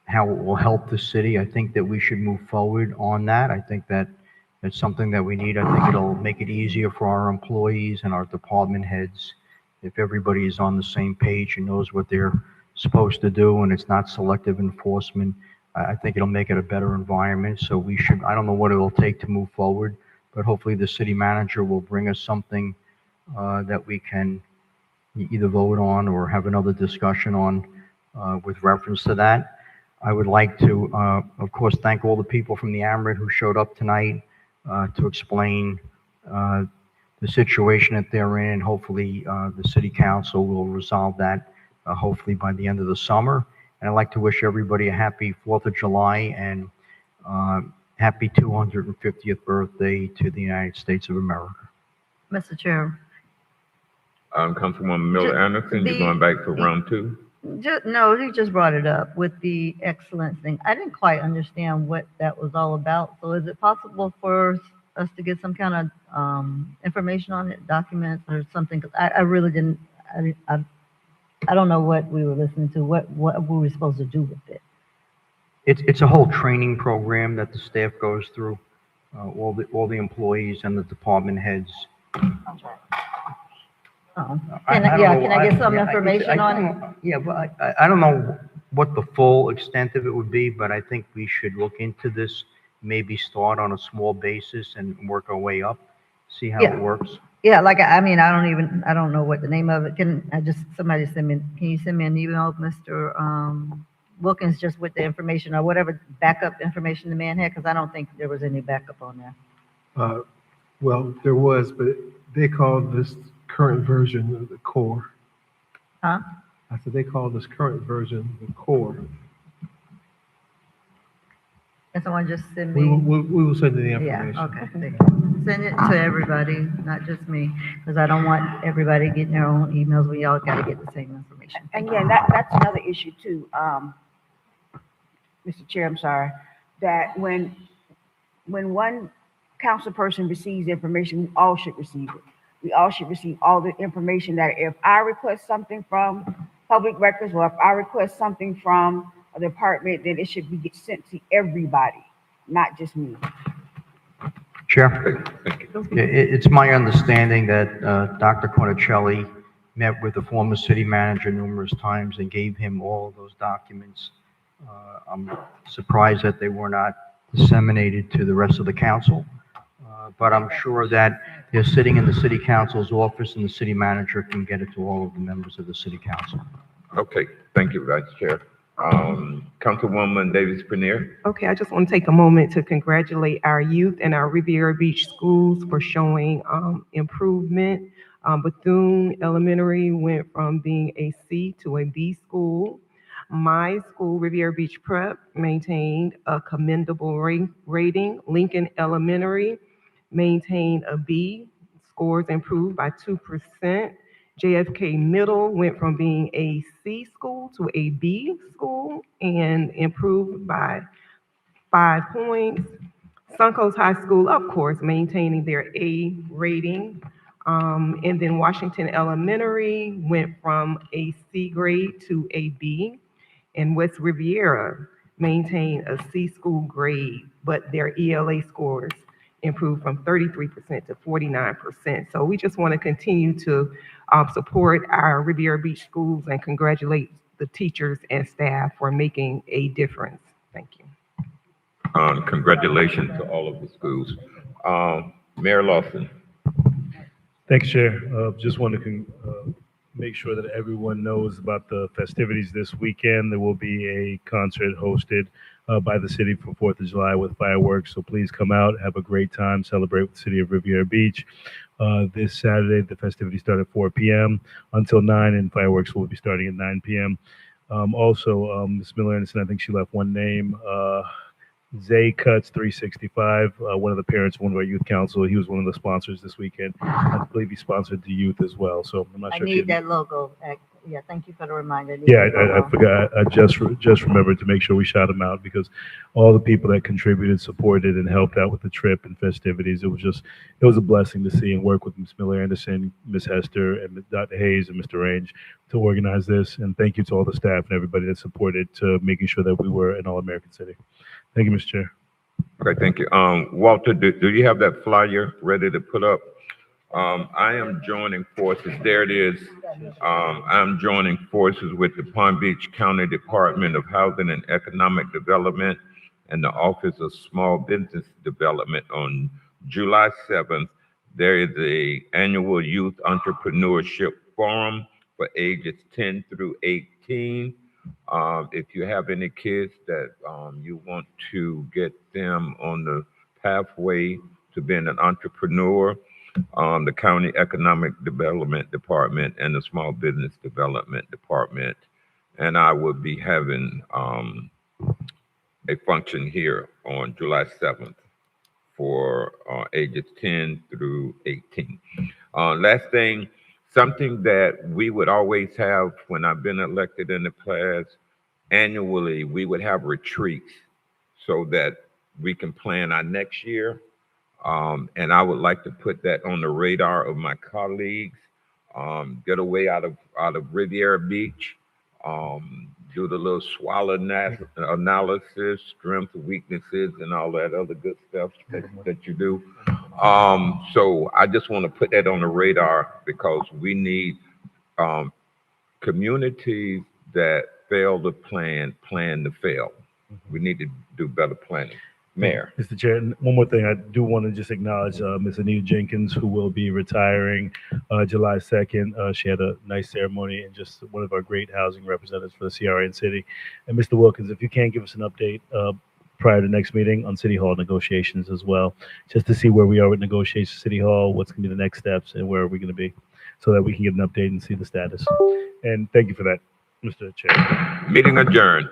how it will help the city. I think that we should move forward on that. I think that it's something that we need. I think it'll make it easier for our employees and our department heads if everybody is on the same page and knows what they're supposed to do and it's not selective enforcement. I think it'll make it a better environment. So we should, I don't know what it'll take to move forward, but hopefully the city manager will bring us something that we can either vote on or have another discussion on with reference to that. I would like to, of course, thank all the people from the AMRIT who showed up tonight to explain the situation that they're in. Hopefully the city council will resolve that hopefully by the end of the summer. And I'd like to wish everybody a happy 4th of July and happy 250th birthday to the United States of America. Mr. Chair. Councilwoman Miller Anderson, you're going back for round 2? No, he just brought it up with the excellence thing. I didn't quite understand what that was all about. So is it possible for us to get some kind of information on it, documents or something? 'Cause I really didn't, I don't know what we were listening to, what were we supposed to do with it? It's a whole training program that the staff goes through, all the employees and the department heads. Can I get some information on it? Yeah, but I don't know what the full extent of it would be, but I think we should look into this, maybe start on a small basis and work our way up, see how it works. Yeah, like, I mean, I don't know what the name of it. Can you send me an email, Mr. Wilkins, just with the information or whatever backup information the man had? Because I don't think there was any backup on there. Well, there was, but they called this current version of the core. Huh? I said they call this current version the core. Can someone just send me? We will send you the information. Yeah, okay. send it to everybody, not just me, because I don't want everybody getting their own emails. We all got to get the same information. And yeah, that's another issue too, Mr. Chair, I'm sorry, that when one council person receives information, we all should receive it. We all should receive all the information that if I request something from public records, or if I request something from a department, then it should be sent to everybody, not just me. Chair, it's my understanding that Dr. Cornicelli met with the former city manager numerous times and gave him all those documents. I'm surprised that they were not disseminated to the rest of the council, but I'm sure that they're sitting in the city council's office and the city manager can get it to all of the members of the city council. Okay, thank you, Vice Chair. Councilwoman Davis Bernier. Okay, I just want to take a moment to congratulate our youth and our Riviera Beach schools for showing improvement. Bethune Elementary went from being a C to a B school. My school, Riviera Beach Prep, maintained a commendable rating. Lincoln Elementary maintained a B. Scores improved by 2%. JFK Middle went from being a C school to a B school and improved by 5 points. Suncoast High School, of course, maintaining their A rating. And then Washington Elementary went from a C grade to a B. And West Riviera maintained a C school grade, but their ELA scores improved from 33% to 49%. So we just want to continue to support our Riviera Beach schools and congratulate the teachers and staff for making a difference. Thank you. Congratulations to all of the schools. Mayor Lawson. Thanks, Chair. Just want to make sure that everyone knows about the festivities this weekend. There will be a concert hosted by the city for 4th of July with fireworks. So please come out, have a great time, celebrate with the city of Riviera Beach. This Saturday, the festivities start at 4 p.m. until 9, and fireworks will be starting at 9 p.m. Also, Ms. Miller Anderson, I think she left one name. Zay Cuts 365, one of the parents of one of our youth council. He was one of the sponsors this weekend. I believe he sponsored the youth as well. So I'm not I sure. need that logo. Yeah, thank you for the reminder. Yeah, I forgot. I just remembered to make sure we shout him out because all the people that contributed, supported, and helped out with the trip and festivities. It was a blessing to see and work with Ms. Miller Anderson, Ms. Hester, and Dr. Hayes and Mr. Range to organize this. And thank you to all the staff and everybody that supported to making sure that we were an all-American city. Thank you, Mr. Chair. Okay, thank you. Walter, do you have that flyer ready to put up? I am joining forces. There it is. I'm joining forces with the Palm Beach County Department of Housing and Economic Development and the Office of Small Business Development on July 7th. There is an annual Youth Entrepreneurship Forum for ages 10 through 18. If you have any kids that you want to get them on the pathway to being an entrepreneur, the County Economic Development Department and the Small Business Development Department, and I will be having a function here on July 7th for ages 10 through 18. Last thing, something that we would always have when I've been elected in the past, annually, we would have retreats so that we can plan our next year. And I would like to put that on the radar of my colleagues. Get away out of Riviera Beach, do the little swallow analysis, strengths, weaknesses, and all that other good stuff that you do. So I just want to put that on the radar because we need communities that fail to plan to fail. We need to do better planning. Mayor. Mr. Chair, and one more thing, I do want to just acknowledge Ms. Anita Jenkins, who will be retiring July 2nd. She had a nice ceremony and just one of our great housing representatives for the CRN City. And Mr. Wilkins, if you can give us an update prior to next meeting on City Hall negotiations as well, just to see where we are with negotiations at City Hall, what's going to be the next steps, and where are we going to be, so that we can get an update and see the status. And thank you for that, Mr. Chair. Meeting adjourned.